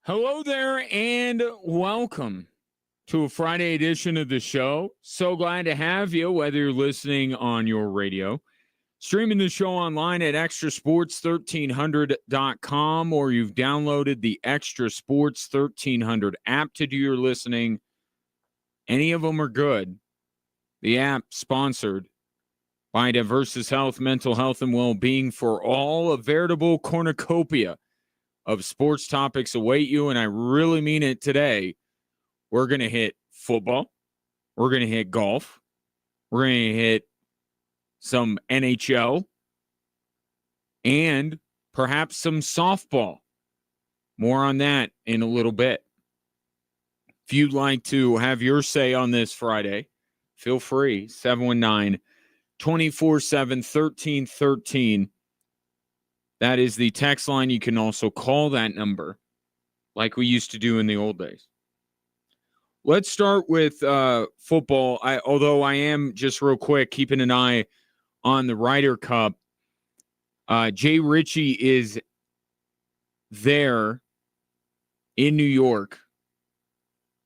Hello there and welcome to a Friday edition of the show. So glad to have you, whether you're listening on your radio, streaming the show online at extrasports1300.com, or you've downloaded the Extra Sports 1300 app to do your listening. Any of them are good. The app sponsored by Diversus Health, Mental Health and Well-Being for All, a veritable cornucopia of sports topics await you, and I really mean it today. We're going to hit football. We're going to hit golf. We're going to hit some NHL and perhaps some softball. More on that in a little bit. If you'd like to have your say on this Friday, feel free. 719-247-1313. That is the text line. You can also call that number like we used to do in the old days. Let's start with football. Although I am, just real quick, keeping an eye on the Ryder Cup. Jay Ritchie is there in New York,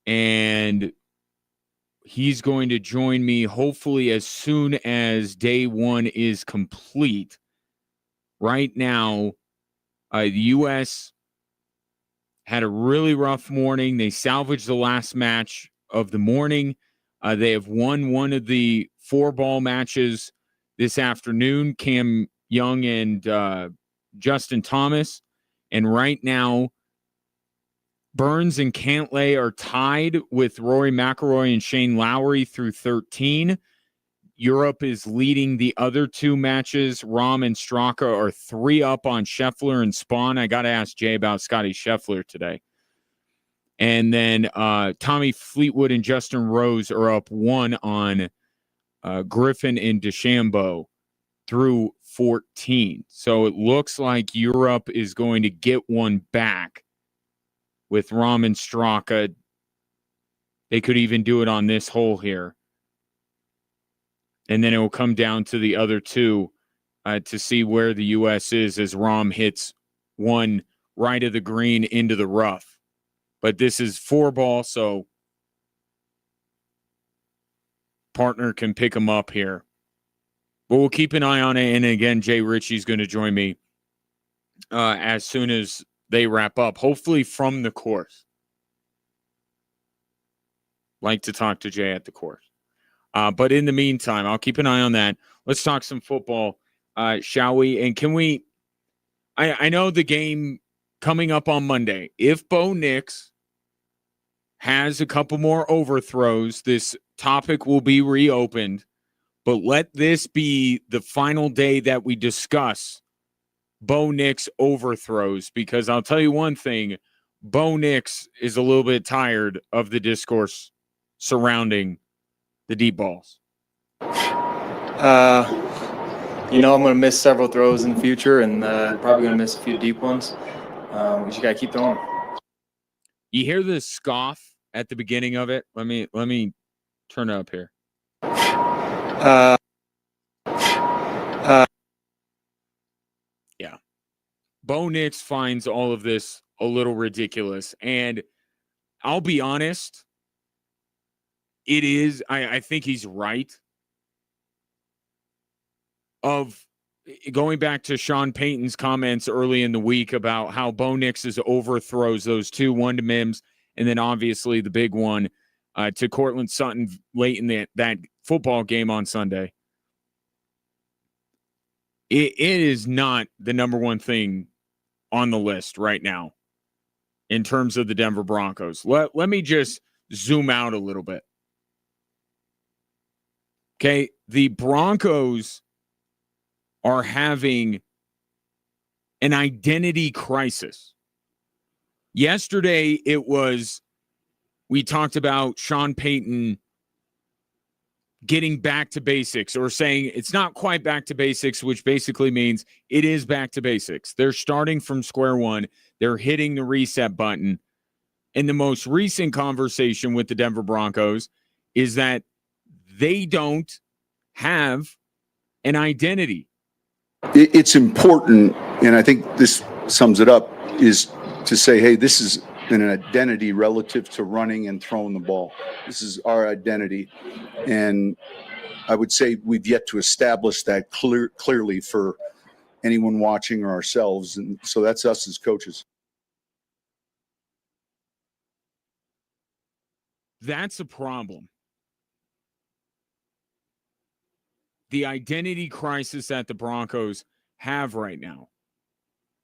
and he's going to join me hopefully as soon as day one is complete. Right now, the U.S. had a really rough morning. They salvaged the last match of the morning. They have won one of the 4-ball matches this afternoon, Cam Young and Justin Thomas. And right now, Burns and Cantlay are tied with Rory McIlroy and Shane Lowry through 13. Europe is leading the other two matches. Rahm and Straka are 3 up on Scheffler and Spahn. I got to ask Jay about Scotty Scheffler today. And then Tommy Fleetwood and Justin Rose are up 1 on Griffin and DeChambeau through 14. So it looks like Europe is going to get one back with Rahm and Straka. They could even do it on this hole here. And then it will come down to the other two to see where the U.S. is as Rahm hits one right of the green into the rough. But this is 4-ball, so partner can pick him up here. But we'll keep an eye on it. And again, Jay Ritchie's going to join me as soon as they wrap up, hopefully from the course. Like to talk to Jay at the course. But in the meantime, I'll keep an eye on that. Let's talk some football, shall we? And can we – I know the game coming up on Monday. If Bo Nix has a couple more overthrows, this topic will be reopened. But let this be the final day that we discuss Bo Nix overthrows, because I'll tell you one thing, Bo Nix is a little bit tired of the discourse surrounding the deep balls. I'm going to miss several throws in the future, and probably going to miss a few deep ones. We just got to keep throwing. You hear the scoff at the beginning of it? Let me turn it up here. Yeah. Bo Nix finds all of this a little ridiculous, and I'll be honest, it is, I think he's right. Of going back to Sean Payton's comments early in the week about how Bo Nix's overthrows, those two, one to Mims, and then obviously the big one to Cortland Sutton late in that football game on Sunday. It is not the number one thing on the list right now in terms of the Denver Broncos. Let me just zoom out a little bit. Okay, the Broncos are having an identity crisis. Yesterday, we talked about Sean Payton getting back to basics, or saying it's not quite back to basics, which basically means it is back to basics. They're starting from square one. They're hitting the reset button. And the most recent conversation with the Denver Broncos is that they don't have an identity. It's important, and I think this sums it up, is to say, hey, this is an identity relative to running and throwing the ball. This is our identity. And I would say we've yet to establish that clearly for anyone watching or ourselves. And so that's us as coaches. That's a problem. The identity crisis that the Broncos have right now.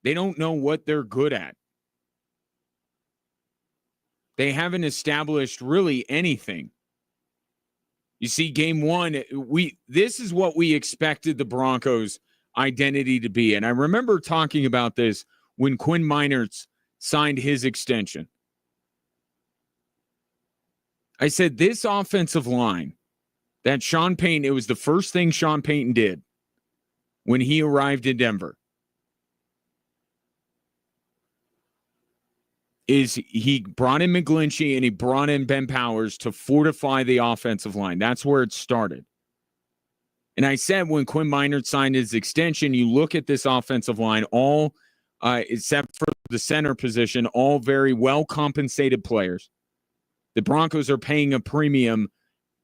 They don't know what they're good at. They haven't established really anything. You see, game one, this is what we expected the Broncos' identity to be. And I remember talking about this when Quinn Meinerz signed his extension. I said, this offensive line that Sean Payton, it was the first thing Sean Payton did when he arrived in Denver, is he brought in McGlinchey and he brought in Ben Powers to fortify the offensive line. That's where it started. And I said when Quinn Meinerz signed his extension, you look at this offensive line, all except for the center position, all very well-compensated players. The Broncos are paying a premium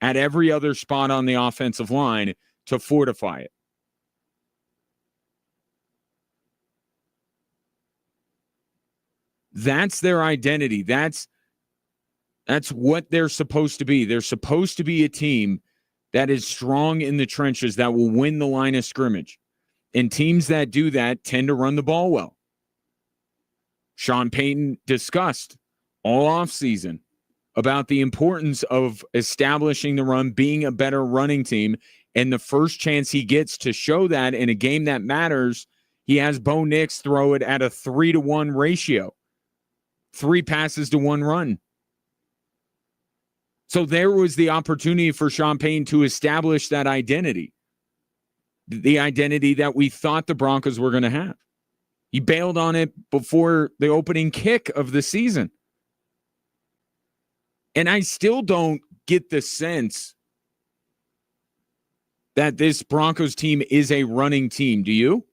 at every other spot on the offensive line to fortify it. That's their identity. That's what they're supposed to be. They're supposed to be a team that is strong in the trenches, that will win the line of scrimmage. And teams that do that tend to run the ball well. Sean Payton discussed all offseason about the importance of establishing the run, being a better running team, and the first chance he gets to show that in a game that matters, he has Bo Nix throw it at a 3-to-1 ratio. 3 passes to 1 run. So there was the opportunity for Sean Payton to establish that identity, the identity that we thought the Broncos were going to have. He bailed on it before the opening kick of the season. And I still don't get the sense that this Broncos team is a running team. Do you?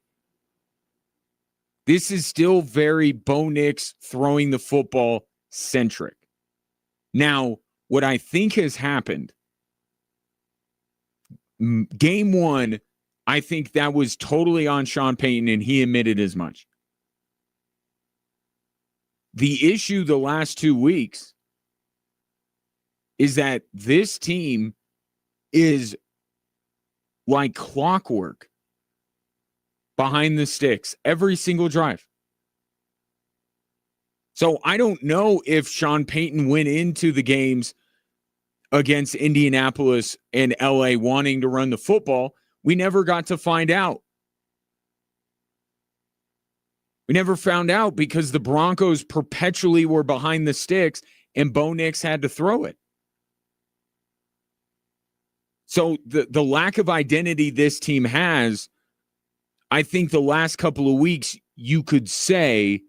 This is still very Bo Nix throwing the football centric. Now, what I think has happened, game one, I think that was totally on Sean Payton, and he admitted as much. The issue the last 2 weeks is that this team is like clockwork behind the sticks every single drive. So I don't know if Sean Payton went into the games against Indianapolis and LA wanting to run the football. We never got to find out. We never found out because the Broncos perpetually were behind the sticks and Bo Nix had to throw it. So the lack of identity this team has, I think the last couple of weeks, you could say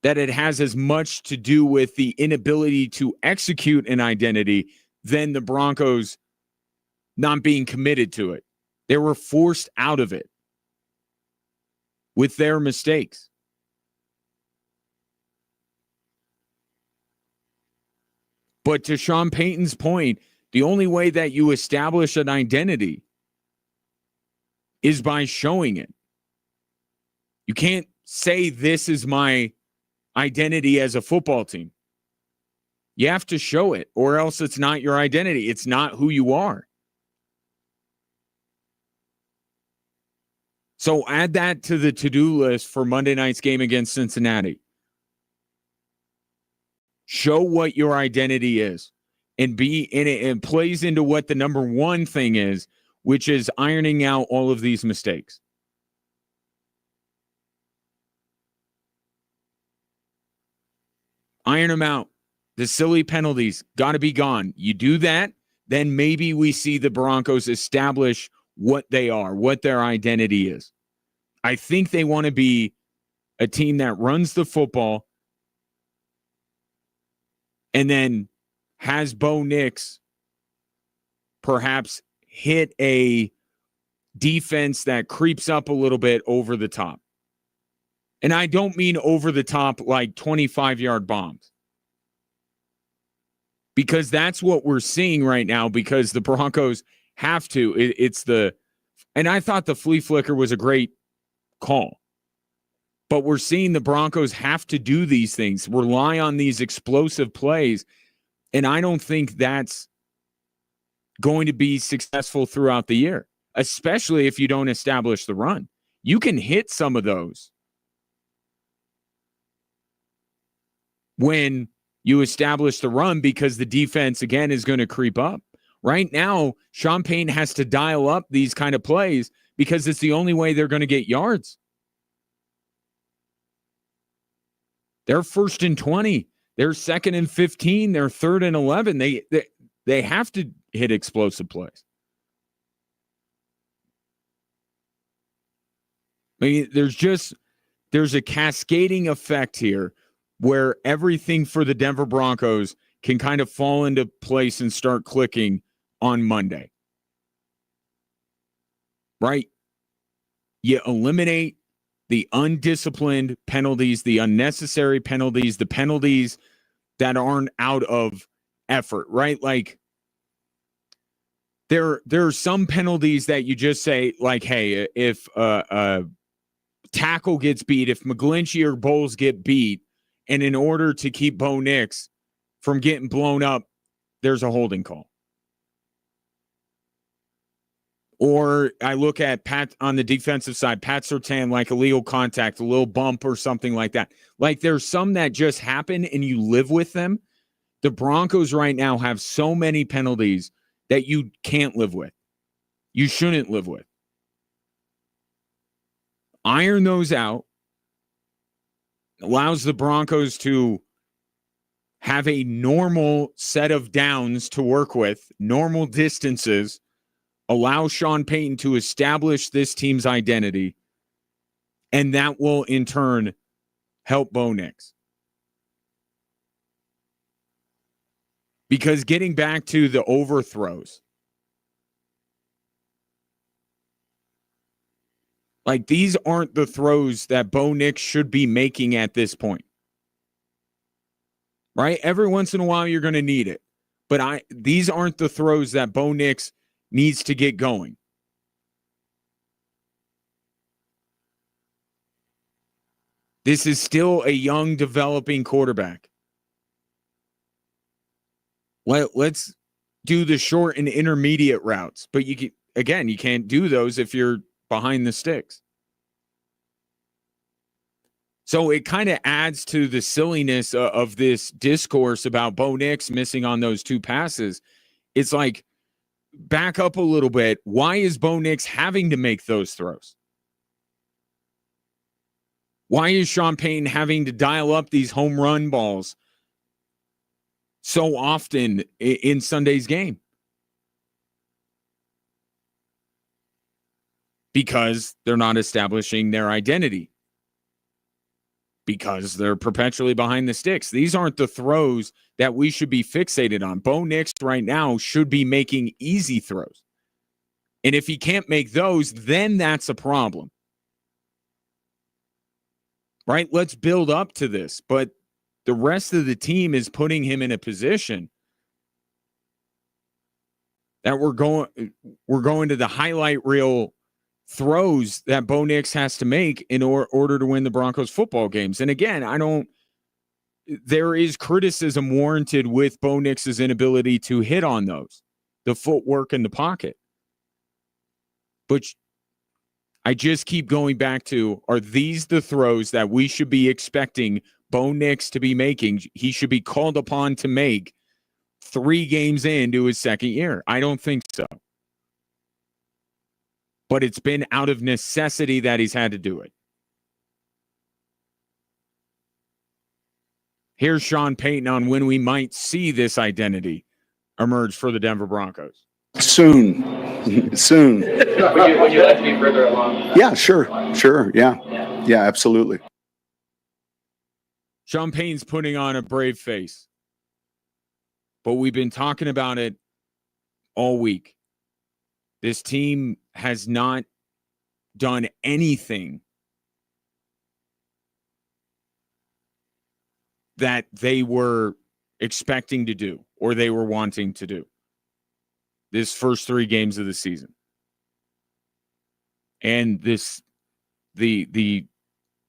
that it has as much to do with the inability to execute an identity than the Broncos not being committed to it. They were forced out of it with their mistakes. But to Sean Payton's point, the only way that you establish an identity is by showing it. You can't say this is my identity as a football team. You have to show it, or else it's not your identity. It's not who you are. So add that to the to-do list for Monday night's game against Cincinnati. Show what your identity is and be in it, and plays into what the number one thing is, which is ironing out all of these mistakes. Iron them out. The silly penalties got to be gone. You do that, then maybe we see the Broncos establish what they are, what their identity is. I think they want to be a team that runs the football and then has Bo Nix perhaps hit a defense that creeps up a little bit over the top And I don't mean over the top like 25-yard bombs. Because that's what we're seeing right now because the Broncos have to. And I thought the flea flicker was a great call. But we're seeing the Broncos have to do these things, rely on these explosive plays. And I don't think that's going to be successful throughout the year, especially if you don't establish the run. You can hit some of those when you establish the run because the defense, again, is going to creep up. Right now, Sean Payton has to dial up these kind of plays because it's the only way they're going to get yards. They're 1st and 20. They're 2nd and 15. They're 3rd and 11. They have to hit explosive plays. I mean, there's a cascading effect here where everything for the Denver Broncos can kind of fall into place and start clicking on Monday. Right? You eliminate the undisciplined penalties, the unnecessary penalties, the penalties that aren't out of effort, right? Like there are some penalties that you just say, like, hey, if a tackle gets beat, if McGlinchey or Bowles get beat, and in order to keep Bo Nix from getting blown up, there's a holding call. Or I look at Pat on the defensive side, Pat Surtain, like illegal contact, a little bump or something like that. Like there's some that just happen and you live with them. The Broncos right now have so many penalties that you can't live with. You shouldn't live with. Iron those out. Allows the Broncos to have a normal set of downs to work with, normal distances, allow Sean Payton to establish this team's identity, and that will, in turn, help Bo Nix. Because getting back to the overthrows, like these aren't the throws that Bo Nix should be making at this point. Right? Every once in a while you're going to need it. But these aren't the throws that Bo Nix needs to get going. This is still a young developing quarterback. Let's do the short and intermediate routes. But you can't do those if you're behind the sticks. So it kind of adds to the silliness of this discourse about Bo Nix missing on those 2 passes. It's like, back up a little bit. Why is Bo Nix having to make those throws? Why is Sean Payton having to dial up these home run balls so often in Sunday's game? Because they're not establishing their identity. Because they're perpetually behind the sticks. These aren't the throws that we should be fixated on. Bo Nix right now should be making easy throws. And if he can't make those, then that's a problem. Right? Let's build up to this. But the rest of the team is putting him in a position that we're going to the highlight reel throws that Bo Nix has to make in order to win the Broncos football games. And again, there is criticism warranted with Bo Nix's inability to hit on those, the footwork in the pocket. But I just keep going back to, are these the throws that we should be expecting Bo Nix to be making? He should be called upon to make 3 games into his 2nd year. I don't think so. But it's been out of necessity that he's had to do it. Here's Sean Payton on when we might see this identity emerge for the Denver Broncos. Soon. Would you like to be further along? Yeah, sure. Yeah, absolutely. Sean Payton's putting on a brave face. But we've been talking about it all week. This team has not done anything that they were expecting to do or they were wanting to do this first 3 games of the season. And the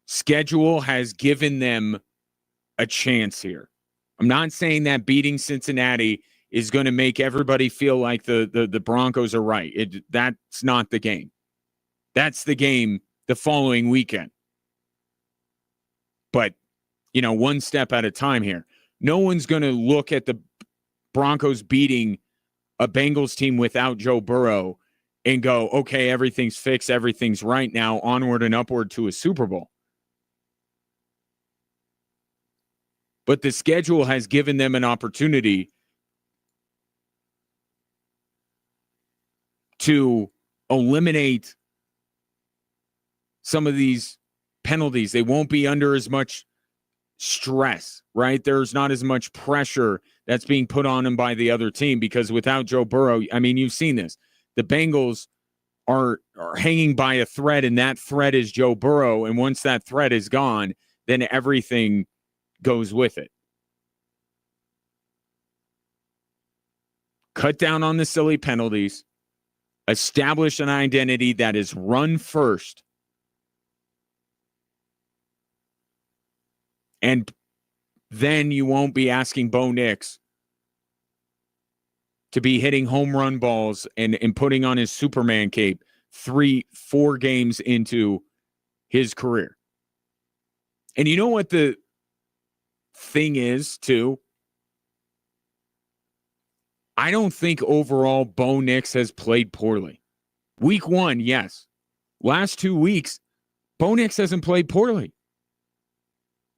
schedule has given them a chance here. I'm not saying that beating Cincinnati is going to make everybody feel like the Broncos are right. That's not the game. That's the game the following weekend. But, one step at a time here. No one's going to look at the Broncos beating a Bengals team without Joe Burrow and go, okay, everything's fixed, everything's right now, onward and upward to a Super Bowl. But the schedule has given them an opportunity to eliminate some of these penalties. They won't be under as much stress, right? There's not as much pressure that's being put on them by the other team because without Joe Burrow, I mean, you've seen this. The Bengals are hanging by a thread, and that thread is Joe Burrow. And once that thread is gone, then everything goes with it. Cut down on the silly penalties. Establish an identity that is run first. And then you won't be asking Bo Nix to be hitting home run balls and putting on his Superman cape 3-4 games into his career. And you know what the thing is, too? I don't think overall Bo Nix has played poorly. Week 1, yes. Last 2 weeks, Bo Nix hasn't played poorly.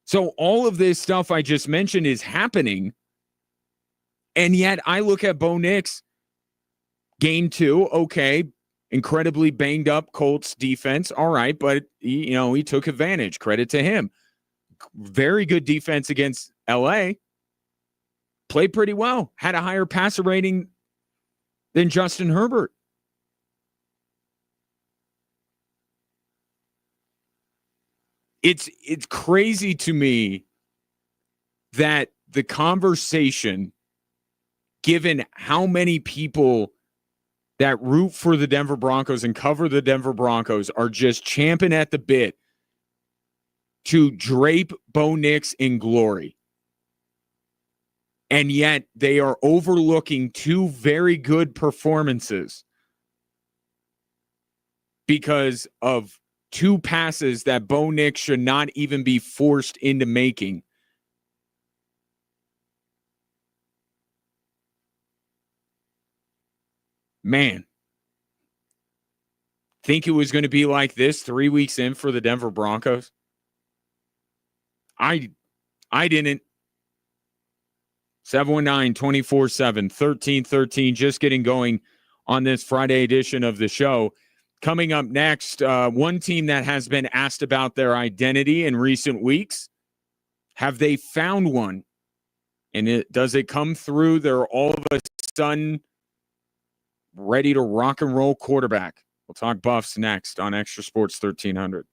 So all of this stuff I just mentioned is happening. And yet I look at Bo Nix, game 2, okay, incredibly banged up Colts defense. All right, but he took advantage. Credit to him. Very good defense against LA. Played pretty well. Had a higher passer rating than Justin Herbert. It's crazy to me that the conversation, given how many people that root for the Denver Broncos and cover the Denver Broncos are just champing at the bit to drape Bo Nix in glory. And yet they are overlooking 2 very good performances because of 2 passes that Bo Nix should not even be forced into making. Man, think it was going to be like this 3 weeks in for the Denver Broncos? I didn't. 719-24-7-1313, just getting going on this Friday edition of the show. Coming up next, one team that has been asked about their identity in recent weeks. Have they found one? And does it come through their all of a sudden ready to rock and roll quarterback? We'll talk Buffs next on Extra Sports 1300.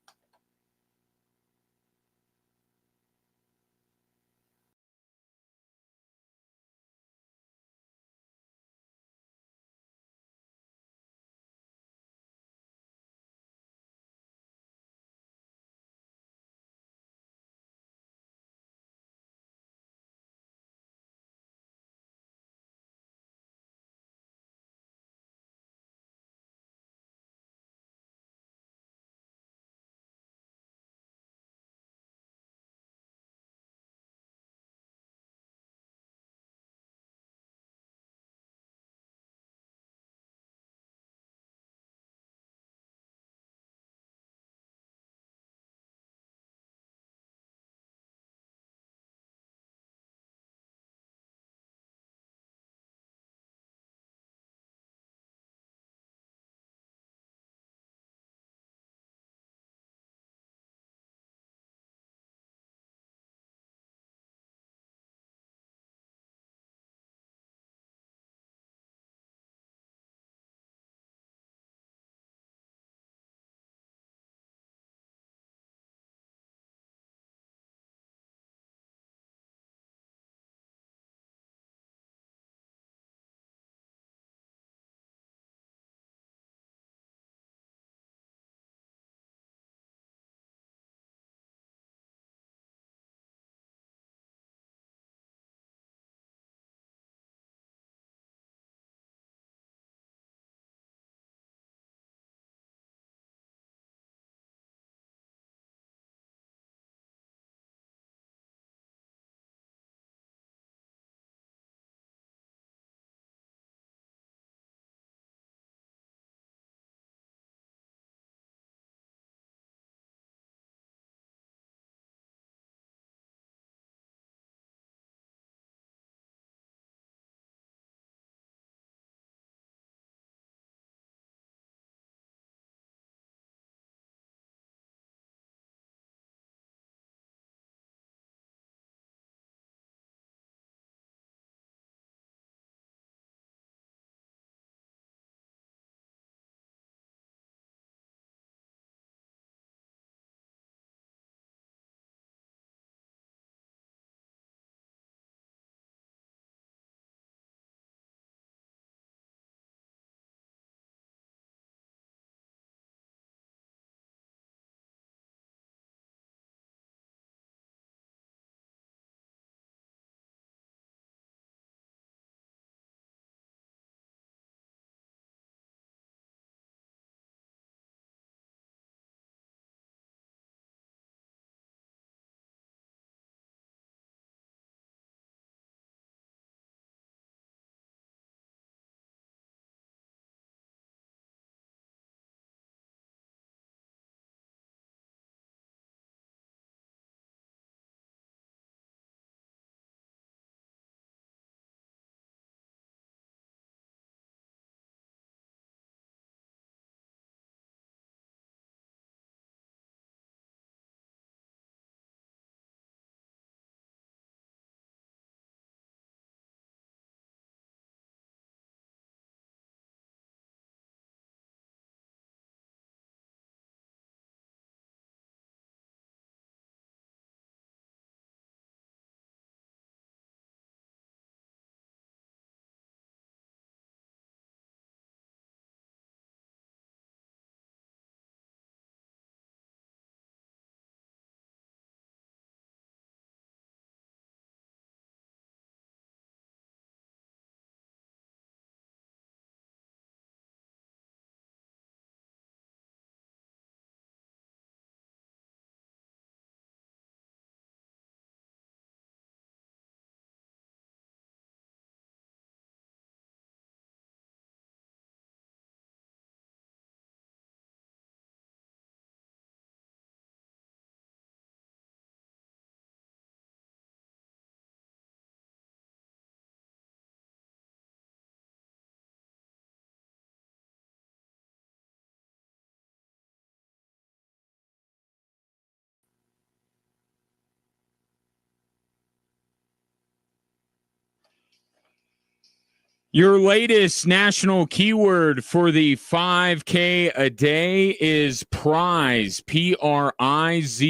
Your latest national keyword for the 5K a day is prize, Prize.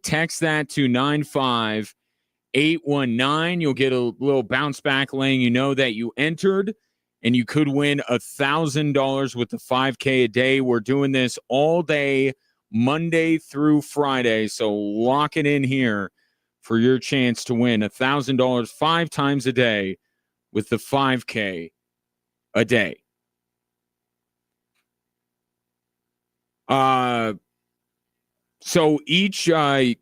Text that to 95819. You'll get a little bounce back letting you know that you entered, and you could win $1,000 with the 5K a day. We're doing this all day, Monday through Friday, so lock it in here for your chance to win $1,000 5 times a day with the 5K a day. So each,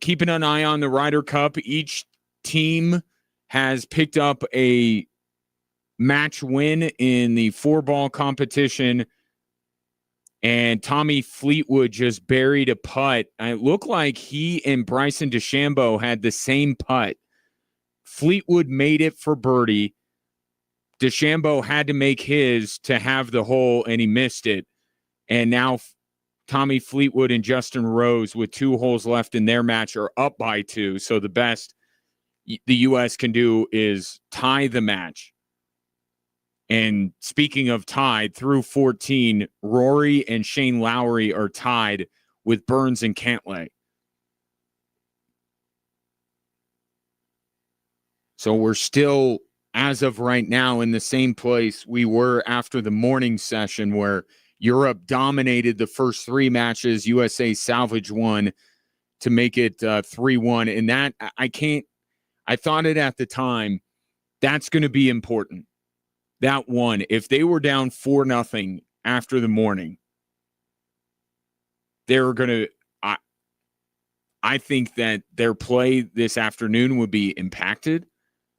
keeping an eye on the Ryder Cup, each team has picked up a match win in the 4-ball competition, and Tommy Fleetwood just buried a putt. It looked like he and Bryson DeChambeau had the same putt. Fleetwood made it for birdie. DeChambeau had to make his to have the hole, and he missed it. And now Tommy Fleetwood and Justin Rose, with 2 holes left in their match, are up by 2. So the best the U.S. can do is tie the match. And speaking of tied, through 14, Rory and Shane Lowry are tied with Burns and Cantlay. So we're still, as of right now, in the same place we were after the morning session, where Europe dominated the first 3 matches. USA salvaged one to make it 3-1. And that, I thought it at the time, that's going to be important. That one, if they were down 4-0 after the morning, they're going to, I think that their play this afternoon would be impacted.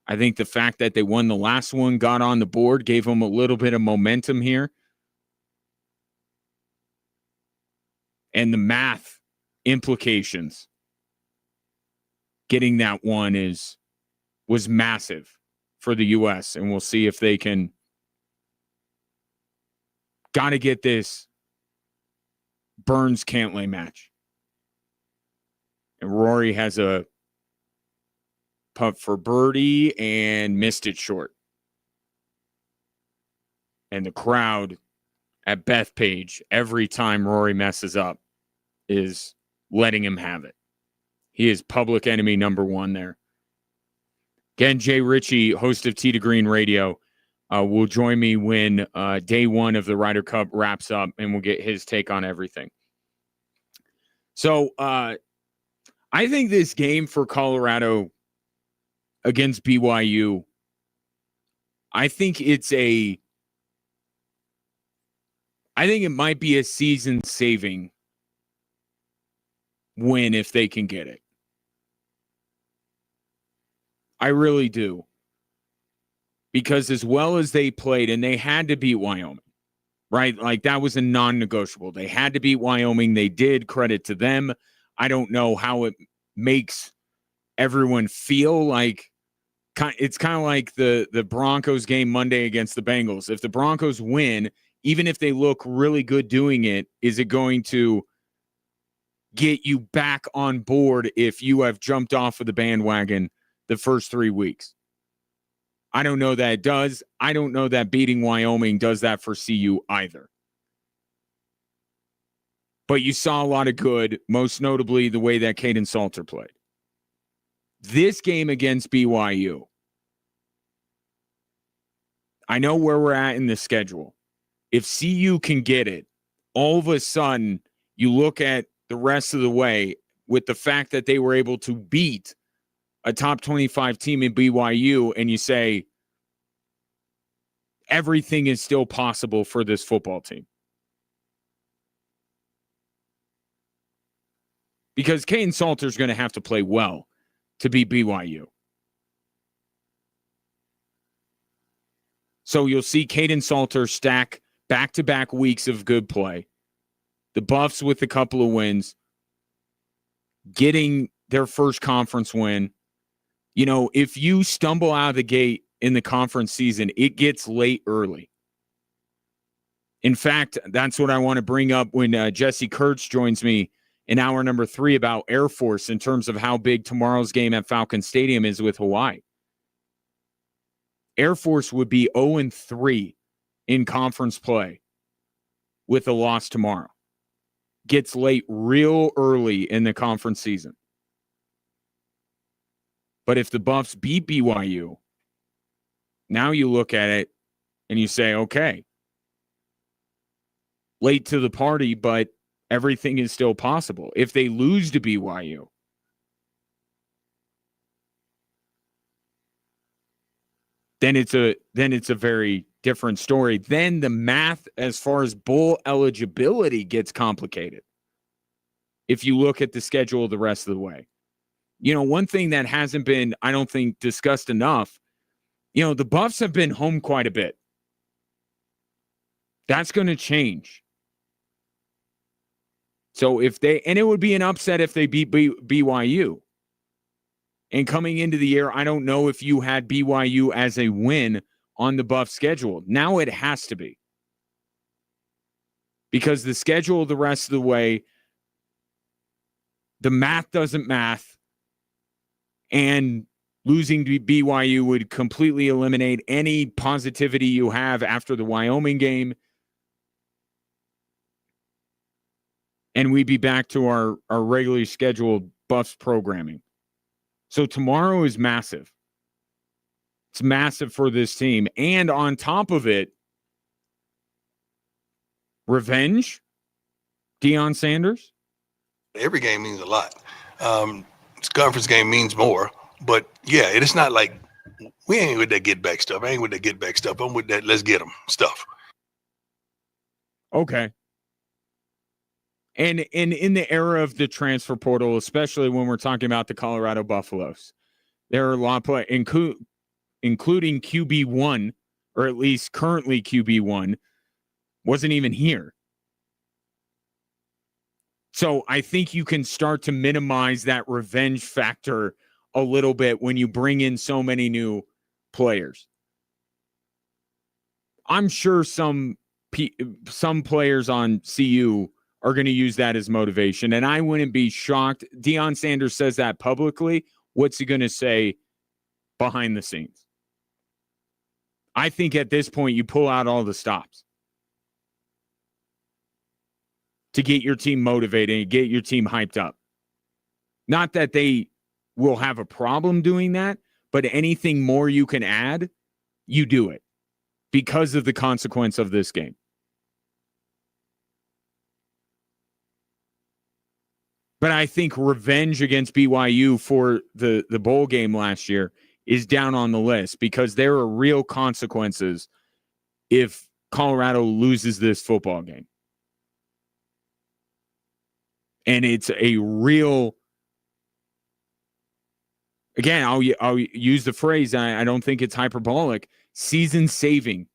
I think the fact that they won the last one, got on the board, gave them a little bit of momentum here. And the math implications, getting that one was massive for the U.S. And we'll see if they can. Got to get this Burns-Cantlay match. And Rory has a putt for birdie and missed it short. And the crowd at Bethpage, every time Rory messes up, is letting him have it. He is public enemy number 1 there. Again, Jay Ritchie, host of Tee to Green Radio, will join me when day 1 of the Ryder Cup wraps up, and we'll get his take on everything. So I think this game for Colorado against BYU, I think it might be a season-saving win if they can get it. I really do. Because as well as they played, and they had to beat Wyoming, right? Like, that was a non-negotiable. They had to beat Wyoming. They did. Credit to them. I don't know how it makes everyone feel. Like, it's kind of like the Broncos game Monday against the Bengals. If the Broncos win, even if they look really good doing it, is it going to get you back on board if you have jumped off of the bandwagon the first 3 weeks? I don't know that it does. I don't know that beating Wyoming does that for CU either. But you saw a lot of good, most notably the way that Caden Salter played. This game against BYU, I know where we're at in the schedule. If CU can get it, all of a sudden you look at the rest of the way with the fact that they were able to beat a top 25 team in BYU, and you say everything is still possible for this football team. Because Caden Salter is going to have to play well to beat BYU. So you'll see Caden Salter stack back-to-back weeks of good play. The Buffs with a couple of wins. Getting their first conference win. You know, if you stumble out of the gate in the conference season, it gets late early. In fact, that's what I want to bring up when Jesse Kurtz joins me in hour number 3 about Air Force in terms of how big tomorrow's game at Falcon Stadium is with Hawaii. Air Force would be 0-3 in conference play with a loss tomorrow. Gets late real early in the conference season. But if the Buffs beat BYU, now you look at it and you say, okay, late to the party, but everything is still possible. If they lose to BYU, then it's a very different story. Then the math as far as bowl eligibility gets complicated. If you look at the schedule the rest of the way. You know, one thing that hasn't been, I don't think, discussed enough, you know, the Buffs have been home quite a bit. That's going to change. So and it would be an upset if they beat BYU. And coming into the year, I don't know if you had BYU as a win on the Buff schedule. Now it has to be. Because the schedule the rest of the way, the math doesn't math. And losing to BYU would completely eliminate any positivity you have after the Wyoming game. And we'd be back to our regularly scheduled Buffs programming. So tomorrow is massive. It's massive for this team. And on top of it, revenge, Deion Sanders. Every game means a lot. This conference game means more. But, yeah, it is not like we ain't with that get-back stuff. I ain't with that get-back stuff. I'm with that let's get them stuff. Okay. And in the era of the transfer portal, especially when we're talking about the Colorado Buffaloes, there are a lot of players, including QB1, or at least currently QB1, wasn't even here. So I think you can start to minimize that revenge factor a little bit when you bring in so many new players. I'm sure some players on CU are going to use that as motivation, and I wouldn't be shocked. Deion Sanders says that publicly. What's he going to say behind the scenes? I think at this point you pull out all the stops to get your team motivated and get your team hyped up. Not that they will have a problem doing that, but anything more you can add, you do it because of the consequence of this game. But I think revenge against BYU for the bowl game last year is down on the list because there are real consequences if Colorado loses this football game. And it's a real, again, I'll use the phrase, I don't think it's hyperbolic, season saving.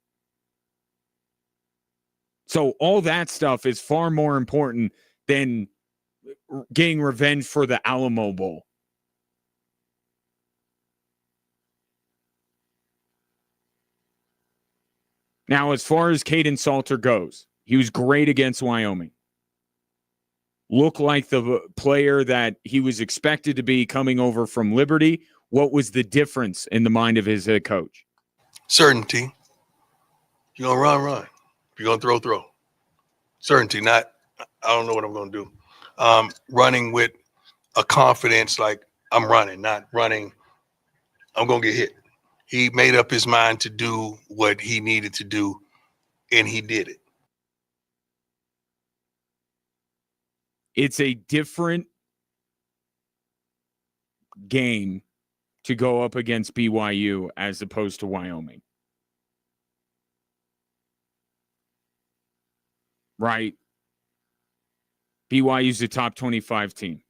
So all that stuff is far more important than getting revenge for the Alamo Bowl. Now, as far as Caden Salter goes, he was great against Wyoming. Looked like the player that he was expected to be coming over from Liberty. What was the difference in the mind of his head coach? Certainty. If you're going to run. If you're going to throw. Certainty, not, I don't know what I'm going to do. Running with a confidence like I'm running, not running, I'm going to get hit. He made up his mind to do what he needed to do, and he did it. It's a different game to go up against BYU as opposed to Wyoming. Right? BYU's a top 25 team.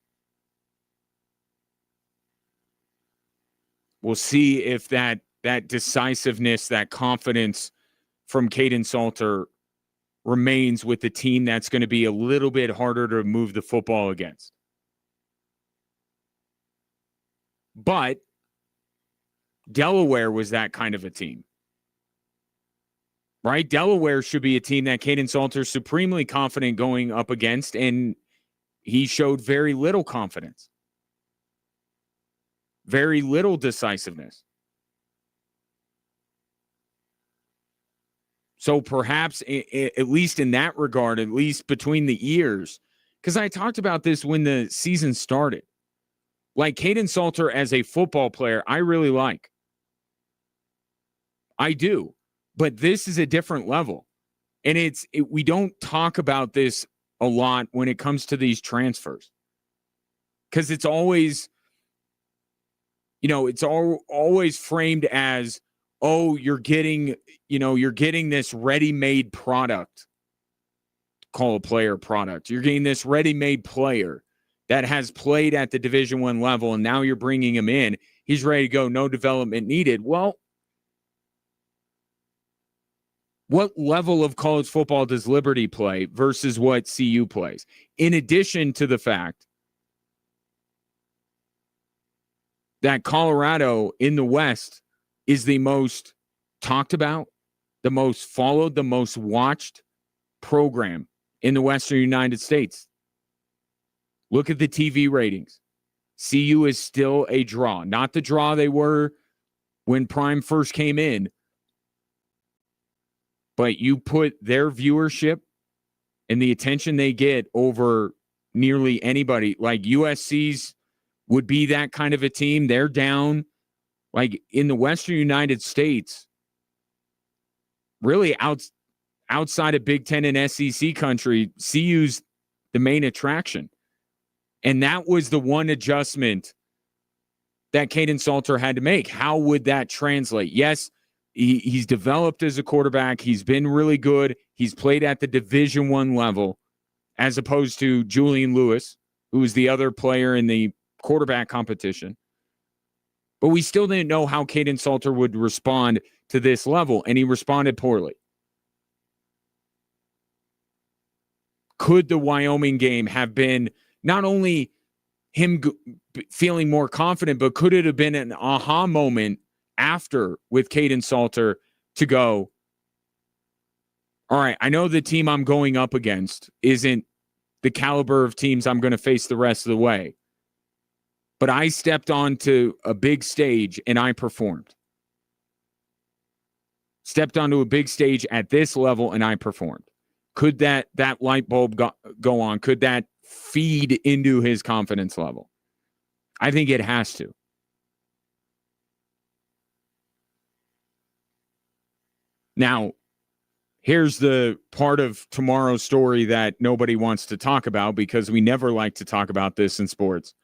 We'll see if that decisiveness, that confidence from Caden Salter remains with the team that's going to be a little bit harder to move the football against. But Delaware was that kind of a team. Right? Delaware should be a team that Caden Salter's supremely confident going up against, and he showed very little confidence. Very little decisiveness. So perhaps, at least in that regard, at least between the ears, because I talked about this when the season started. Like Caden Salter as a football player, I really like. I do. But this is a different level. And we don't talk about this a lot when it comes to these transfers. Because it's always, it's always framed as, oh, you're getting this ready-made product. Call a player product. You're getting this ready-made player that has played at the Division I level, and now you're bringing him in. He's ready to go. No development needed. Well, what level of college football does Liberty play versus what CU plays? In addition to the fact that Colorado in the West is the most talked about, the most followed, the most watched program in the Western United States. Look at the TV ratings. CU is still a draw. Not the draw they were when Prime first came in, but you put their viewership and the attention they get over nearly anybody. Like USC's would be that kind of a team. They're down. Like in the Western United States, really outside of Big Ten and SEC country, CU's the main attraction. And that was the one adjustment that Caden Salter had to make. How would that translate? Yes, he's developed as a quarterback. He's been really good. He's played at the Division I level, as opposed to Julian Lewis, who was the other player in the quarterback competition. But we still didn't know how Caden Salter would respond to this level, and he responded poorly. Could the Wyoming game have been not only him feeling more confident, but could it have been an aha moment after with Caden Salter to go, all right, I know the team I'm going up against isn't the caliber of teams I'm going to face the rest of the way, but I stepped onto a big stage and I performed. Stepped onto a big stage at this level and I performed. Could that light bulb go on? Could that feed into his confidence level? I think it has to. Now, here's the part of tomorrow's story that nobody wants to talk about because we never like to talk about this in sports.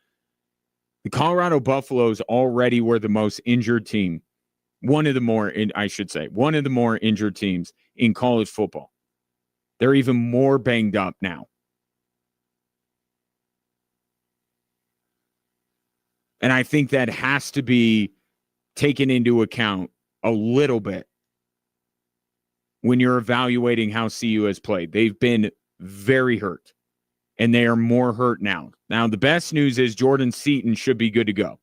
The Colorado Buffaloes already were the most injured team. One of the more injured teams in college football. They're even more banged up now. And I think that has to be taken into account a little bit when you're evaluating how CU has played. They've been very hurt, and they are more hurt now. Now, the best news is Jordan Seaton should be good to go.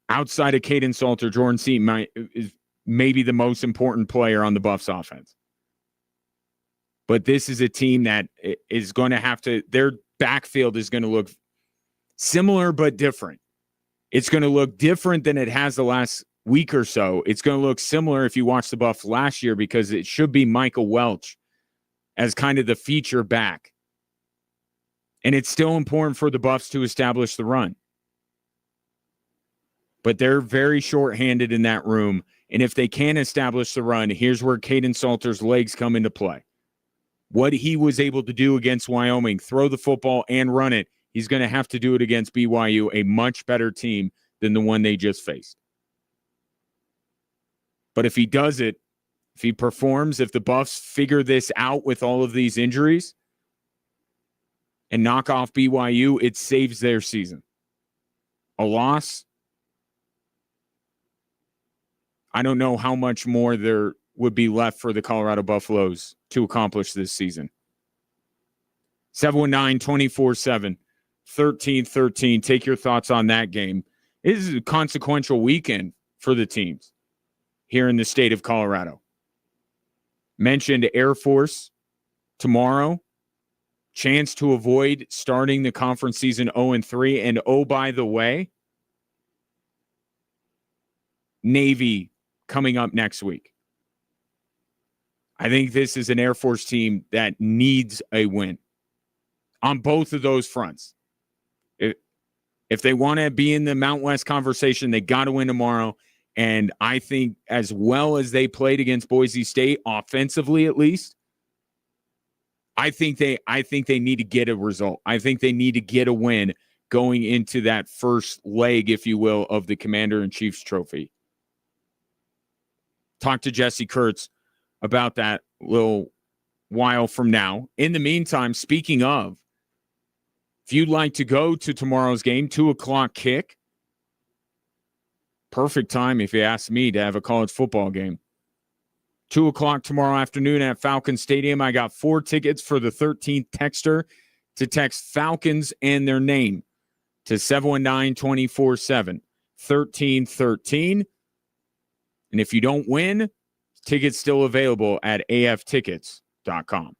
Outside of Caden Salter, Jordan Seaton is maybe the most important player on the Buffs offense. But this is a team that is going to have to, their backfield is going to look similar but different. It's going to look different than it has the last week or so. It's going to look similar if you watch the Buffs last year because it should be Michael Welch as kind of the feature back. And it's still important for the Buffs to establish the run. But they're very shorthanded in that room. And if they can establish the run, here's where Caden Salter's legs come into play. What he was able to do against Wyoming, throw the football and run it, he's going to have to do it against BYU, a much better team than the one they just faced. But if he does it, if he performs, if the Buffs figure this out with all of these injuries and knock off BYU, it saves their season. A loss, I don't know how much more there would be left for the Colorado Buffaloes to accomplish this season. 719-24-7, 13-13. Take your thoughts on that game. This is a consequential weekend for the teams here in the state of Colorado. Mentioned Air Force tomorrow. Chance to avoid starting the conference season 0-3. And oh, by the way, Navy coming up next week. I think this is an Air Force team that needs a win on both of those fronts. If they want to be in the Mount West conversation, they got to win tomorrow. And I think as well as they played against Boise State, offensively at least, I think they need to get a result. I think they need to get a win going into that first leg, if you will, of the Commander-in-Chief's trophy. Talk to Jesse Kurtz about that a little while from now. In the meantime, speaking of, if you'd like to go to tomorrow's game, 2:00 kick, perfect time, if you ask me, to have a college football game. 2:00 tomorrow afternoon at Falcon Stadium. I got 4 tickets for the 13th texter to text Falcons and their name to 719-247, 1313. And if you don't win, tickets still available at aftickets.com.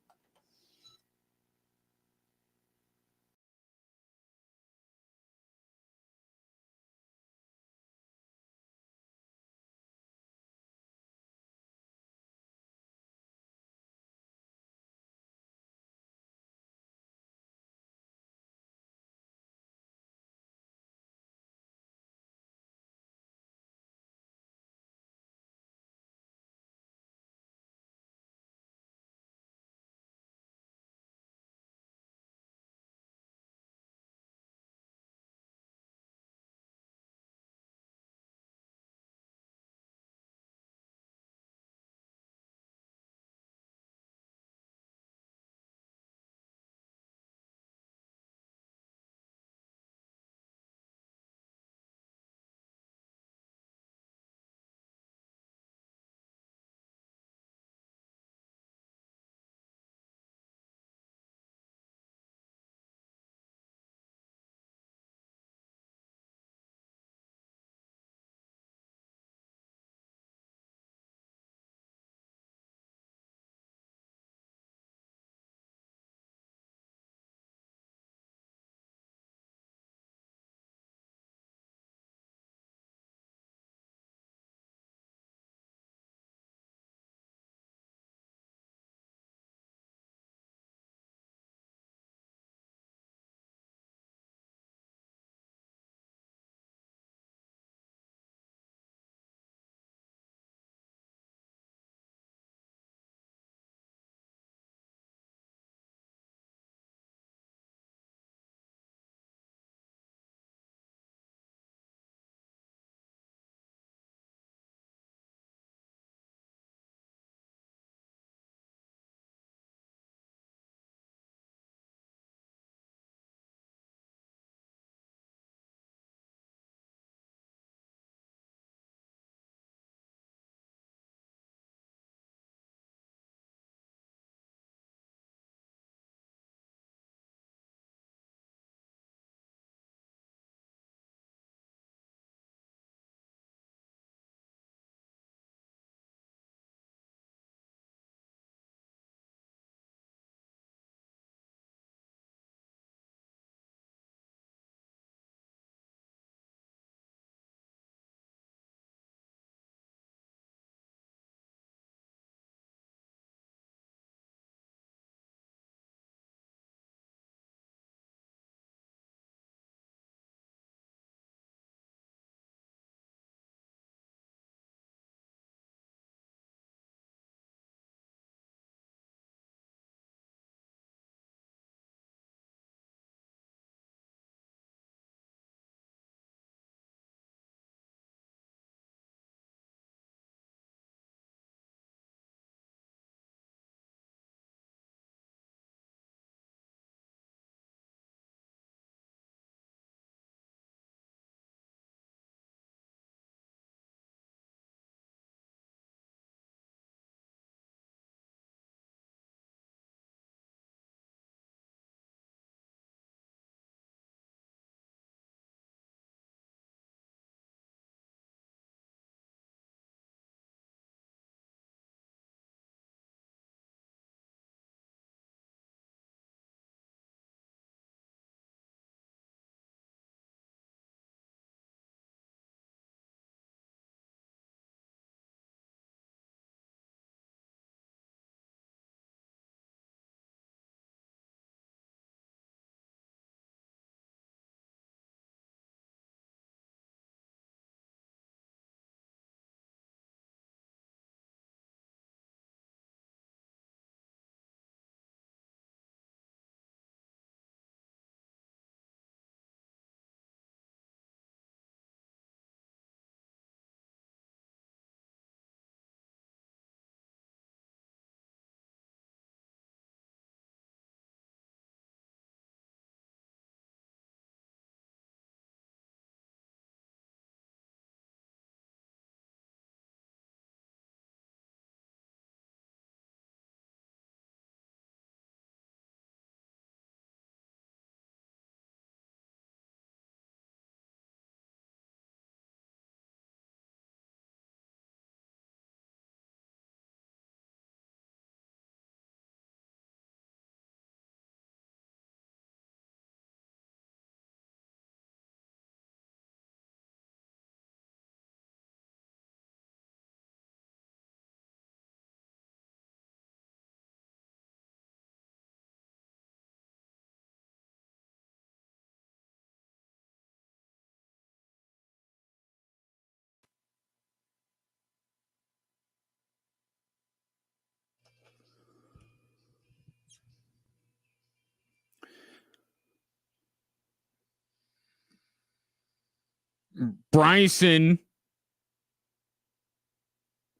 Bryson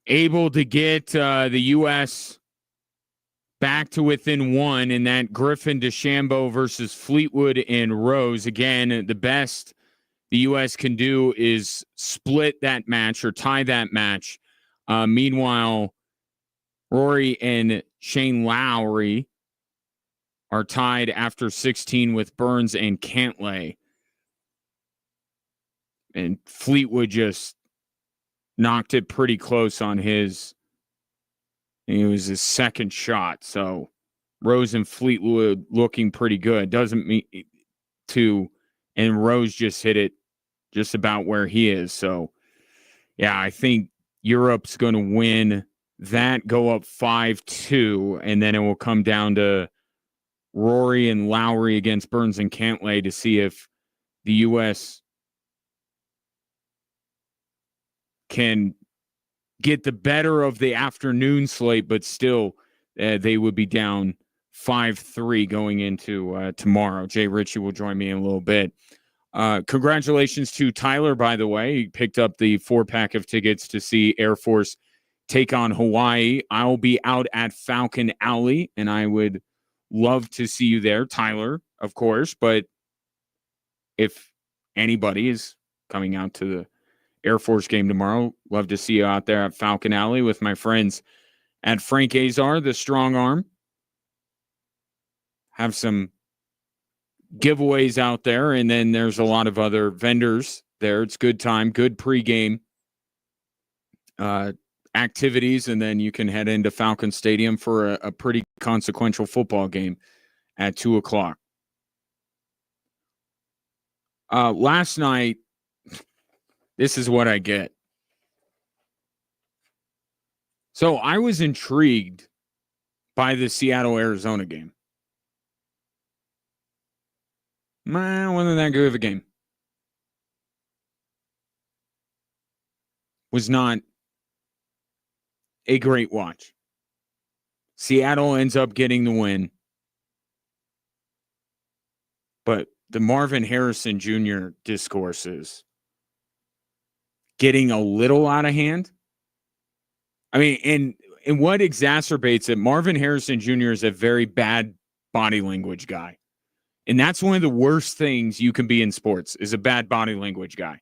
able to get the U.S. back to within one in that Griffin DeChambeau versus Fleetwood and Rose. Again, the best the U.S. can do is split that match or tie that match. Meanwhile, Rory and Shane Lowry are tied after 16 with Burns and Cantlay. And Fleetwood just knocked it pretty close on his. It was his second shot. So Rose and Fleetwood looking pretty good. Doesn't mean to, and Rose just hit it just about where he is. So, yeah, I think Europe's going to win that, go up 5-2, and then it will come down to Rory and Lowry against Burns and Cantlay to see if the U.S. can get the better of the afternoon slate, but still they would be down 5-3 going into tomorrow. Jay Ritchie will join me in a little bit. Congratulations to Tyler, by the way. He picked up the 4-pack of tickets to see Air Force take on Hawaii. I'll be out at Falcon Alley, and I would love to see you there, Tyler, of course. But if anybody is coming out to the Air Force game tomorrow, love to see you out there at Falcon Alley with my friends at Frank Azar, the Strong Arm. Have some giveaways out there, and then there's a lot of other vendors there. It's good time, good pregame activities, and then you can head into Falcon Stadium for a pretty consequential football game at 2:00. Last night, this is what I get. So I was intrigued by the Seattle-Arizona game. Wasn't that good of a game. Was not a great watch. Seattle ends up getting the win. But the Marvin Harrison Jr. discourse is getting a little out of hand. I mean, and what exacerbates it, Marvin Harrison Jr. is a very bad body language guy. And that's one of the worst things you can be in sports, is a bad body language guy.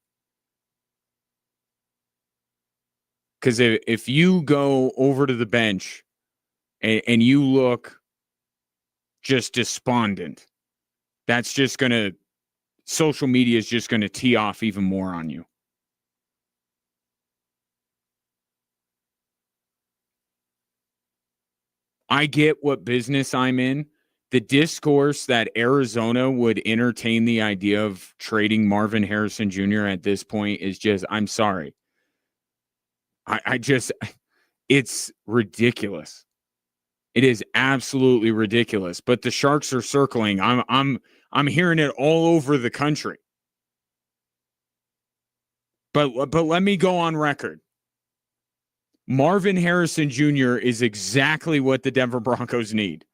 Because if you go over to the bench and you look just despondent, that's just going to, social media is just going to tee off even more on you. I get what business I'm in. The discourse that Arizona would entertain the idea of trading Marvin Harrison Jr. at this point is just, I'm sorry. I just, it's ridiculous. It is absolutely ridiculous. But the Sharks are circling. I'm hearing it all over the country. But let me go on record. Marvin Harrison Jr. is exactly what the Denver Broncos need.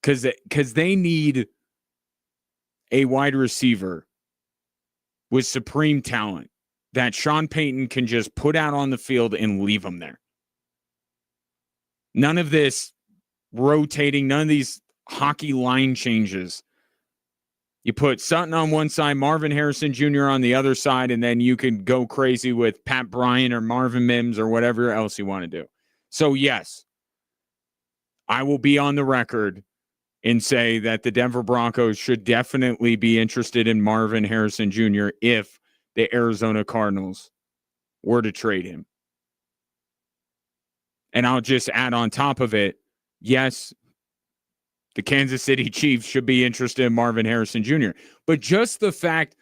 Because they need a wide receiver with supreme talent that Sean Payton can just put out on the field and leave him there. None of this rotating, none of these hockey line changes. You put Sutton on one side, Marvin Harrison Jr. on the other side, and then you can go crazy with Pat Bryant or Marvin Mims or whatever else you want to do. So, yes, I will be on the record and say that the Denver Broncos should definitely be interested in Marvin Harrison Jr. if the Arizona Cardinals were to trade him. And I'll just add on top of it, yes, the Kansas City Chiefs should be interested in Marvin Harrison Jr. But just the fact,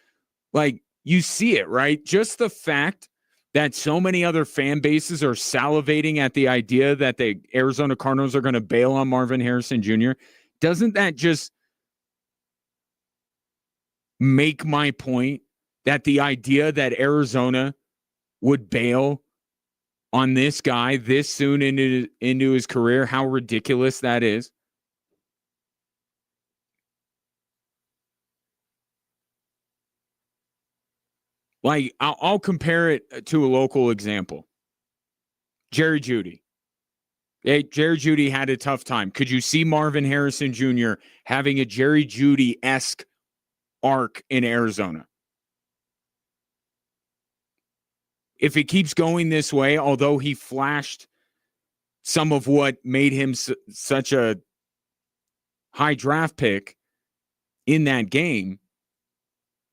like, you see it, right? Just the fact that so many other fan bases are salivating at the idea that the Arizona Cardinals are going to bail on Marvin Harrison Jr., doesn't that just make my point that the idea that Arizona would bail on this guy this soon into his career, how ridiculous that is? Like, I'll compare it to a local example. Jerry Jeudy. Jerry Jeudy had a tough time. Could you see Marvin Harrison Jr. having a Jerry Jeudy-esque arc in Arizona? If it keeps going this way, although he flashed some of what made him such a high draft pick in that game,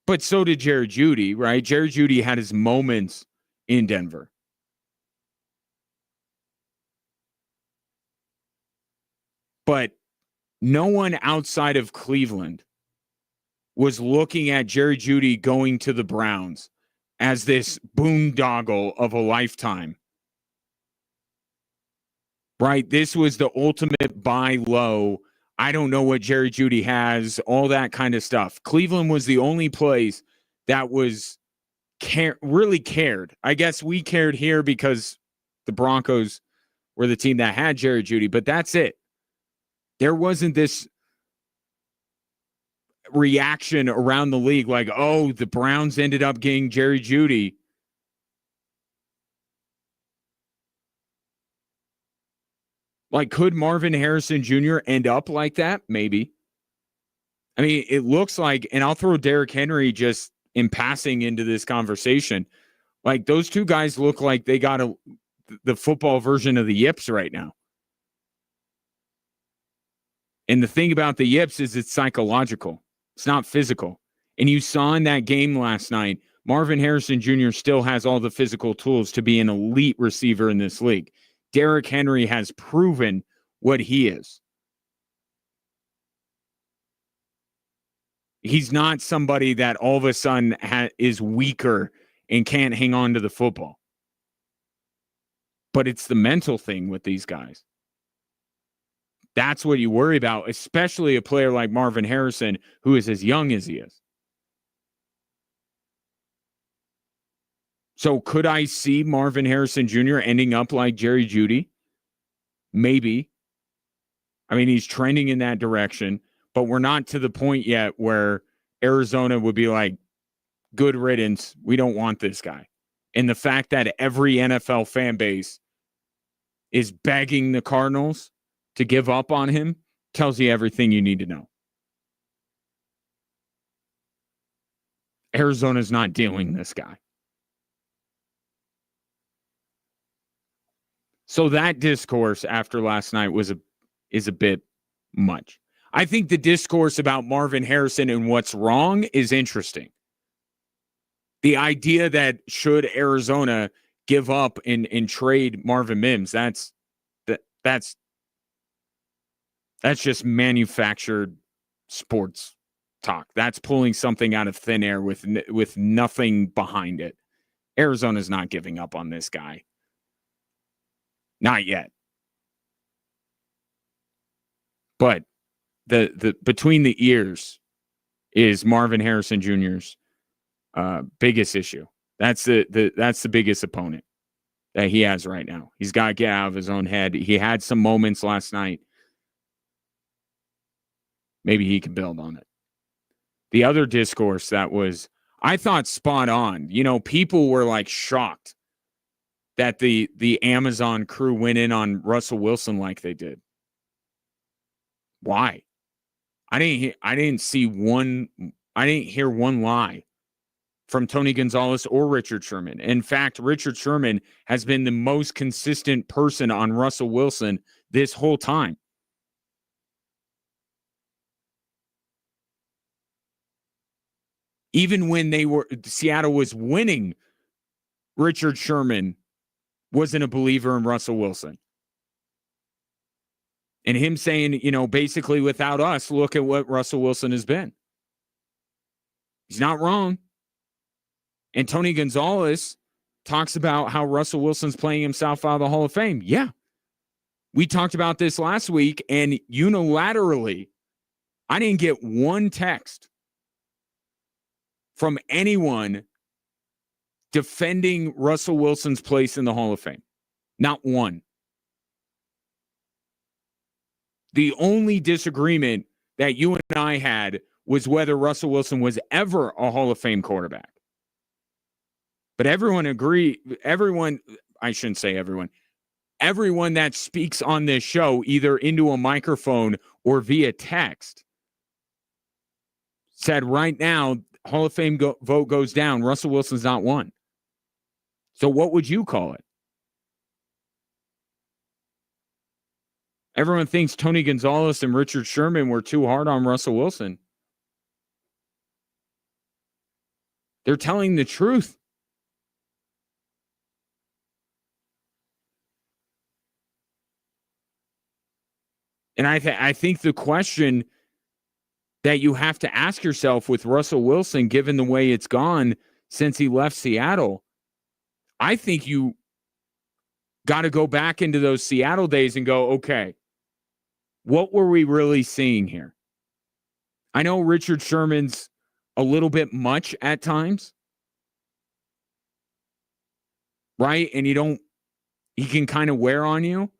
but so did Jerry Jeudy, right? Jerry Jeudy had his moments in Denver. But no one outside of Cleveland was looking at Jerry Jeudy going to the Browns as this boondoggle of a lifetime. Right? This was the ultimate buy low. I don't know what Jerry Jeudy has, all that kind of stuff. Cleveland was the only place that was really cared. I guess we cared here because the Broncos were the team that had Jerry Jeudy, but that's it. There wasn't this reaction around the league like, oh, the Browns ended up getting Jerry Jeudy. Like, could Marvin Harrison Jr. end up like that? Maybe. I mean, it looks like, and I'll throw Derrick Henry just in passing into this conversation. Like, those two guys look like they got the football version of the yips right now. And the thing about the yips is it's psychological. It's not physical. And you saw in that game last night, Marvin Harrison Jr. still has all the physical tools to be an elite receiver in this league. Derrick Henry has proven what he is. He's not somebody that all of a sudden is weaker and can't hang on to the football. But it's the mental thing with these guys. That's what you worry about, especially a player like Marvin Harrison, who is as young as he is. So could I see Marvin Harrison Jr. ending up like Jerry Jeudy? Maybe. I mean, he's trending in that direction, but we're not to the point yet where Arizona would be like, good riddance. We don't want this guy. And the fact that every NFL fan base is begging the Cardinals to give up on him tells you everything you need to know. Arizona's not dealing this guy. So that discourse after last night is a bit much. I think the discourse about Marvin Harrison and what's wrong is interesting. The idea that should Arizona give up and trade Marvin Mims, that's just manufactured sports talk. That's pulling something out of thin air with nothing behind it. Arizona's not giving up on this guy. Not yet. But the between the ears is Marvin Harrison Jr.'s biggest issue. That's the biggest opponent that he has right now. He's got to get out of his own head. He had some moments last night. Maybe he can build on it. The other discourse that was, I thought, spot on. You know, people were like shocked that the Amazon crew went in on Russell Wilson like they did. Why? I didn't hear one lie from Tony Gonzalez or Richard Sherman. In fact, Richard Sherman has been the most consistent person on Russell Wilson this whole time. Even when Seattle was winning, Richard Sherman wasn't a believer in Russell Wilson. And him saying, you know, basically without us, look at what Russell Wilson has been. He's not wrong. And Tony Gonzalez talks about how Russell Wilson's playing himself out of the Hall of Fame. Yeah. We talked about this last week, and unilaterally, I didn't get one text from anyone defending Russell Wilson's place in the Hall of Fame. Not one. The only disagreement that you and I had was whether Russell Wilson was ever a Hall of Fame quarterback. But I shouldn't say everyone that speaks on this show, either into a microphone or via text, said right now, Hall of Fame vote goes down. Russell Wilson's not one. So what would you call it? Everyone thinks Tony Gonzalez and Richard Sherman were too hard on Russell Wilson. They're telling the truth. And I think the question that you have to ask yourself with Russell Wilson, given the way it's gone since he left Seattle, I think you got to go back into those Seattle days and go, okay, what were we really seeing here? I know Richard Sherman's a little bit much at times, right? And he can kind of wear on you.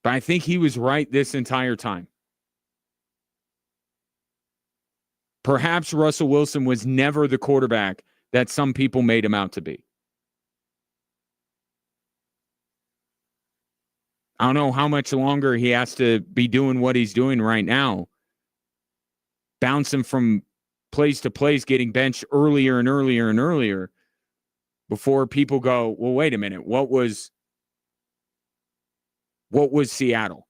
But I think he was right this entire time. Perhaps Russell Wilson was never the quarterback that some people made him out to be. I don't know how much longer he has to be doing what he's doing right now, bouncing from place to place, getting benched earlier and earlier and earlier before people go, well, wait a minute, what was Seattle?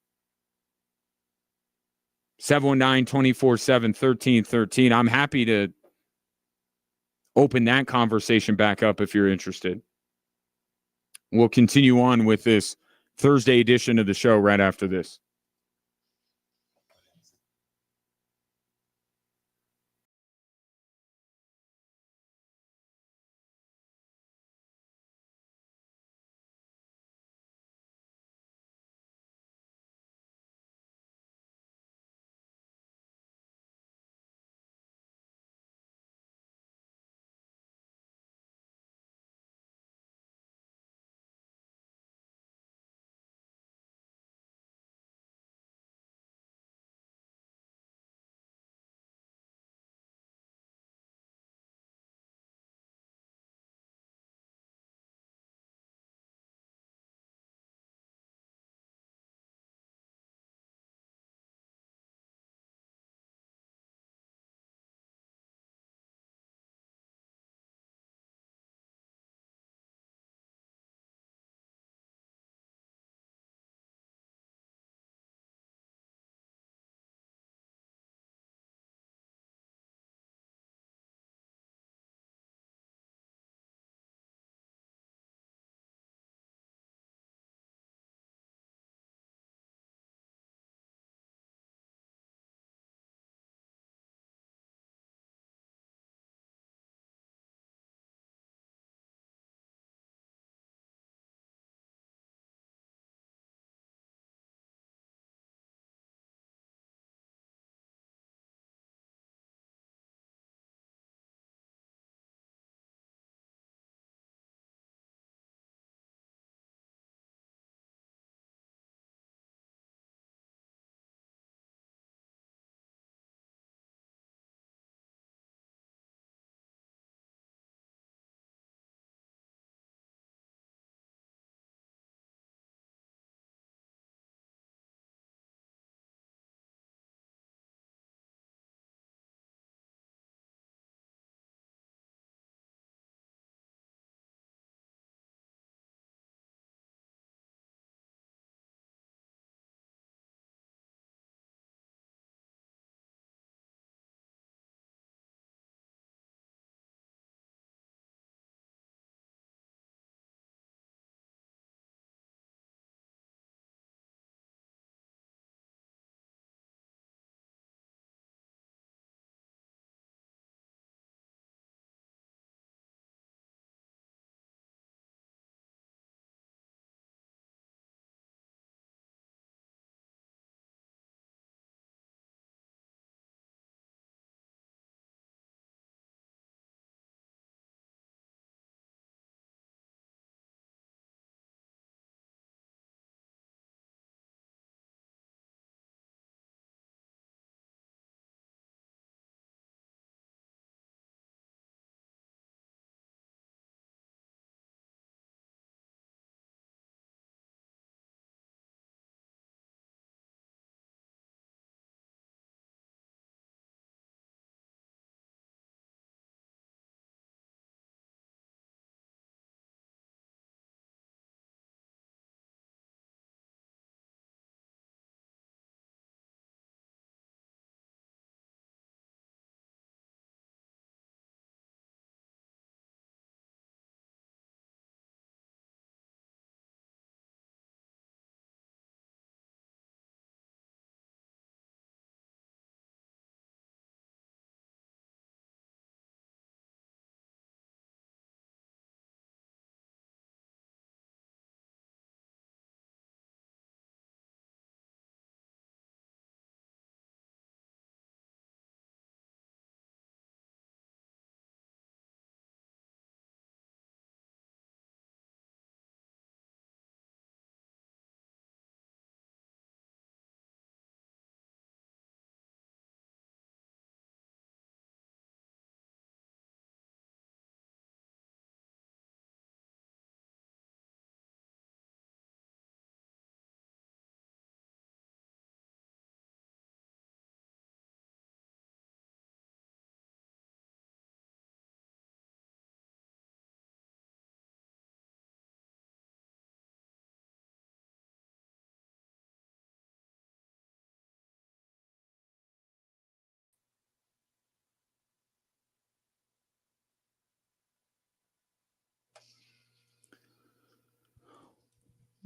719-247-1313. I'm happy to open that conversation back up if you're interested. We'll continue on with this Thursday edition of the show right after this.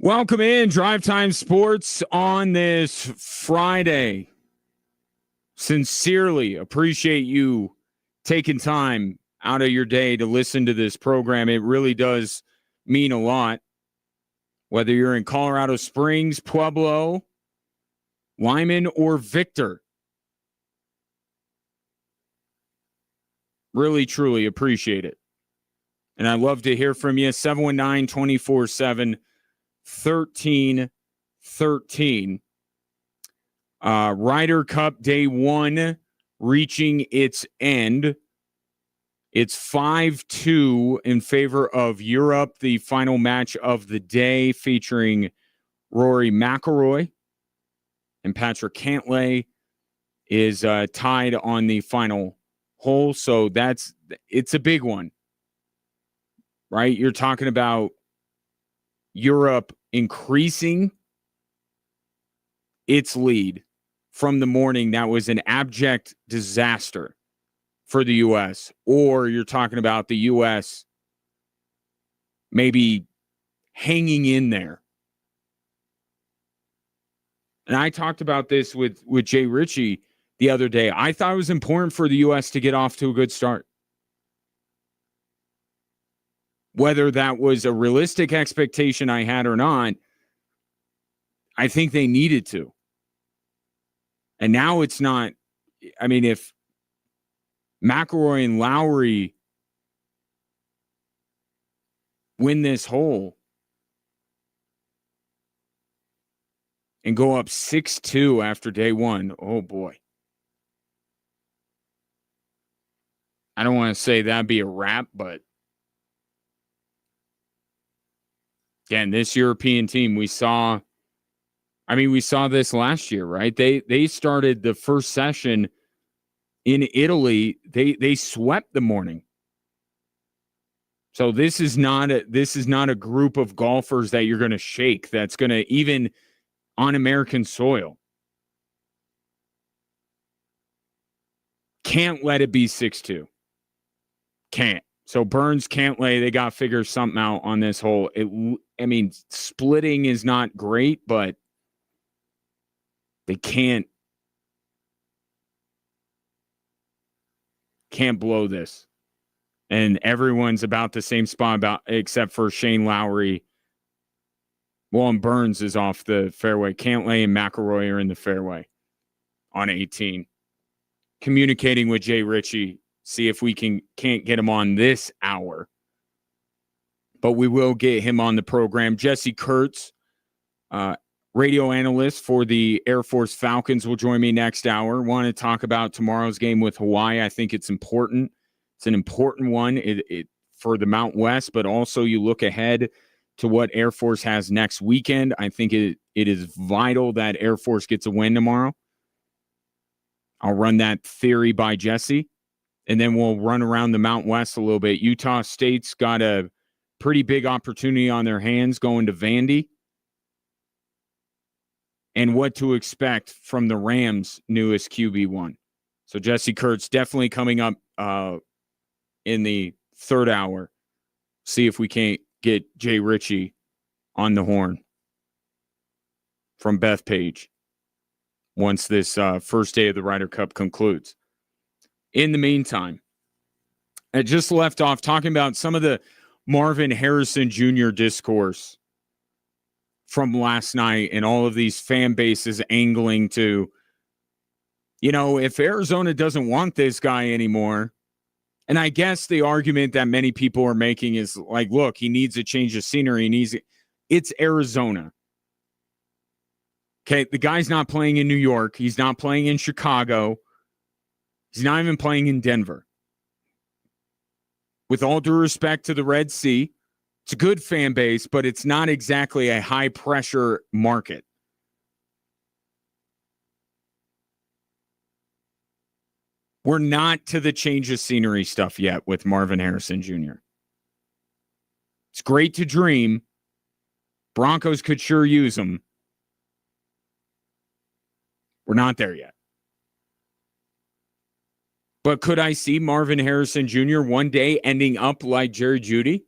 Welcome in Drive Time Sports on this Friday. Sincerely appreciate you taking time out of your day to listen to this program. It really does mean a lot. Whether you're in Colorado Springs, Pueblo, Lyman, or Victor. Really, truly appreciate it. And I'd love to hear from you. 719-247-1313. Ryder Cup Day 1 reaching its end. It's 5-2 in favor of Europe, the final match of the day featuring Rory McIlroy. And Patrick Cantlay is tied on the final hole. So it's a big one, right? You're talking about Europe increasing its lead from the morning. That was an abject disaster for the U.S. Or you're talking about the U.S. maybe hanging in there. And I talked about this with Jay Ritchie the other day. I thought it was important for the U.S. to get off to a good start. Whether that was a realistic expectation I had or not, I think they needed to. And now it's not. I mean, if McIlroy and Lowry win this hole and go up 6-2 after day one, oh boy. I don't want to say that'd be a wrap, but again, this European team, we saw this last year, right? They started the first session in Italy. They swept the morning. So this is not a group of golfers that you're going to shake. That's going to, even on American soil. Can't let it be 6-2. Can't. So Burns, Cantlay, they got to figure something out on this hole. Splitting is not great, but they can't blow this. And everyone's about the same spot except for Shane Lowry. Well, and Burns is off the fairway. Cantlay and McIlroy are in the fairway on 18. Communicating with Jay Ritchie, see if we can't get him on this hour. But we will get him on the program. Jesse Kurtz, radio analyst for the Air Force Falcons, will join me next hour. Want to talk about tomorrow's game with Hawaii. I think it's important. It's an important one for the Mount West, but also you look ahead to what Air Force has next weekend. I think it is vital that Air Force gets a win tomorrow. I'll run that theory by Jesse, and then we'll run around the Mount West a little bit. Utah State's got a pretty big opportunity on their hands going to Vandy, and what to expect from the Rams' newest QB1. So Jesse Kurtz definitely coming up in the third hour. See if we can't get Jay Ritchie on the horn from Bethpage once this first day of the Ryder Cup concludes. In the meantime, I just left off talking about some of the Marvin Harrison Jr. discourse from last night and all of these fan bases angling to, if Arizona doesn't want this guy anymore. And I guess the argument that many people are making is like, look, he needs a change of scenery. It's Arizona. Okay, the guy's not playing in New York. He's not playing in Chicago. He's not even playing in Denver. With all due respect to the Red Sea, it's a good fan base, but it's not exactly a high-pressure market. We're not to the change of scenery stuff yet with Marvin Harrison Jr. It's great to dream. Broncos could sure use him. We're not there yet. But could I see Marvin Harrison Jr. one day ending up like Jerry Jeudy,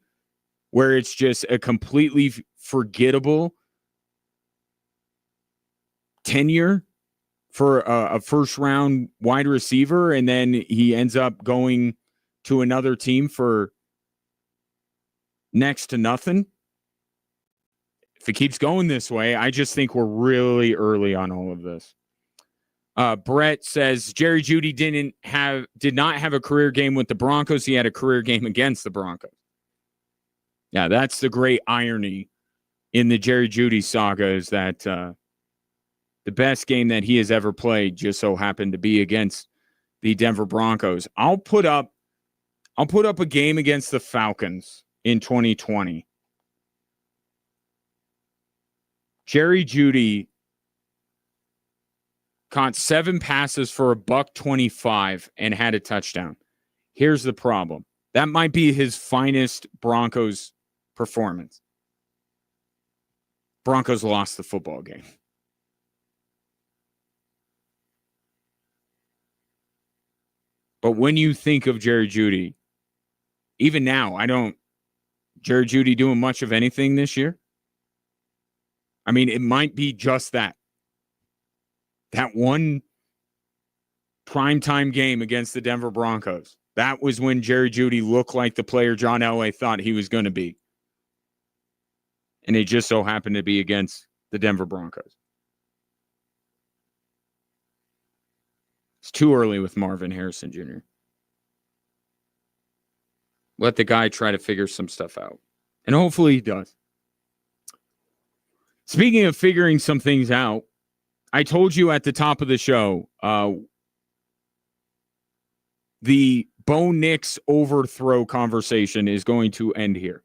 where it's just a completely forgettable tenure for a first-round wide receiver, and then he ends up going to another team for next to nothing. If it keeps going this way, I just think we're really early on all of this. Brett says Jerry Jeudy did not have a career game with the Broncos. He had a career game against the Broncos. Yeah, that's the great irony in the Jerry Jeudy saga, is that the best game that he has ever played just so happened to be against the Denver Broncos. I'll put up a game against the Falcons in 2020. Jerry Jeudy caught 7 passes for $125 and had a touchdown. Here's the problem. That might be his finest Broncos performance. Broncos lost the football game. But when you think of Jerry Jeudy, even now, Jerry Jeudy doing much of anything this year? I mean, it might be just that. That one primetime game against the Denver Broncos. That was when Jerry Jeudy looked like the player John Elway thought he was going to be. And it just so happened to be against the Denver Broncos. It's too early with Marvin Harrison Jr. Let the guy try to figure some stuff out. And hopefully he does. Speaking of figuring some things out, I told you at the top of the show, the Bo Nix overthrow conversation is going to end here.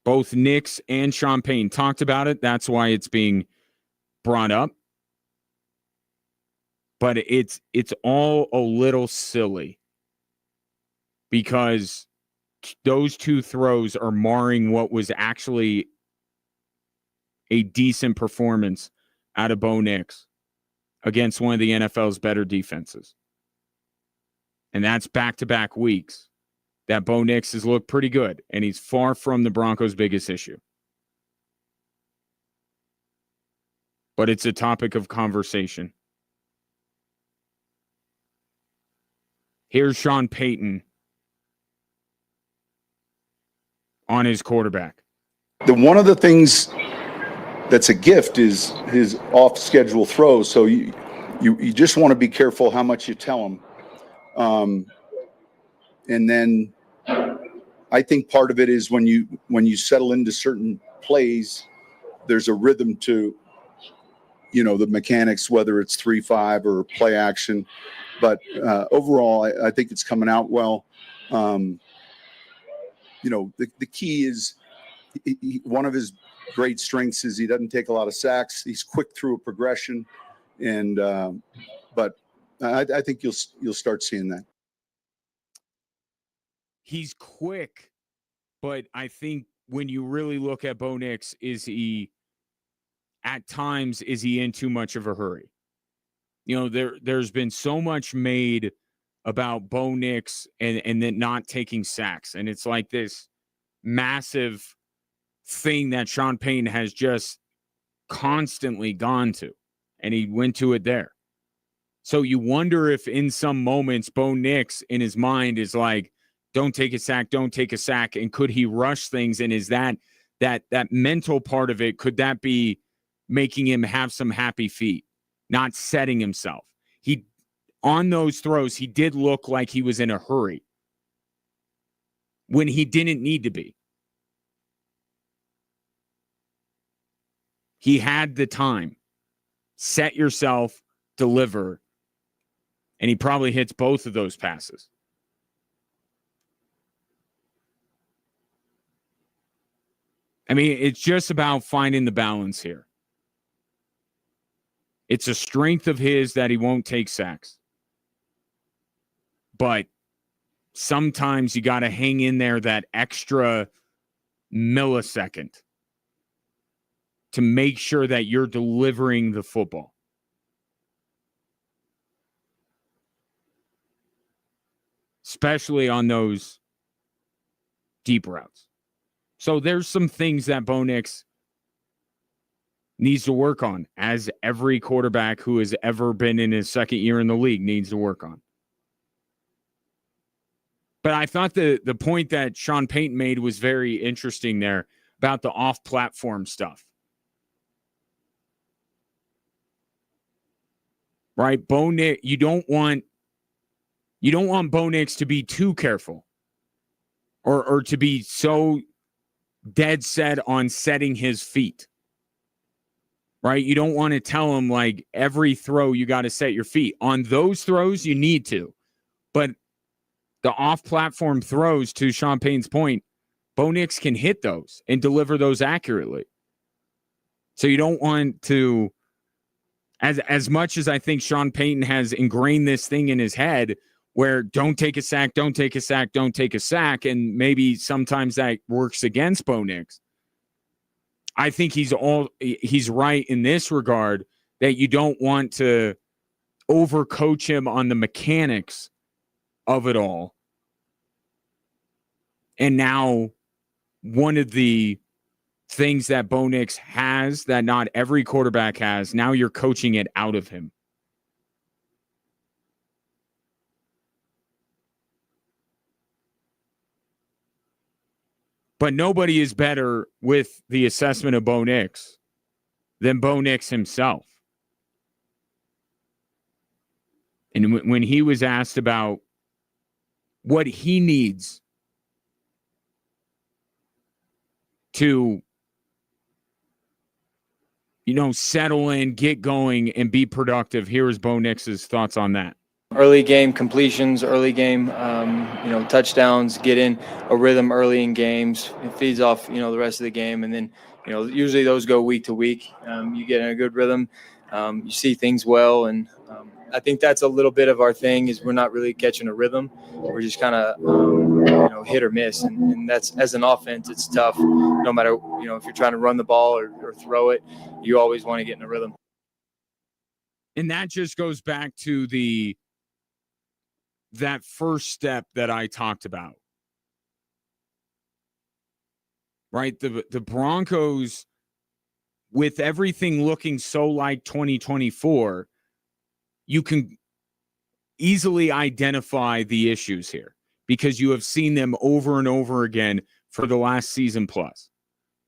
Both Nix and Sean Payton talked about it. That's why it's being brought up. But it's all a little silly because those two throws are marring what was actually a decent performance out of Bo Nix against one of the NFL's better defenses. And that's back-to-back weeks that Bo Nix has looked pretty good, and he's far from the Broncos' biggest issue. But it's a topic of conversation. Here's Sean Payton on his quarterback. One of the things that's a gift is his off-schedule throws. So you just want to be careful how much you tell him. And then I think part of it is when you settle into certain plays, there's a rhythm to, the mechanics, whether it's 3-5 or play action. But overall, I think it's coming out well. The key is one of his great strengths is he doesn't take a lot of sacks. He's quick through a progression, and but I think you'll start seeing that. He's quick, but I think when you really look at Bo Nix, is he in too much of a hurry? There's been so much made about Bo Nix and then not taking sacks, and it's like this massive thing that Sean Payton has just constantly gone to, and he went to it there. So you wonder if in some moments Bo Nix in his mind is like, don't take a sack, and could he rush things? And is that mental part of it, could that be making him have some happy feet, not setting himself? On those throws, he did look like he was in a hurry when he didn't need to be. He had the time. Set yourself, deliver, and he probably hits both of those passes. I mean, it's just about finding the balance here. It's a strength of his that he won't take sacks. But sometimes you got to hang in there that extra millisecond to make sure that you're delivering the football. Especially on those deep routes. So there's some things that Bo Nix needs to work on, as every quarterback who has ever been in his second year in the league needs to work on. But I thought the point that Sean Payton made was very interesting there about the off-platform stuff. Right? Bo Nix, you don't want Bo Nix to be too careful or to be so dead set on setting his feet. Right? You don't want to tell him like every throw you got to set your feet. On those throws, you need to. But the off-platform throws, to Sean Payton's point, Bo Nix can hit those and deliver those accurately. So you don't want to, as much as I think Sean Payton has ingrained this thing in his head where don't take a sack, don't take a sack, don't take a sack, and maybe sometimes that works against Bo Nix. I think he's right in this regard that you don't want to overcoach him on the mechanics of it all. And now one of the things that Bo Nix has that not every quarterback has, now you're coaching it out of him. But nobody is better with the assessment of Bo Nix than Bo Nix himself. And when he was asked about what he needs to, settle in, get going, and be productive, here is Bo Nix's thoughts on that. Early game completions, early game, touchdowns, get in a rhythm early in games. It feeds off, the rest of the game. And then, usually those go week to week. You get in a good rhythm. You see things well. And I think that's a little bit of our thing is we're not really catching a rhythm. We're just kind of, hit or miss. And that's, as an offense, it's tough. No matter, if you're trying to run the ball or throw it, you always want to get in a rhythm. And that just goes back to that first step that I talked about. Right? The Broncos, with everything looking so like 2024, you can easily identify the issues here because you have seen them over and over again for the last season plus.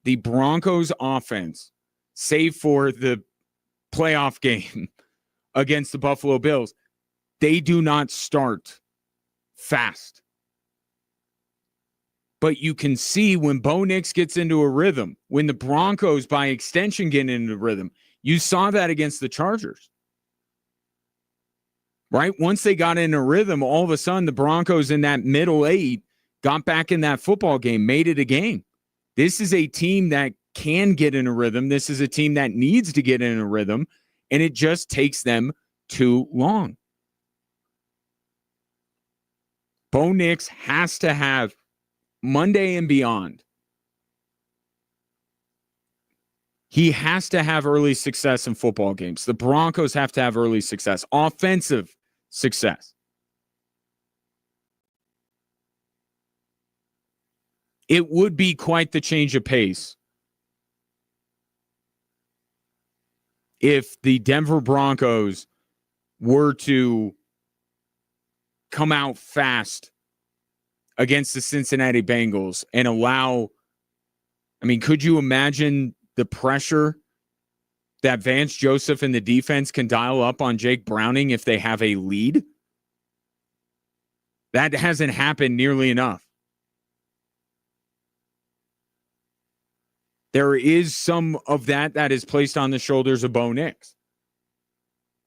The Broncos offense, save for the playoff game against the Buffalo Bills, they do not start fast. But you can see when Bo Nix gets into a rhythm, when the Broncos, by extension, get into a rhythm, you saw that against the Chargers. Right? Once they got in a rhythm, all of a sudden the Broncos in that middle eight got back in that football game, made it a game. This is a team that can get in a rhythm. This is a team that needs to get in a rhythm, and it just takes them too long. Bo Nix has to have Monday and beyond. He has to have early success in football games. The Broncos have to have early success, offensive success. It would be quite the change of pace if the Denver Broncos were to come out fast against the Cincinnati Bengals and allow, could you imagine the pressure that Vance Joseph and the defense can dial up on Jake Browning if they have a lead? That hasn't happened nearly enough. There is some of that is placed on the shoulders of Bo Nix,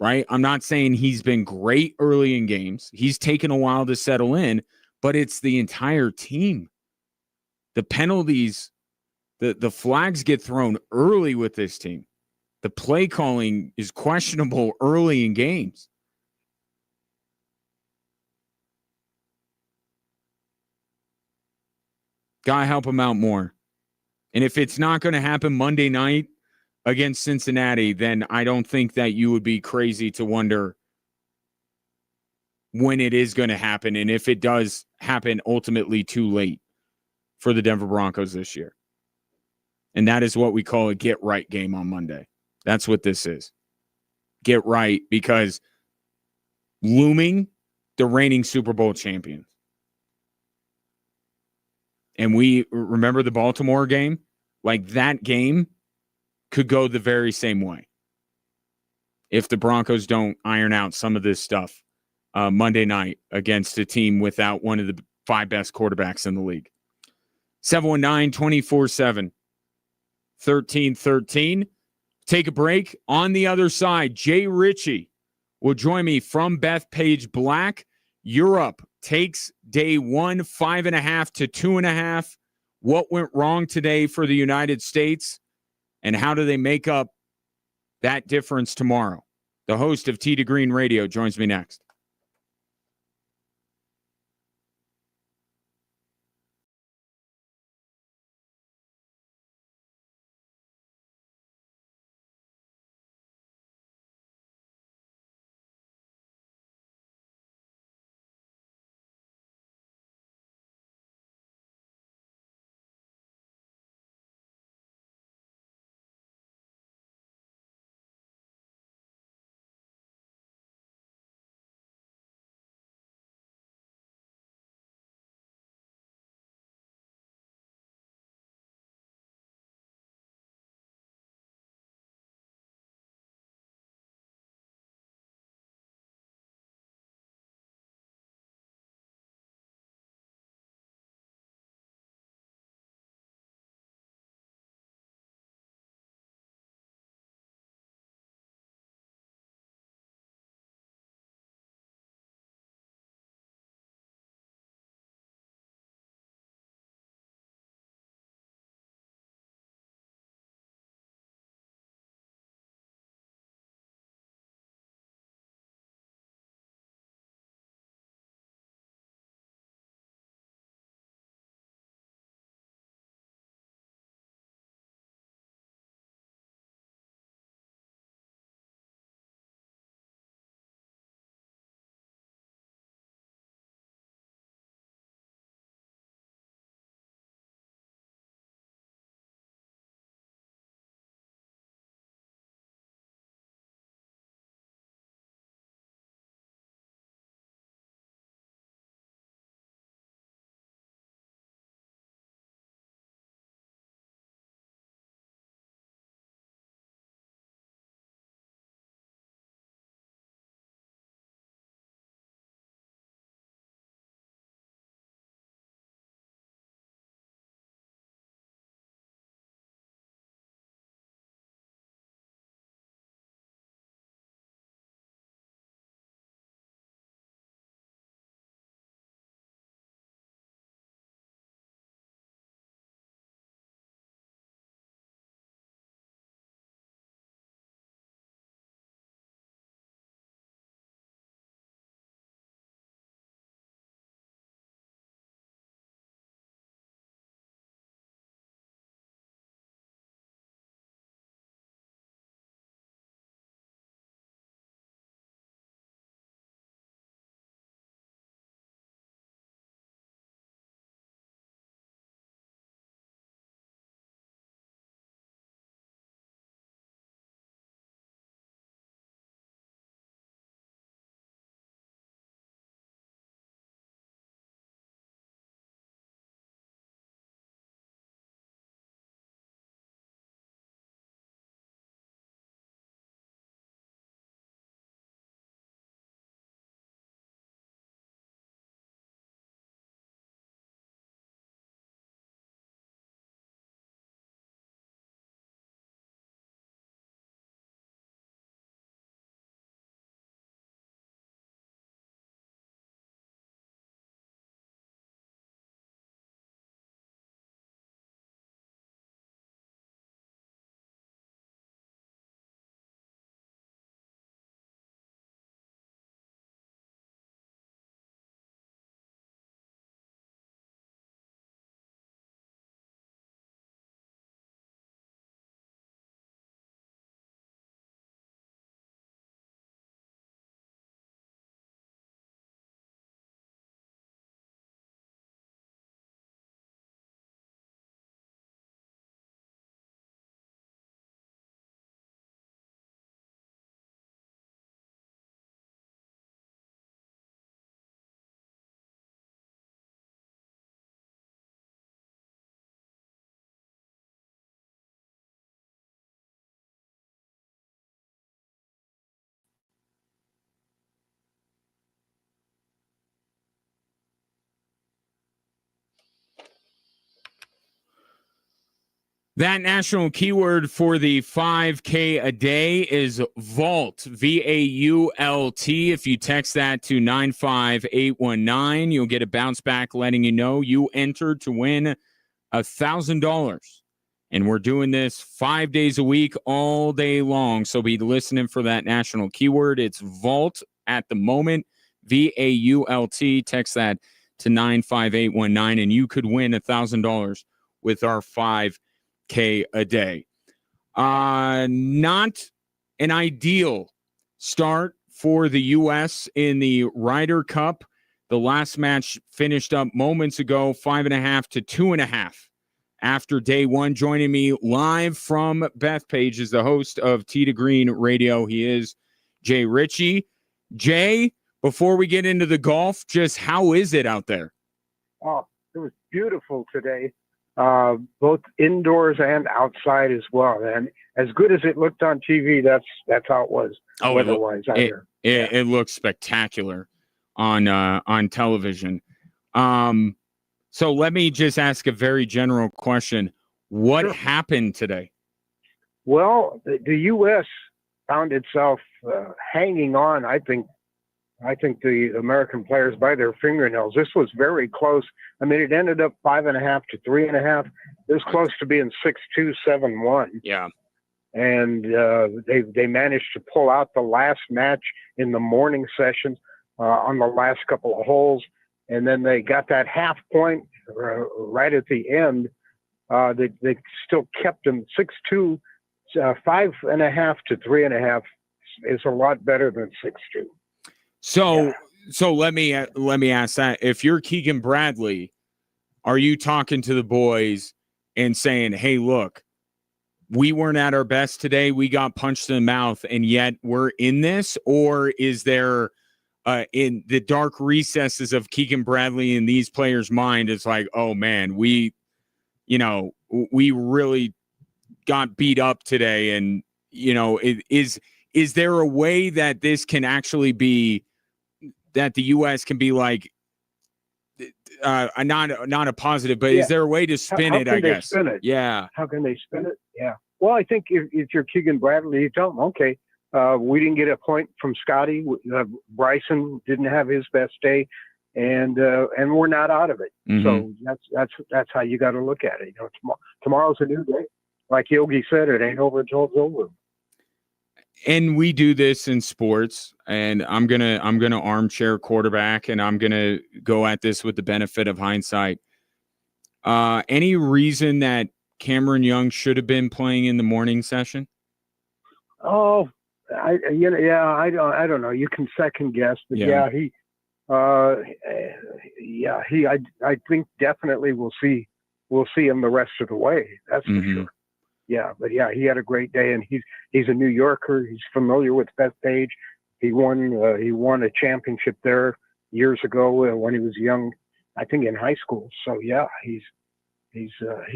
right? I'm not saying he's been great early in games. He's taken a while to settle in, but it's the entire team. The penalties, the flags get thrown early with this team. The play calling is questionable early in games. Gotta help him out more. And if it's not going to happen Monday night against Cincinnati, then I don't think that you would be crazy to wonder when it is going to happen and if it does happen ultimately too late for the Denver Broncos this year. And that is what we call a get-right game on Monday. That's what this is. Get right, because looming, the reigning Super Bowl champions. And we remember the Baltimore game? Like, that game could go the very same way if the Broncos don't iron out some of this stuff Monday night against a team without one of the 5 best quarterbacks in the league. 719-24-7, 1313. Take a break. On the other side, Jay Ritchie will join me from Bethpage Black. Europe takes day 1, 5.5 to 2.5. What went wrong today for the United States, and how do they make up that difference tomorrow? The host of Tee to Green Radio joins me next. That national keyword for the 5K a day is vault, V-A-U-L-T. If you text that to 95819, you'll get a bounce back letting you know you entered to win $1,000. And we're doing this 5 days a week, all day long. So be listening for that national keyword. It's vault at the moment, V-A-U-L-T. Text that to 95819, and you could win $1,000 with our 5K a day. Not an ideal start for the U.S. in the Ryder Cup. The last match finished up moments ago, 5.5 to 2.5 after day one. Joining me live from Bethpage is the host of Tee to Green Radio. He is Jay Ritchie. Jay, before we get into the golf, just how is it out there? Oh, it was beautiful today. Both indoors and outside as well. And as good as it looked on TV, that's how it was weather-wise out here. It looks spectacular on television. So let me just ask a very general question. What happened today? Well, the U.S. found itself hanging on, I think the American players by their fingernails. This was very close. I mean, it ended up 5.5 to 3.5. It was close to being 6-2, 7-1. Yeah. And they managed to pull out the last match in the morning session on the last couple of holes. And then they got that half point right at the end. They still kept them 6-2, 5.5 to 3.5 is a lot better than 6-2. So let me ask that. If you're Keegan Bradley, are you talking to the boys and saying, hey, look, we weren't at our best today. We got punched in the mouth, and yet we're in this? Or is there in the dark recesses of Keegan Bradley and these players' mind, it's like, oh, man, we really got beat up today. And, is there a way that this can actually be that the U.S. can be like not a positive, but is there a way to spin it, I guess? Spin it? Yeah. How can they spin it? Yeah. Well, I think if you're Keegan Bradley, you tell them, okay, we didn't get a point from Scotty. Bryson didn't have his best day, and we're not out of it. Mm-hmm. So that's how you got to look at it. Tomorrow's a new day. Like Yogi said, it ain't over until it's over. And we do this in sports, and I'm gonna armchair quarterback, and I'm gonna go at this with the benefit of hindsight. Any reason that Cameron Young should have been playing in the morning session? Oh, I don't know. You can second guess, but I think definitely we'll see him the rest of the way. That's for sure. Yeah, but yeah, he had a great day, and he's a New Yorker. He's familiar with Bethpage. He won a championship there years ago when he was young, I think in high school. So yeah, he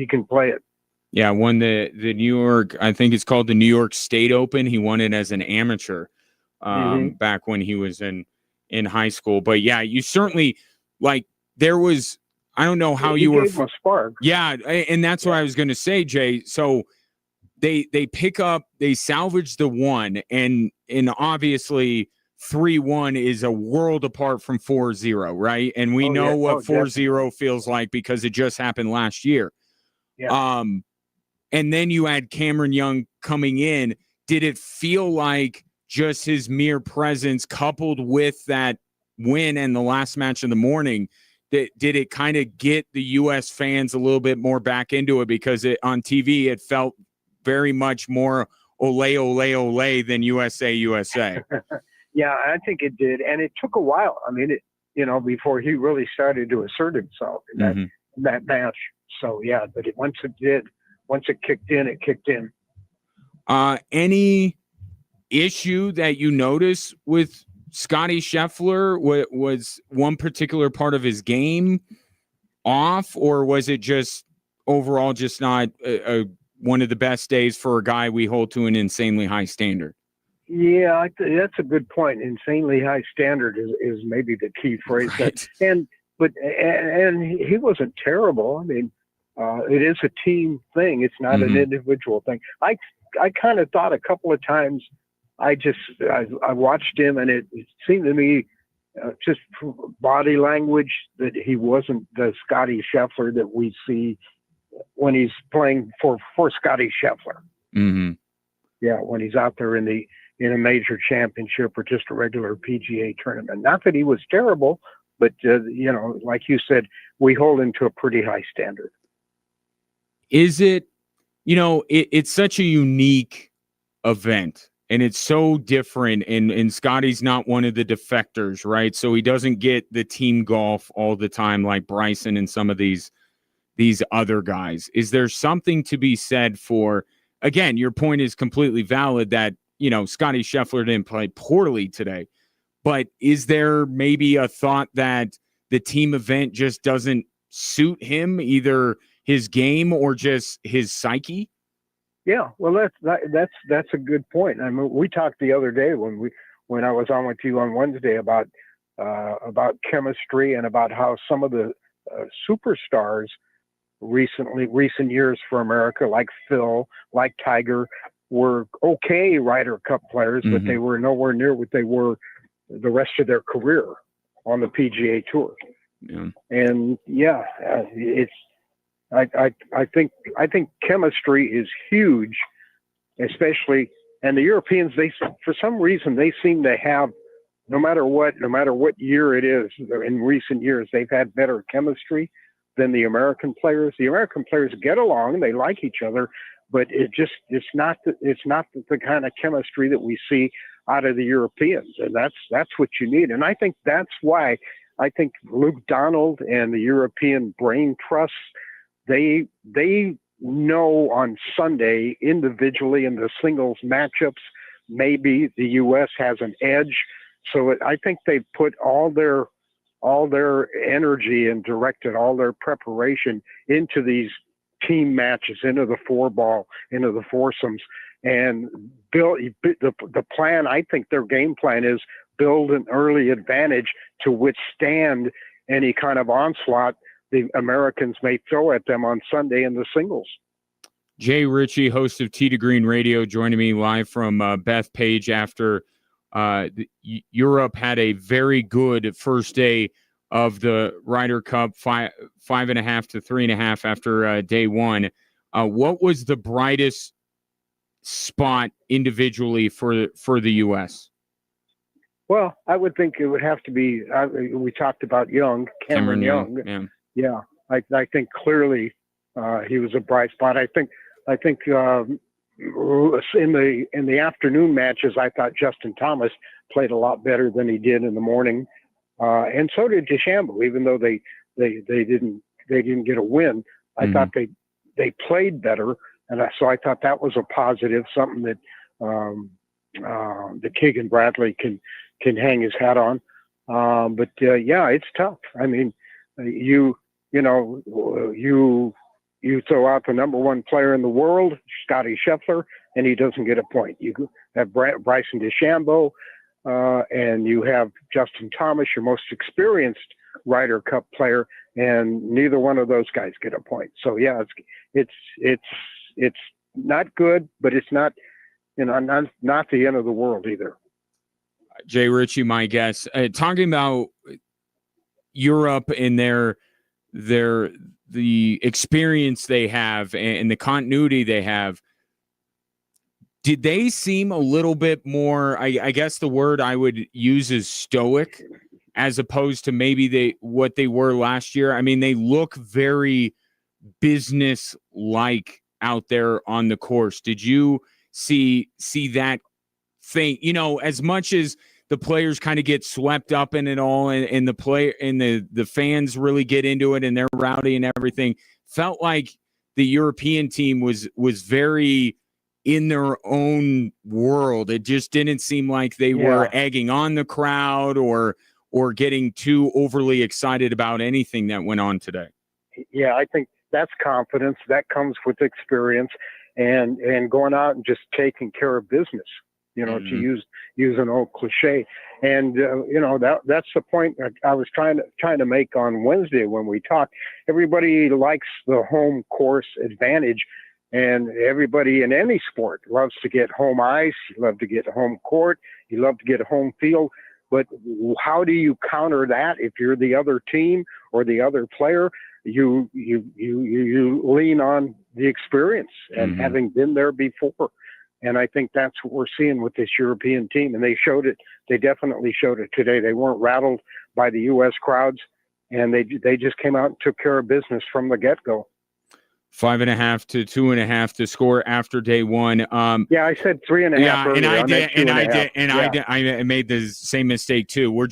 can play it. Yeah, won the New York, I think it's called the New York State Open. He won it as an amateur back when he was in high school. But yeah, you certainly there was, I don't know how you were. Gave him a spark. Yeah, and that's what I was going to say, Jay. So they pick up, they salvage the one, and obviously 3-1 is a world apart from 4-0, right? And we know what 4-0 feels like because it just happened last year. Yeah. And then you had Cameron Young coming in. Did it feel like just his mere presence coupled with that win and the last match in the morning, did it kind of get the U.S. fans a little bit more back into it? Because on TV, it felt very much more ole, ole, ole than USA, USA. Yeah, I think it did. And it took a while. I mean, before he really started to assert himself in that match. So, yeah, but once it kicked in, it kicked in. Any issue that you notice with Scotty Scheffler? Was one particular part of his game off, or was it just overall just not one of the best days for a guy we hold to an insanely high standard? Yeah, that's a good point. Insanely high standard is maybe the key phrase. Right. And he wasn't terrible. I mean, It is a team thing. It's not an individual thing. I kind of thought a couple of times. I watched him, and it seemed to me just body language that he wasn't the Scotty Scheffler that we see when he's playing for Scotty Scheffler. Mm-hmm. Yeah, when he's out there in a major championship or just a regular PGA tournament. Not that he was terrible, but like you said, we hold him to a pretty high standard. Is it, it's such a unique event, and it's so different, and Scotty's not one of the defectors, right? So he doesn't get the team golf all the time like Bryson and some of these other guys. Is there something to be said for, again, your point is completely valid that, Scotty Scheffler didn't play poorly today, but is there maybe a thought that the team event just doesn't suit him, either his game or just his psyche? Yeah, well, that's a good point. I mean, we talked the other day when I was on with you on Wednesday about chemistry and about how some of the superstars recent years for America, like Phil, like Tiger, were okay Ryder Cup players, but they were nowhere near what they were the rest of their career on the PGA Tour. Yeah. And I think chemistry is huge, especially, and the Europeans, for some reason they seem to have, no matter what year it is, in recent years they've had better chemistry than the American players. The American players get along, they like each other, but it's not the kind of chemistry that we see out of the Europeans, and that's what you need. And I think that's why I think Luke Donald and the European brain trusts, they know on Sunday individually in the singles matchups, maybe the U.S. has an edge. So I think they put all their energy and directed all their preparation into these team matches, into the 4-ball, into the foursomes, and build the plan. I think their game plan is build an early advantage to withstand any kind of onslaught the Americans may throw at them on Sunday in the singles. Jay Ritchie, host of Tee to Green Radio, joining me live from Bethpage after Europe had a very good first day of the Ryder Cup, 5.5 to 3.5 after day one. What was the brightest spot individually for the U.S.? Well, I would think it would have to be. We talked about Cameron Young. Yeah, I think clearly he was a bright spot. I think in the afternoon matches, I thought Justin Thomas played a lot better than he did in the morning, and so did DeChambeau. Even though they didn't get a win, I thought they played better, and so I thought that was a positive, something that the Keegan Bradley can hang his hat on. But it's tough. I mean, you throw out the number one player in the world, Scotty Scheffler, and he doesn't get a point. You have Bryson DeChambeau, and you have Justin Thomas, your most experienced Ryder Cup player, and neither one of those guys get a point. So yeah, it's not good, but it's not not the end of the world either. Jay Ritchie, my guest, talking about Europe and the experience they have and the continuity they have. Did they seem a little bit more, I guess the word I would use is stoic, as opposed to maybe what they were last year? I mean, they look very business-like out there on the course. Did you see that thing? As much as the players kind of get swept up in it all, and the fans really get into it, and they're rowdy and everything, felt like the European team was very in their own world. It just didn't seem like they were egging on the crowd or getting too overly excited about anything that went on today. Yeah, I think that's confidence. That comes with experience and going out and just taking care of business. to use an old cliche. And that's the point that I was trying to make on Wednesday when we talked. Everybody likes the home course advantage, and everybody in any sport loves to get home ice. You love to get home court. You love to get home field. But how do you counter that if you're the other team or the other player? You lean on the experience and having been there before. And I think that's what we're seeing with this European team. And they showed it. They definitely showed it today. They weren't rattled by the U.S. crowds, and they just came out and took care of business from the get-go. 5.5 to 2.5 to score after day one. Yeah, I said 3.5. Yeah, earlier. I made the same mistake too. We're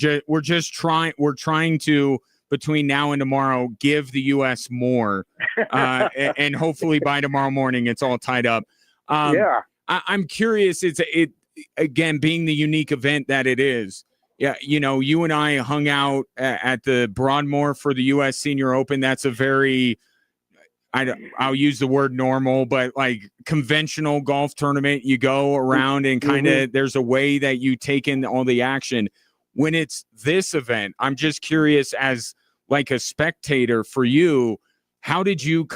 trying to, between now and tomorrow, give the U.S. more, and hopefully by tomorrow morning it's all tied up. I'm curious. It again, being the unique event that it is. Yeah, you and I hung out at the Broadmoor for the U.S. Senior Open. That's a very, I'll use the word normal, but like conventional golf tournament. You go around and kind of there's a way that you take in all the action. When it's this event, I'm just curious as like a spectator for you, how did you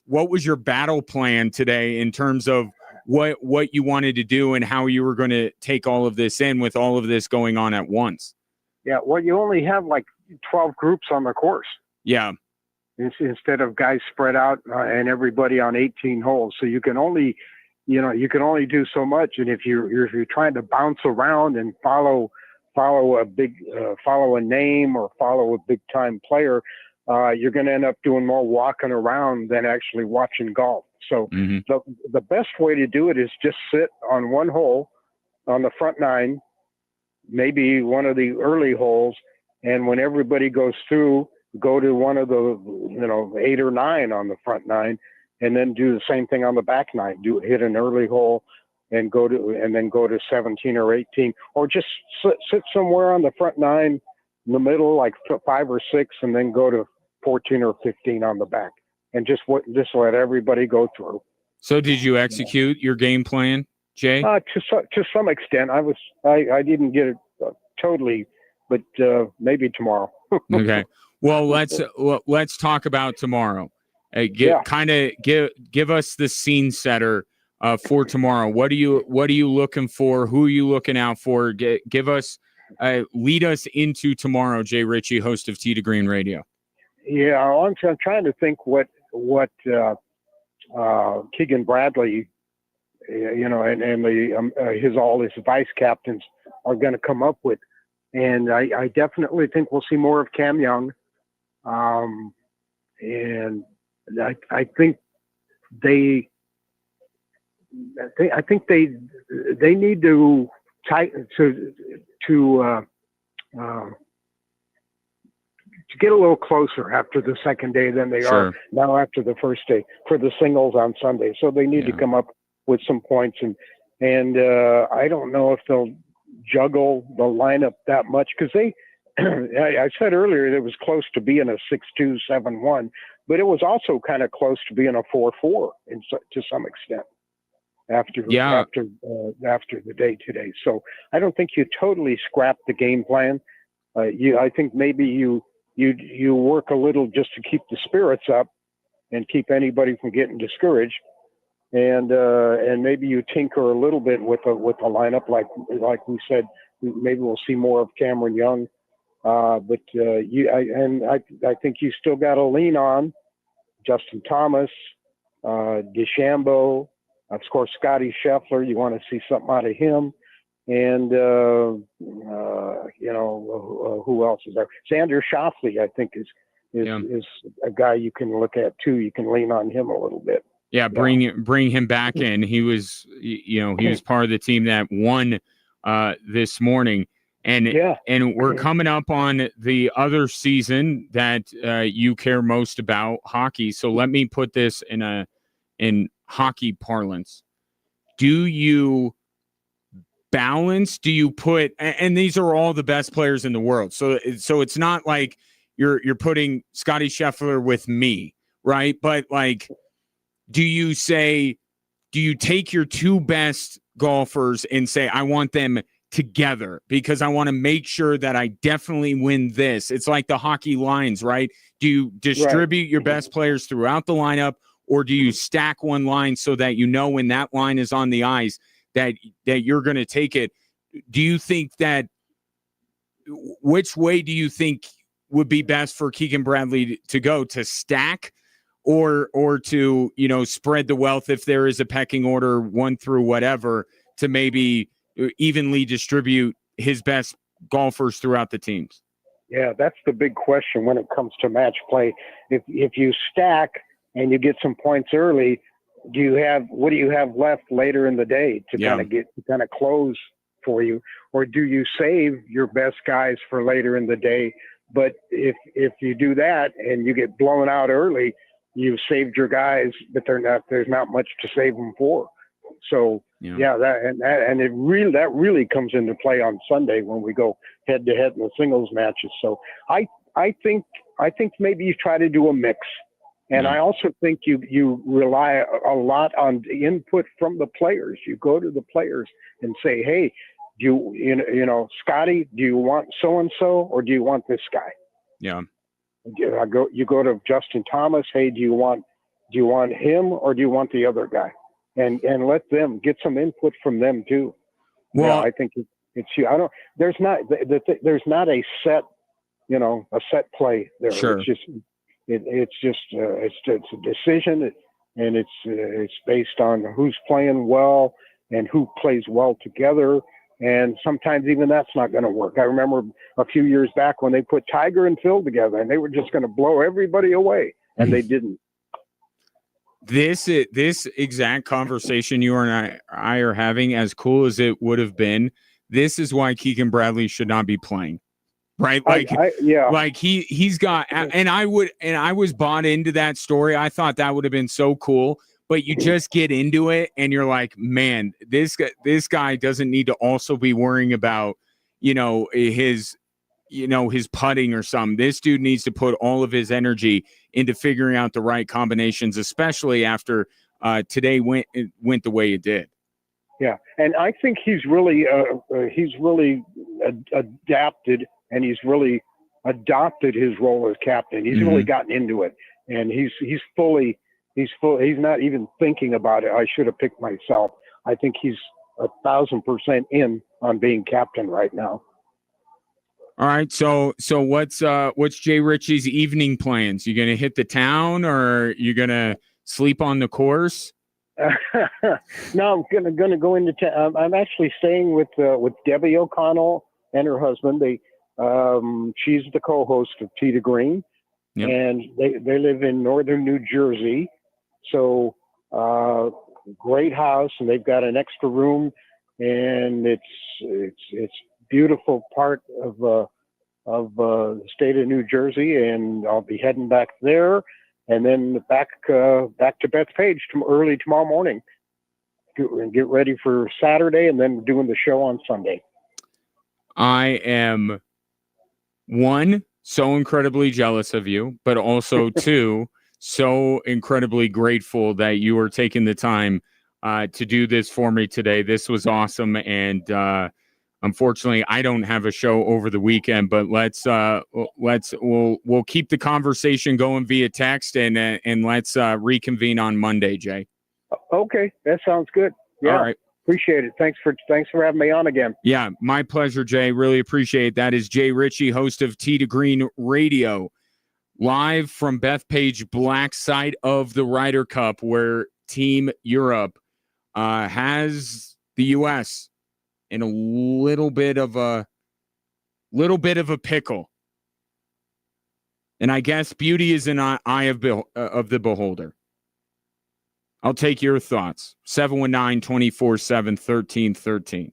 what was your battle plan today in terms of what you wanted to do and how you were going to take all of this in with all of this going on at once? Yeah, well, you only have like 12 groups on the course. Yeah. Instead of guys spread out and everybody on 18 holes. So you can only do so much. And if you're trying to bounce around and follow a name or follow a big time player, you're going to end up doing more walking around than actually watching golf. So the best way to do it is just sit on one hole on the front nine, maybe one of the early holes. And when everybody goes through, go to one of the 8 or 9 on the front nine, and then do the same thing on the back nine. Hit an early hole and then go to 17 or 18, or just sit somewhere on the front nine in the middle, like 5 or 6, and then go to 14 or 15 on the back, and just let everybody go through. So did you execute your game plan, Jay? To some extent. I didn't get it totally, but maybe tomorrow. Okay. Well, let's talk about tomorrow. Give us the scene setter for tomorrow. What are you looking for? Who are you looking out for? Give us lead us into tomorrow. Jay Ritchie, host of Tee to Green Radio. Yeah, I'm trying to think what Keegan Bradley, and all his vice captains are going to come up with, and I definitely think we'll see more of Cam Young. And I think they need to get a little closer after the second day than they are now after the first day for the singles on Sunday. So they need to come up with some points, and I don't know if they'll juggle the lineup that much, because I said earlier it was close to being a 6-2, 7-1, but it was also kind of close to being a 4-4 to some extent after the day today. So I don't think you totally scrap the game plan. I think maybe you work a little just to keep the spirits up and keep anybody from getting discouraged, and maybe you tinker a little bit with the lineup, like we said. Maybe we'll see more of Cameron Young. But I think you still got to lean on Justin Thomas, DeChambeau, of course, Scotty Scheffler. You want to see something out of him, and who else is there? Xander Schauffele, I think, is a guy you can look at too. You can lean on him a little bit. Yeah, bring him back in. He was, he was part of the team that won this morning. And we're coming up on the other season that you care most about, hockey. So let me put this in hockey parlance. Do you balance? Do you put? And these are all the best players in the world. So it's not like you're putting Scotty Scheffler with me, right? But like, do you take your two best golfers and say, I want them together because I want to make sure that I definitely win this. It's like the hockey lines, right? Do you distribute your best players throughout the lineup, or do you stack one line so that you know when that line is on the ice that you're going to take it? Do you think that which way do you think would be best for Keegan Bradley to go, to stack or to, spread the wealth if there is a pecking order, one through whatever, to maybe evenly distribute his best golfers throughout the teams? Yeah, that's the big question when it comes to match play. If you stack and you get some points early, what do you have left later in the day to kind of close for you? Or do you save your best guys for later in the day? But if you do that and you get blown out early, you've saved your guys, but there's not much to save them for. So that really comes into play on Sunday when we go head to head in the singles matches. So I think maybe you try to do a mix. And I also think you rely a lot on the input from the players. You go to the players and say, hey, Scotty, do you want so-and-so or do you want this guy? Yeah. You go to Justin Thomas. Hey, do you want him or do you want the other guy? And let them get some input from them too. Well, I think it's you. There's not a set, a set play there. Sure. It's just a decision, and it's based on who's playing well and who plays well together. And sometimes even that's not going to work. I remember a few years back when they put Tiger and Phil together, and they were just going to blow everybody away, and they didn't. This exact conversation you and I are having, as cool as it would have been, this is why Keegan Bradley should not be playing. Right. Like he's got, and I was bought into that story. I thought that would have been so cool, but you just get into it and you're like, man, this guy doesn't need to also be worrying about, his putting or something. This dude needs to put all of his energy into figuring out the right combinations, especially after today went the way it did. Yeah. And I think he's really adapted. And he's really adopted his role as captain. He's really gotten into it, and he's not even thinking about it. I should have picked myself. I think he's 1,000% in on being captain right now. All right. So what's Jay Ritchie's evening plans? You gonna hit the town, or you gonna sleep on the course? No, I'm gonna go into town. I'm actually staying with Debbie O'Connell and her husband. She's the co-host of Tee to Green, and they live in northern New Jersey. So great house, and they've got an extra room, and it's beautiful part of the state of New Jersey, and I'll be heading back there, and then back to Bethpage early tomorrow morning, and get ready for Saturday, and then doing the show on Sunday. I am, one, so incredibly jealous of you, but also two, so incredibly grateful that you are taking the time to do this for me today. This was awesome, and unfortunately, I don't have a show over the weekend. But we'll keep the conversation going via text, and let's reconvene on Monday, Jay. Okay, that sounds good. Yeah. All right. Appreciate it. Thanks for having me on again. Yeah, my pleasure, Jay. Really appreciate it. That is Jay Ritchie, host of Tee to Green Radio, live from Bethpage, black side of the Ryder Cup, where Team Europe has the U.S. in a little bit of a pickle. And I guess beauty is an eye of the beholder. I'll take your thoughts. 719-247-1313.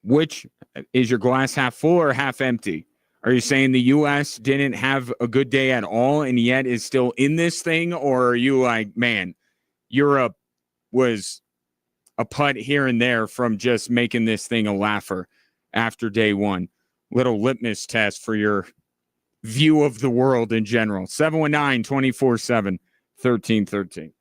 Which is your glass half full or half empty? Are you saying the U.S. didn't have a good day at all and yet is still in this thing? Or are you like, man, Europe was a putt here and there from just making this thing a laugher after day one? Little litmus test for your view of the world in general. 719-247-1313.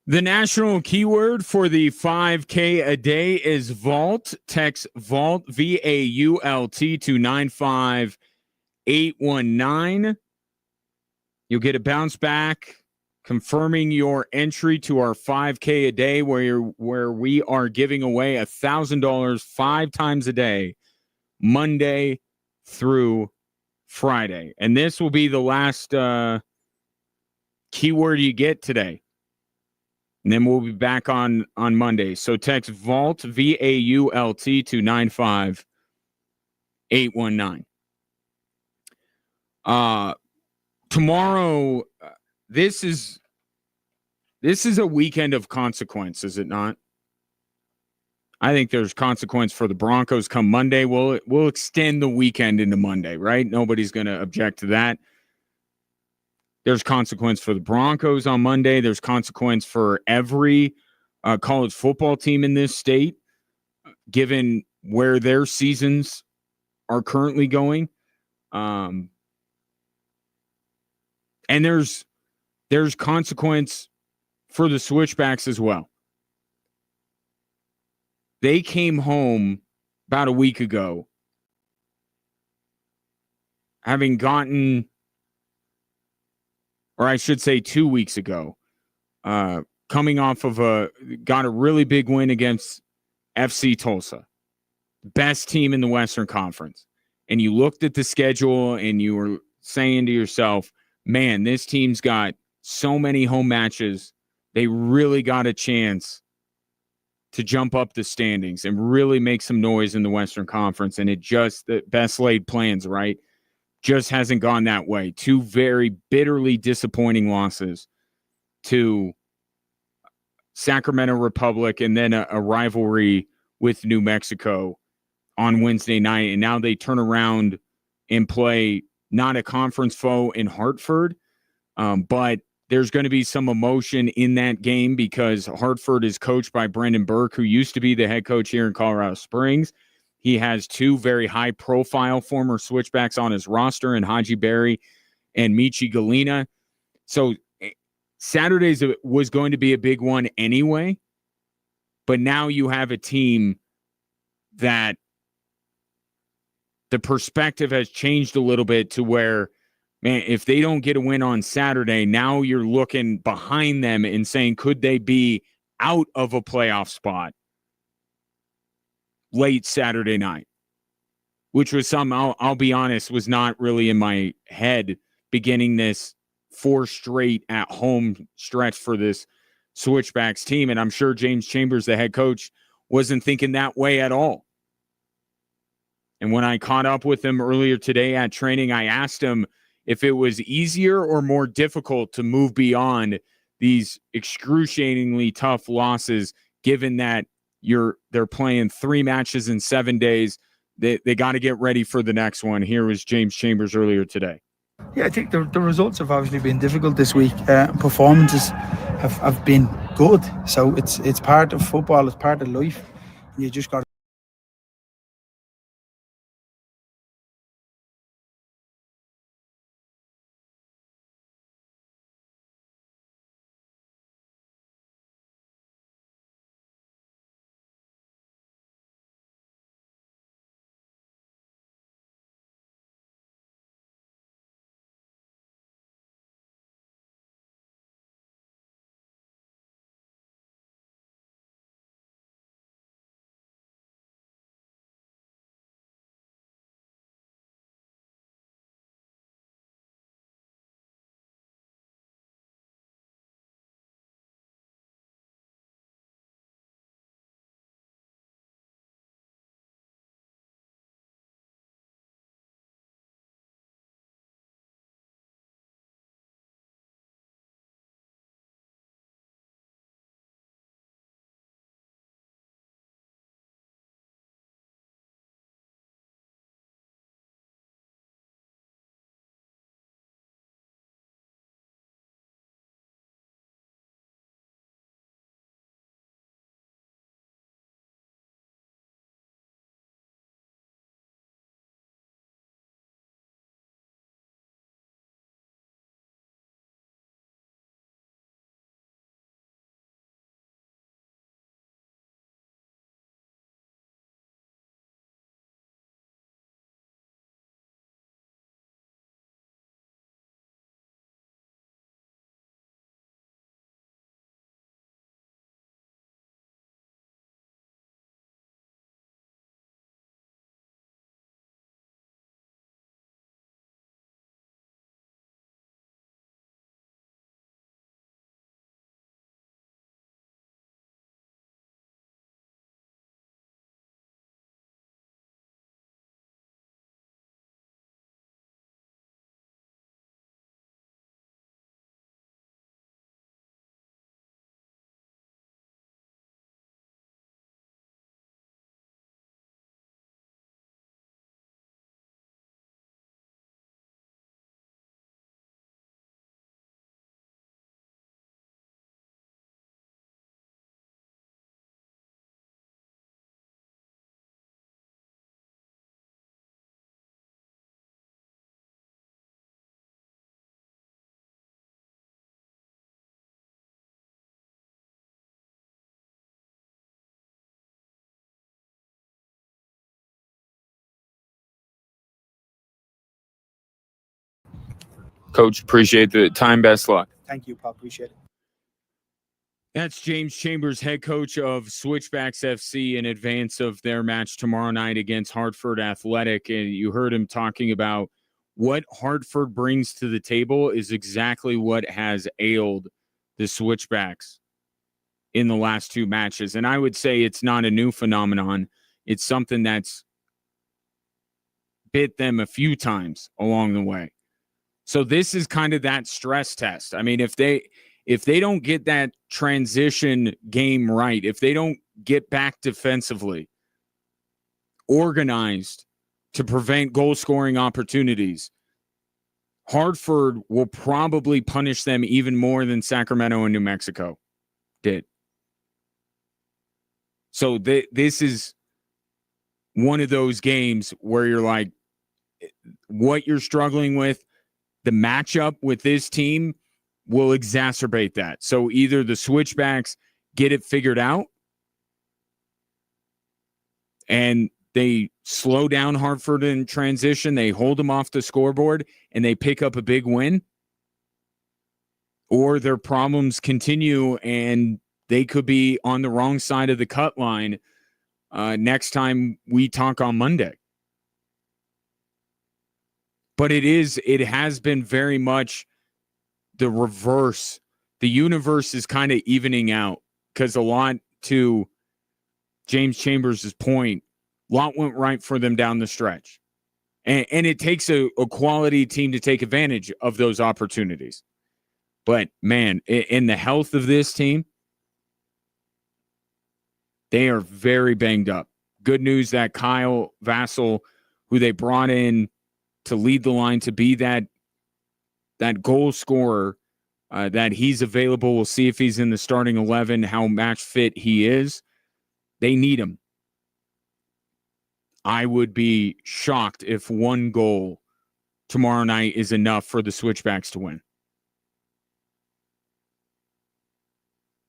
The national keyword for the 5K a day is vault. Text vault, VAULT, to 95819. You'll get a bounce back confirming your entry to our 5K a day, where we are giving away $1,000 5 times a day, Monday through Friday. And this will be the last keyword you get today. And then we'll be back on Monday. So text VAULT, VAULT, to 95819. Tomorrow, this is a weekend of consequence, is it not? I think there's consequence for the Broncos come Monday. We'll extend the weekend into Monday, right? Nobody's going to object to that. There's consequence for the Broncos on Monday. There's consequence for every college football team in this state, given where their seasons are currently going. And there's consequence for the Switchbacks as well. They came home about a week ago, having gotten, or I should say 2 weeks ago, coming off of got a really big win against FC Tulsa, best team in the Western Conference. And you looked at the schedule and you were saying to yourself, man, this team's got so many home matches. They really got a chance to jump up the standings and really make some noise in the Western Conference. And the best laid plans, right? Just hasn't gone that way. 2 very bitterly disappointing losses to Sacramento Republic, and then a rivalry with New Mexico on Wednesday night. And now they turn around and play not a conference foe in Hartford, but there's going to be some emotion in that game because Hartford is coached by Brendan Burke, who used to be the head coach here in Colorado Springs. He has 2 very high-profile former Switchbacks on his roster, in Haji Berry and Michi Galina. So Saturdays was going to be a big one anyway, but now you have a team that the perspective has changed a little bit to where, man, if they don't get a win on Saturday, now you're looking behind them and saying, could they be out of a playoff spot late Saturday night? Which was something, I'll be honest, was not really in my head beginning this 4 straight at home stretch for this Switchbacks team. And I'm sure James Chambers, the head coach, wasn't thinking that way at all. And when I caught up with him earlier today at training, I asked him if it was easier or more difficult to move beyond these excruciatingly tough losses, given that they're playing 3 matches in 7 days. They got to get ready for the next one. Here was James Chambers earlier today. Yeah, I think the results have obviously been difficult this week. Performances have been good. So it's part of football, it's part of life. You just got Coach, appreciate the time. Best luck. Thank you, Paul. Appreciate it. That's James Chambers, head coach of Switchbacks FC, in advance of their match tomorrow night against Hartford Athletic. And you heard him talking about what Hartford brings to the table is exactly what has ailed the Switchbacks in the last 2 matches. And I would say it's not a new phenomenon. It's something that's bit them a few times along the way. So this is kind of that stress test. I mean, if they don't get that transition game right, if they don't get back defensively, organized to prevent goal scoring opportunities, Hartford will probably punish them even more than Sacramento and New Mexico did. So this is one of those games where you're like, what you're struggling with, the matchup with this team will exacerbate that. So either the Switchbacks get it figured out and they slow down Hartford in transition, they hold them off the scoreboard, and they pick up a big win, or their problems continue and they could be on the wrong side of the cut line next time we talk on Monday. But it has been very much the reverse. The universe is kind of evening out because a lot, to James Chambers' point, a lot went right for them down the stretch. And it takes a quality team to take advantage of those opportunities. But, man, in the health of this team, they are very banged up. Good news that Kyle Vassell, who they brought in to lead the line to be that goal scorer, that he's available. We'll see if he's in the starting 11, how match fit he is. They need him. I would be shocked if 1 goal tomorrow night is enough for the Switchbacks to win.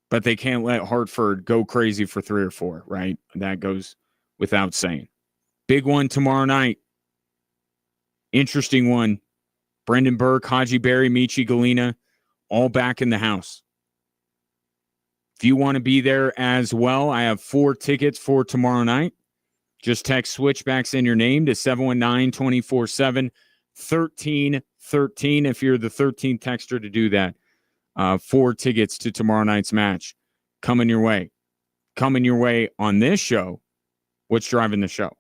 But they can't let Hartford go crazy for 3 or 4, right? That goes without saying. Big one tomorrow night. Interesting one. Brendan Burke, Haji Berry, Michi Galina, all back in the house. If you want to be there as well, I have 4 tickets for tomorrow night. Just text Switchbacks in your name to 719-247-1313 if you're the 13th texter to do that. 4 tickets to tomorrow night's match coming your way. Coming your way on this show. What's driving the show?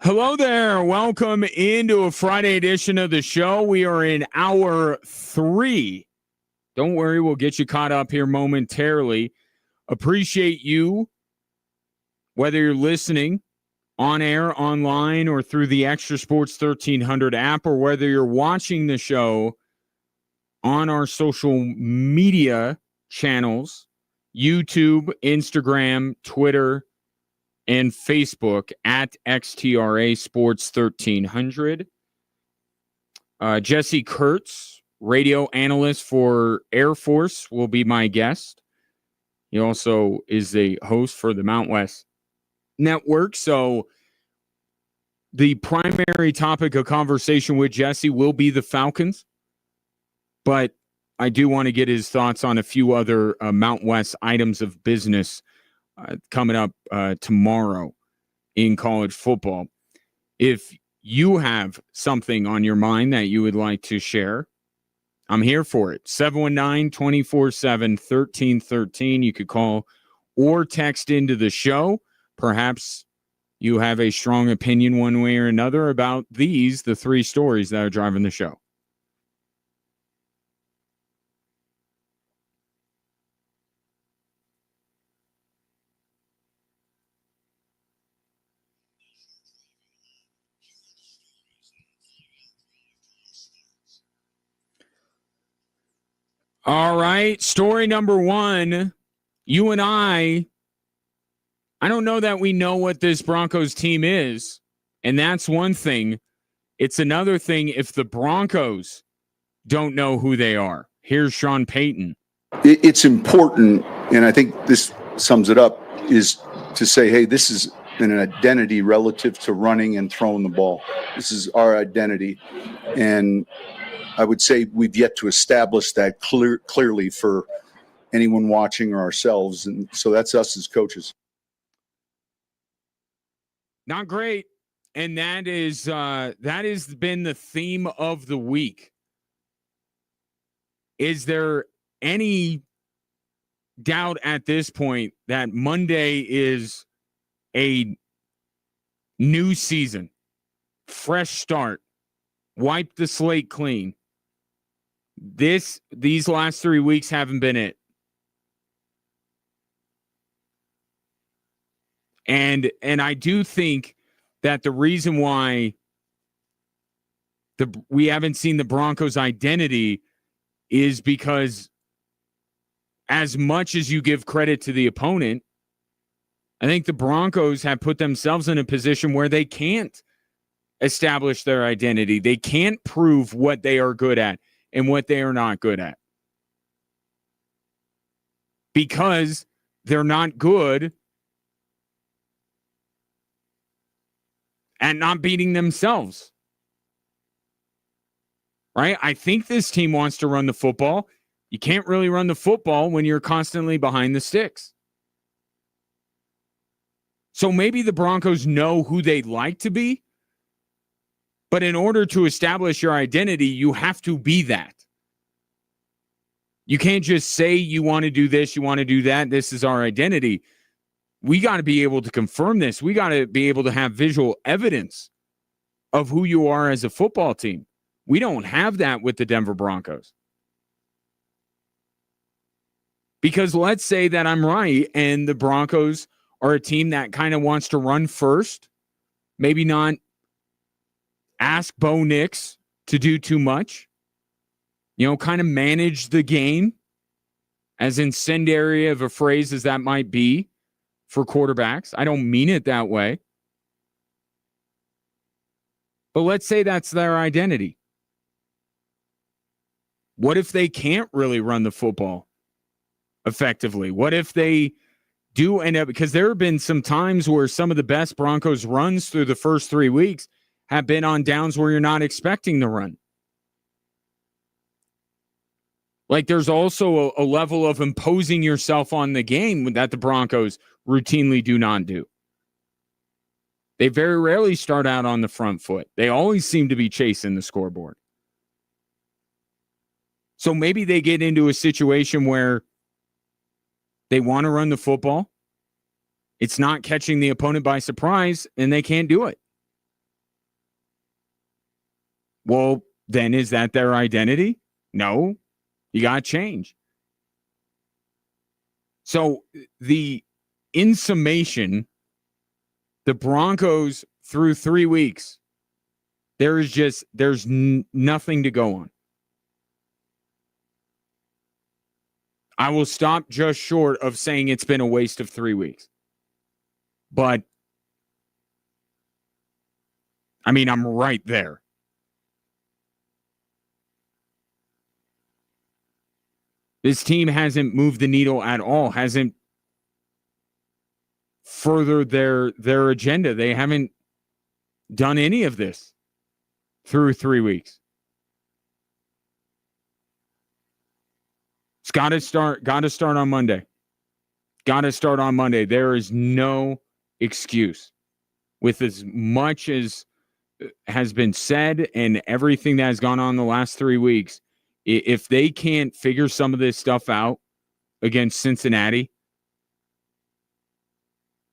Hello there. Welcome into a Friday edition of the show. We are in hour 3. Don't worry, we'll get you caught up here momentarily. Appreciate you, whether you're listening on air, online, or through the Extra Sports 1300 app, or whether you're watching the show on our social media channels, YouTube, Instagram, Twitter, and Facebook at XTRA Sports 1300. Jesse Kurtz, radio analyst for Air Force, will be my guest. He also is a host for the Mount West Network. So the primary topic of conversation with Jesse will be the Falcons, but I do want to get his thoughts on a few other Mount West items of business coming up tomorrow in college football. If you have something on your mind that you would like to share, I'm here for it. 719-247-1313. You could call or text into the show. Perhaps you have a strong opinion one way or another about the 3 stories that are driving the show. All right, story number 1. You and I don't know that we know what this Broncos team is, and that's one thing. It's another thing if the Broncos don't know who they are. Here's Sean Payton. It's important, and I think this sums it up, is to say, hey, this is an identity relative to running and throwing the ball. This is our identity. And I would say we've yet to establish that clearly for anyone watching or ourselves. And so that's us as coaches. Not great. And that has been the theme of the week. Is there any doubt at this point that Monday is a new season, fresh start, wipe the slate clean? These last 3 weeks haven't been it. And I do think that the reason why we haven't seen the Broncos' identity is because as much as you give credit to the opponent, I think the Broncos have put themselves in a position where they can't establish their identity. They can't prove what they are good at and what they are not good at. Because they're not good at not beating themselves. Right? I think this team wants to run the football. You can't really run the football when you're constantly behind the sticks. So maybe the Broncos know who they'd like to be, but in order to establish your identity, you have to be that. You can't just say you want to do this, you want to do that, this is our identity. We got to be able to confirm this. We got to be able to have visual evidence of who you are as a football team. We don't have that with the Denver Broncos. Because let's say that I'm right and the Broncos are a team that kind of wants to run first, maybe not ask Bo Nix to do too much, kind of manage the game, as incendiary of a phrase as that might be for quarterbacks. I don't mean it that way. But let's say that's their identity. What if they can't really run the football effectively? What if they do end up, because there have been some times where some of the best Broncos runs through the first 3 weeks have been on downs where you're not expecting the run. Like there's also a level of imposing yourself on the game that the Broncos routinely do not do. They very rarely start out on the front foot. They always seem to be chasing the scoreboard. So maybe they get into a situation where they want to run the football. It's not catching the opponent by surprise, and they can't do it. Well, then is that their identity? No, you got to change. So in summation, the Broncos through 3 weeks, there's nothing to go on. I will stop just short of saying it's been a waste of 3 weeks. But, I mean, I'm right there. This team hasn't moved the needle at all, hasn't furthered their agenda. They haven't done any of this through 3 weeks. It's got to start on Monday. Got to start on Monday. There is no excuse. With as much as has been said and everything that has gone on the last 3 weeks, if they can't figure some of this stuff out against Cincinnati,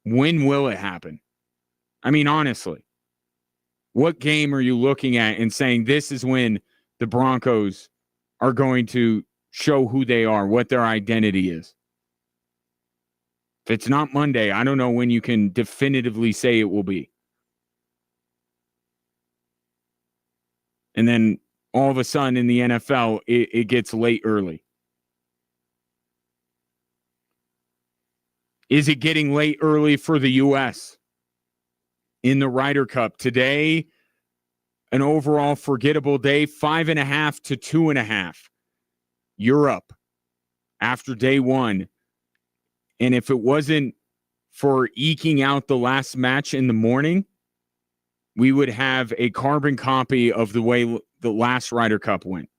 when will it happen? I mean, honestly, what game are you looking at and saying this is when the Broncos are going to show who they are, what their identity is? If it's not Monday, I don't know when you can definitively say it will be. And then all of a sudden in the NFL, it gets late early. Is it getting late early for the U.S. in the Ryder Cup? Today, an overall forgettable day, 5.5 to 2.5. Europe after day one. And if it wasn't for eking out the last match in the morning, we would have a carbon copy of the way the last Ryder Cup went.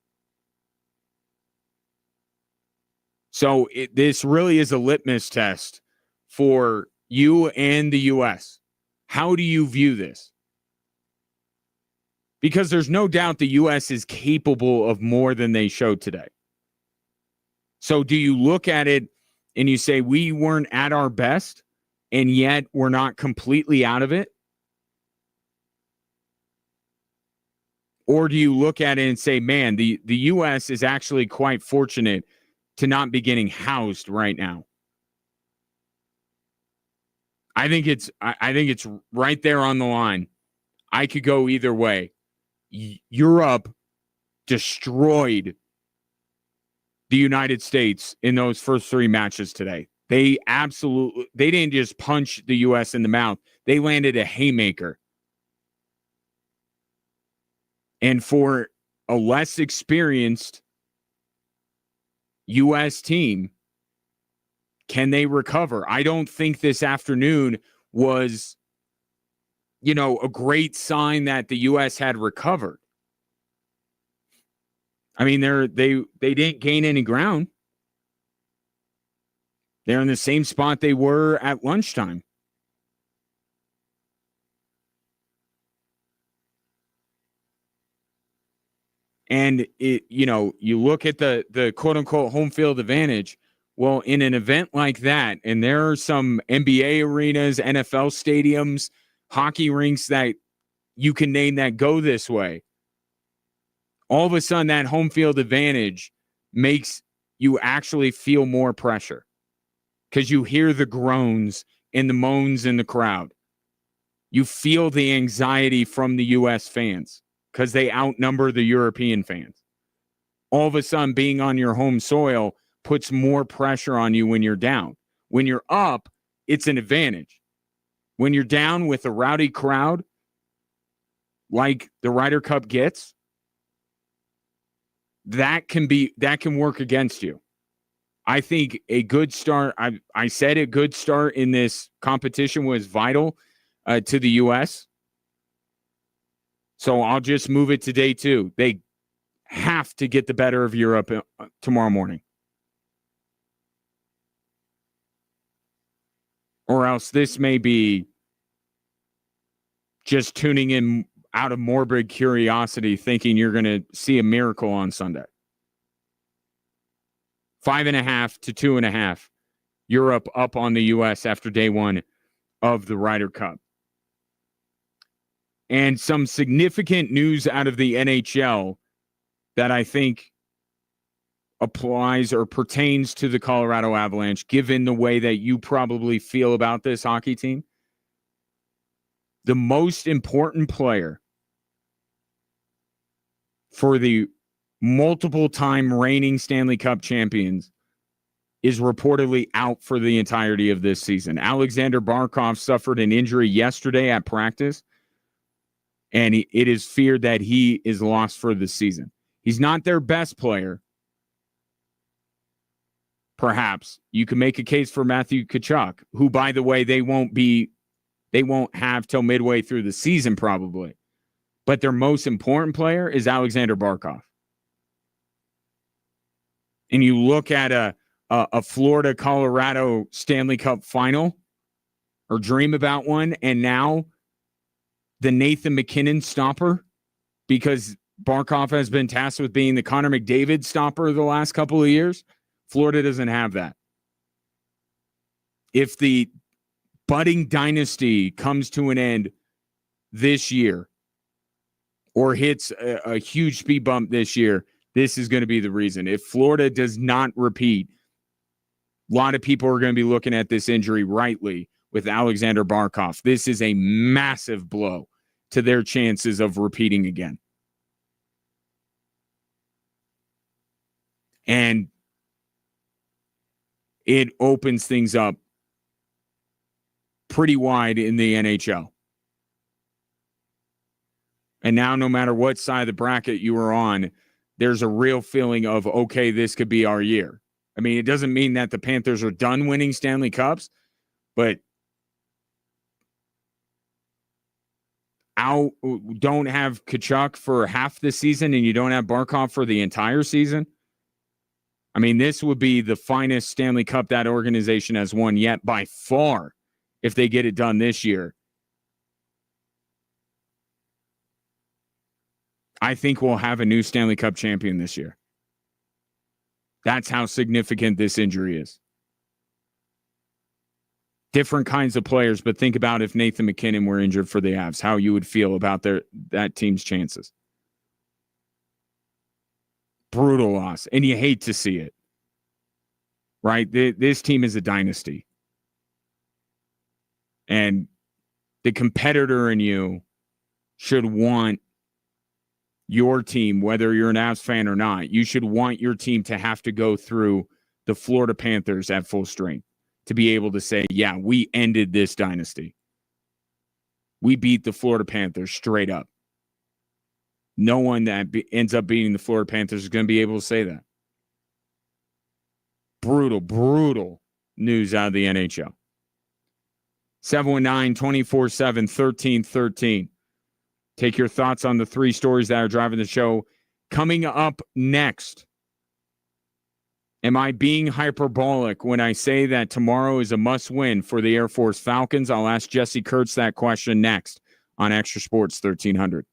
So this really is a litmus test for you and the U.S. How do you view this? Because there's no doubt the U.S. is capable of more than they showed today. So do you look at it and you say we weren't at our best and yet we're not completely out of it? Or do you look at it and say, man, the U.S. is actually quite fortunate to not be getting housed right now? I think it's right there on the line. I could go either way. Europe destroyed the United States in those first 3 matches today. They didn't just punch the U.S. in the mouth. They landed a haymaker. And for a less experienced U.S. team, can they recover? I don't think this afternoon was, a great sign that the U.S. had recovered. I mean, they didn't gain any ground. They're in the same spot they were at lunchtime. And you look at the quote unquote home field advantage. Well, in an event like that, and there are some NBA arenas, NFL stadiums, hockey rinks that you can name that go this way. All of a sudden, that home field advantage makes you actually feel more pressure because you hear the groans and the moans in the crowd. You feel the anxiety from the U.S. fans because they outnumber the European fans. All of a sudden, being on your home soil puts more pressure on you when you're down. When you're up, it's an advantage. When you're down with a rowdy crowd, like the Ryder Cup gets, that can work against you. I think a good start, I said a good start in this competition was vital to the U.S. So I'll just move it to day 2. They have to get the better of Europe tomorrow morning. Or else this may be just tuning in out of morbid curiosity, thinking you're going to see a miracle on Sunday. 5.5 to 2.5. Europe up on the U.S. after day 1 of the Ryder Cup. And some significant news out of the NHL that I think applies or pertains to the Colorado Avalanche, given the way that you probably feel about this hockey team. The most important player for the multiple-time reigning Stanley Cup champions is reportedly out for the entirety of this season. Alexander Barkov suffered an injury yesterday at practice, and it is feared that he is lost for the season. He's not their best player. Perhaps you can make a case for Matthew Tkachuk, who, by the way, they won't have till midway through the season probably. But their most important player is Alexander Barkov. And you look at a Florida-Colorado Stanley Cup final or dream about one, and now the Nathan McKinnon stopper, because Barkov has been tasked with being the Connor McDavid stopper the last couple of years. Florida doesn't have that. If the budding dynasty comes to an end this year or hits a huge speed bump this year, this is going to be the reason. If Florida does not repeat, a lot of people are going to be looking at this injury rightly with Alexander Barkov. This is a massive blow to their chances of repeating again. And it opens things up pretty wide in the NHL. And now, no matter what side of the bracket you are on, there's a real feeling of, okay, this could be our year. I mean, it doesn't mean that the Panthers are done winning Stanley Cups, but don't have Tkachuk for half the season and you don't have Barkov for the entire season. I mean, this would be the finest Stanley Cup that organization has won yet by far if they get it done this year. I think we'll have a new Stanley Cup champion this year. That's how significant this injury is. Different kinds of players, but think about if Nathan McKinnon were injured for the Avs, how you would feel about that team's chances. Brutal loss, and you hate to see it, right? This team is a dynasty. And the competitor in you should want your team, whether you're an Avs fan or not, you should want your team to have to go through the Florida Panthers at full strength to be able to say, yeah, we ended this dynasty. We beat the Florida Panthers straight up. No one that ends up beating the Florida Panthers is going to be able to say that. Brutal, brutal news out of the NHL. 719-247-1313. Take your thoughts on the three stories that are driving the show. Coming up next, am I being hyperbolic when I say that tomorrow is a must-win for the Air Force Falcons? I'll ask Jesse Kurtz that question next on Extra Sports 1300.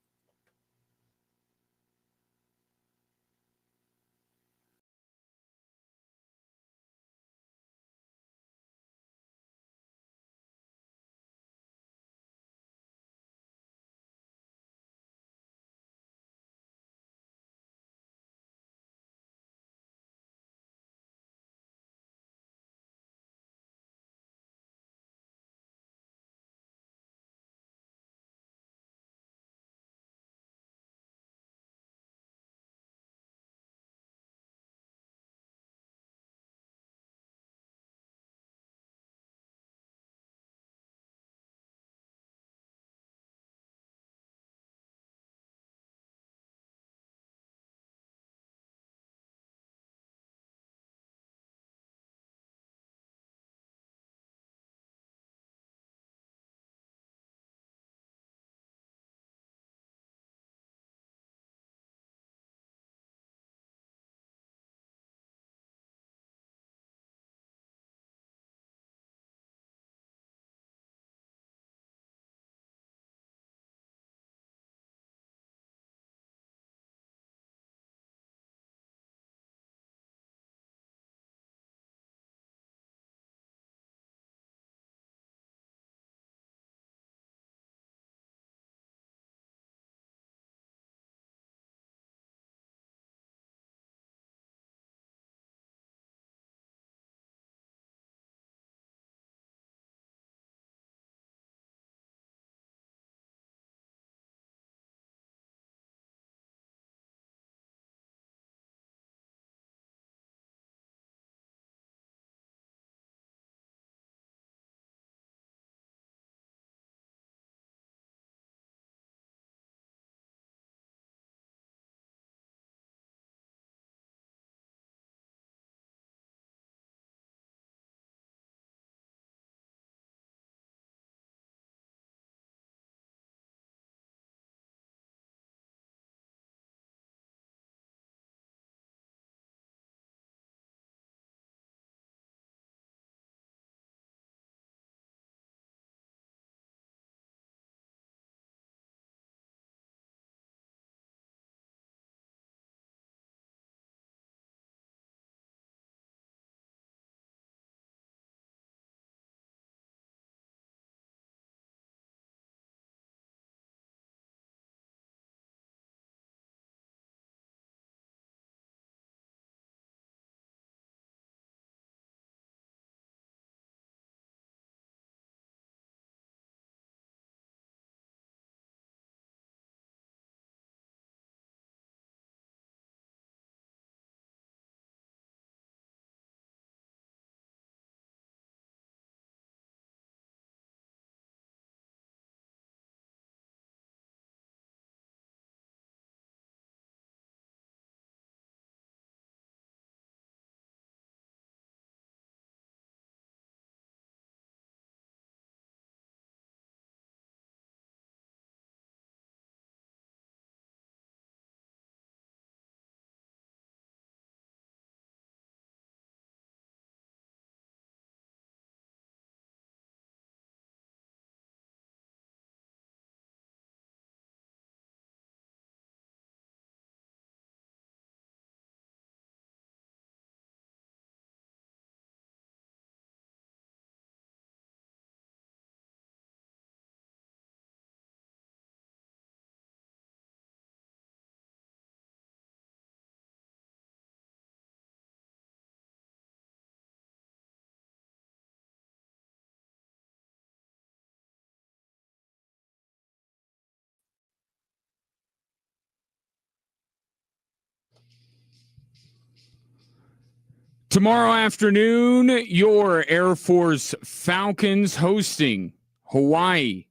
Tomorrow afternoon, your Air Force Falcons hosting Hawaii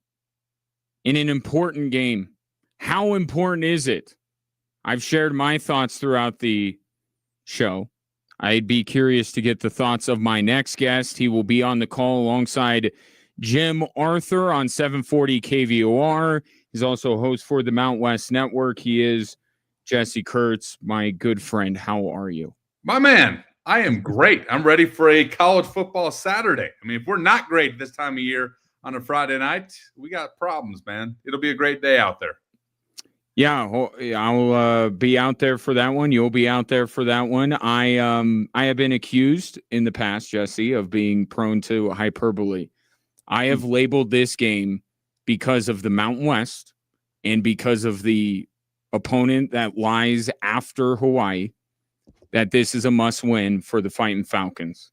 in an important game. How important is it? I've shared my thoughts throughout the show. I'd be curious to get the thoughts of my next guest. He will be on the call alongside Jim Arthur on 740 KVOR. He's also host for the Mount West Network. He is Jesse Kurtz, my good friend. How are you? My man, I am great. I'm ready for a college football Saturday. I mean, if we're not great this time of year on a Friday night, we got problems, man. It'll be a great day out there. Yeah, I'll be out there for that one. You'll be out there for that one. I have been accused in the past, Jesse, of being prone to hyperbole. I have labeled this game because of the Mountain West and because of the opponent that lies after Hawaii, that this is a must-win for the Fighting Falcons.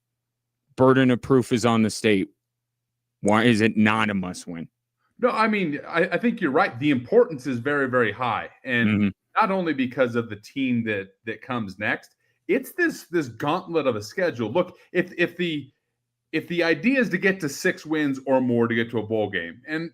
Burden of proof is on the state. Why is it not a must-win? No, I mean, I think you're right. The importance is very, very high. And not only because of the team that comes next, it's this gauntlet of a schedule. Look, if the idea is to get to 6 wins or more to get to a bowl game, and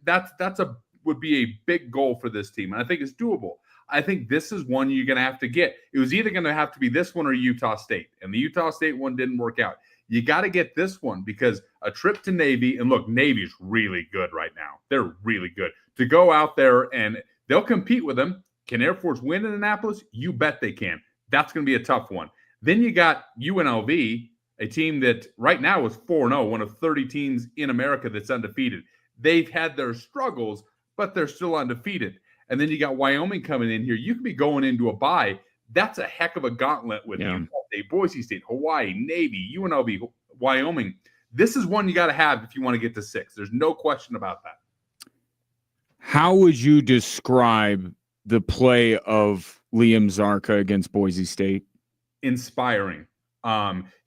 would be a big goal for this team, and I think it's doable. I think this is one you're going to have to get. It was either going to have to be this one or Utah State, and the Utah State one didn't work out. You got to get this one because a trip to Navy, and look, Navy's really good right now. They're really good. To go out there and they'll compete with them. Can Air Force win in Annapolis? You bet they can. That's going to be a tough one. Then you got UNLV, a team that right now is 4-0, one of 30 teams in America that's undefeated. They've had their struggles, but they're still undefeated. And then you got Wyoming coming in here. You could be going into a bye. That's a heck of a gauntlet with Utah State, Boise State, Hawaii, Navy, UNLV, Wyoming. This is one you got to have if you want to get to 6. There's no question about that. How would you describe the play of Liam Zarka against Boise State? Inspiring.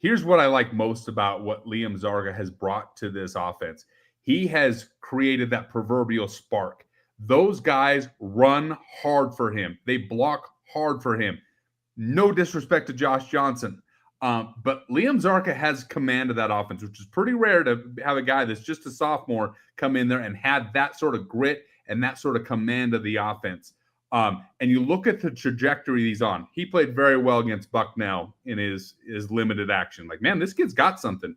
Here's what I like most about what Liam Zarka has brought to this offense. He has created that proverbial spark. Those guys run hard for him. They block hard for him. No disrespect to Josh Johnson. But Liam Zarka has command of that offense, which is pretty rare to have a guy that's just a sophomore come in there and had that sort of grit and that sort of command of the offense. And you look at the trajectory he's on. He played very well against Bucknell in his limited action. Like, man, this kid's got something.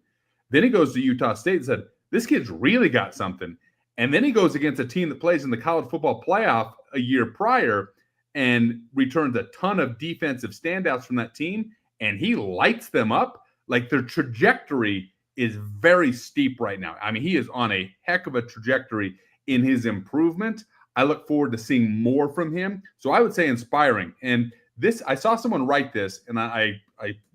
Then he goes to Utah State and said, this kid's really got something. And then he goes against a team that plays in the college football playoff a year prior and returns a ton of defensive standouts from that team, and he lights them up. Like, their trajectory is very steep right now. I mean, he is on a heck of a trajectory in his improvement. I look forward to seeing more from him. So I would say inspiring. And this, I saw someone write this, and I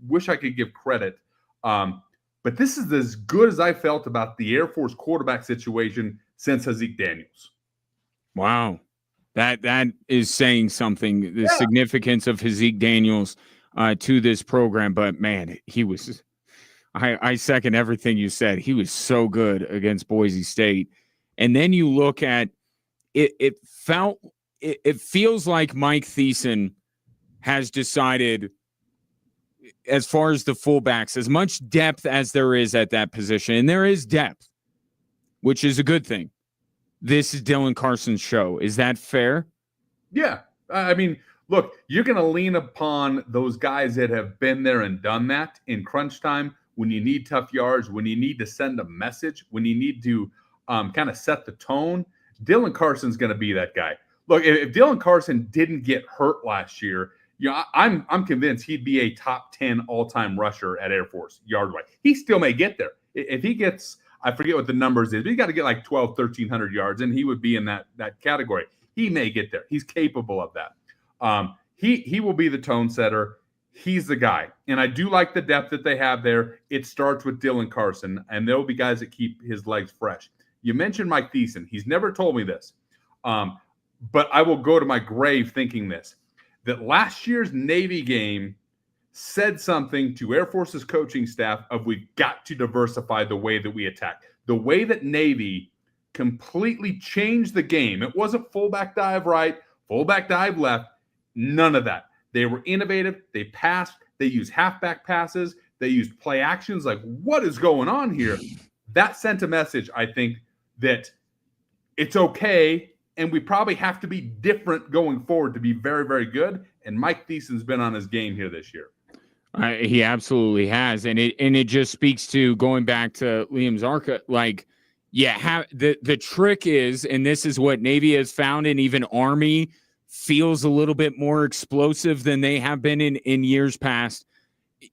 wish I could give credit. But this is as good as I felt about the Air Force quarterback situation since Hazik Daniels. Wow. That is saying something, the significance of Hazik Daniels to this program. But, man, he was – I second everything you said. He was so good against Boise State. And then you look at it, it feels like Mike Thiessen has decided, as far as the fullbacks, as much depth as there is at that position, and there is depth, which is a good thing. This is Dylan Carson's show. Is that fair? Yeah. I mean, look, you're going to lean upon those guys that have been there and done that in crunch time, when you need tough yards, when you need to send a message, when you need to kind of set the tone. Dylan Carson's going to be that guy. Look, if Dylan Carson didn't get hurt last year, I'm convinced he'd be a top 10 all-time rusher at Air Force yard-wise. He still may get there. If he gets – I forget what the numbers is, but he got to get like 1,300 yards, and he would be in that category. He may get there. He's capable of that. He will be the tone setter. He's the guy. And I do like the depth that they have there. It starts with Dylan Carson, and there will be guys that keep his legs fresh. You mentioned Mike Thiessen. He's never told me this, but I will go to my grave thinking this, that last year's Navy game said something to Air Force's coaching staff of, we've got to diversify the way that we attack. The way that Navy completely changed the game. It wasn't fullback dive right, fullback dive left, none of that. They were innovative. They passed. They used halfback passes. They used play actions. Like, what is going on here? That sent a message, I think, that it's okay, and we probably have to be different going forward to be very, very good. And Mike Thiessen's been on his game here this year. He absolutely has, and it just speaks to going back to Liam Zarka. Like, yeah, the trick is, and this is what Navy has found, and even Army feels a little bit more explosive than they have been in years past.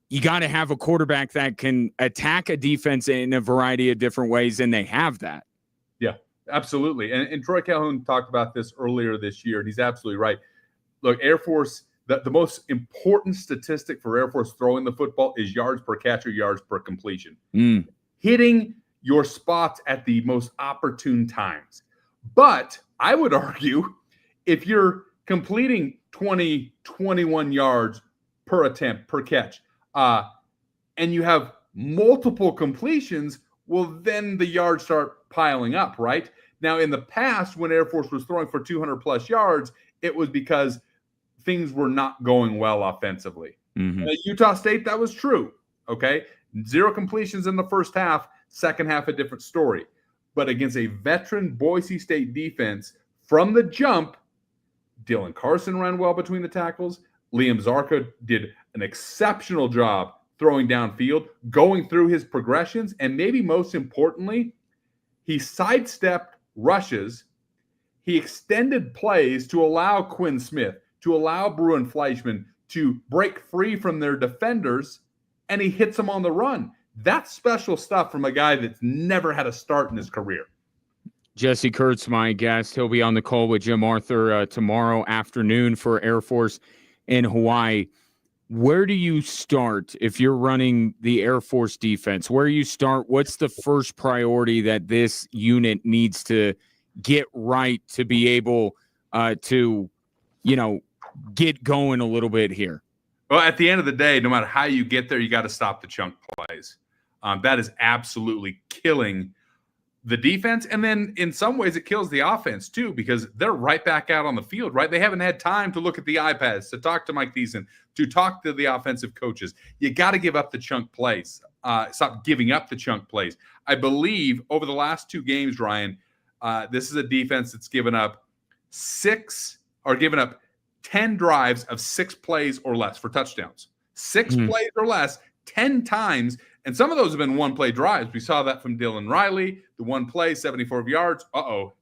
You got to have a quarterback that can attack a defense in a variety of different ways, and they have that. Yeah, absolutely. And Troy Calhoun talked about this earlier this year, and he's absolutely right. Look, Air Force, the most important statistic for Air Force throwing the football is yards per catch or yards per completion. Hitting your spots at the most opportune times. But I would argue if you're completing 20, 21 yards per attempt, per catch, and you have multiple completions, well, then the yards start piling up, right? Now, in the past, when Air Force was throwing for 200-plus yards, it was because things were not going well offensively. At Utah State, that was true, okay? 0 completions in the first half, second half, a different story. But against a veteran Boise State defense, from the jump, Dylan Carson ran well between the tackles. Liam Zarka did an exceptional job throwing downfield, going through his progressions, and maybe most importantly, he sidestepped rushes. He extended plays to allow Quinn Smith, to allow Bruin Fleischman to break free from their defenders, and he hits them on the run. That's special stuff from a guy that's never had a start in his career. Jesse Kurtz, my guest. He'll be on the call with Jim Arthur tomorrow afternoon for Air Force in Hawaii. Where do you start if you're running the Air Force defense? Where do you start? What's the first priority that this unit needs to get right to be able to, get going a little bit here? Well, at the end of the day, no matter how you get there, you got to stop the chunk plays. That is absolutely killing the defense. And then in some ways it kills the offense too, because they're right back out on the field, right? They haven't had time to look at the iPads, to talk to Mike Thiessen, to talk to the offensive coaches. You got to give up the chunk plays. Stop giving up the chunk plays. I believe over the last 2 games, Ryan, this is a defense that's given up 10 drives of 6 plays or less for touchdowns. 6 plays or less, 10 times. And some of those have been 1-play drives. We saw that from Dylan Riley, the 1 play, 74 yards.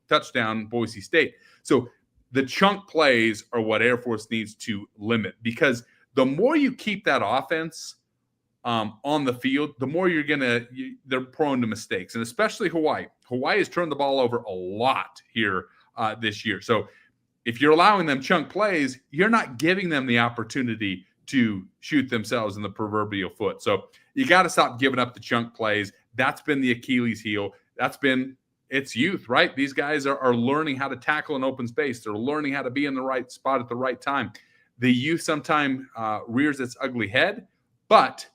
Touchdown, Boise State. So the chunk plays are what Air Force needs to limit, because the more you keep that offense on the field, the more they're prone to mistakes. And especially Hawaii. Hawaii has turned the ball over a lot here this year. So if you're allowing them chunk plays, you're not giving them the opportunity to shoot themselves in the proverbial foot. So you got to stop giving up the chunk plays. That's been the Achilles heel. It's youth, right? These guys are learning how to tackle in open space. They're learning how to be in the right spot at the right time. The youth sometimes rears its ugly head, but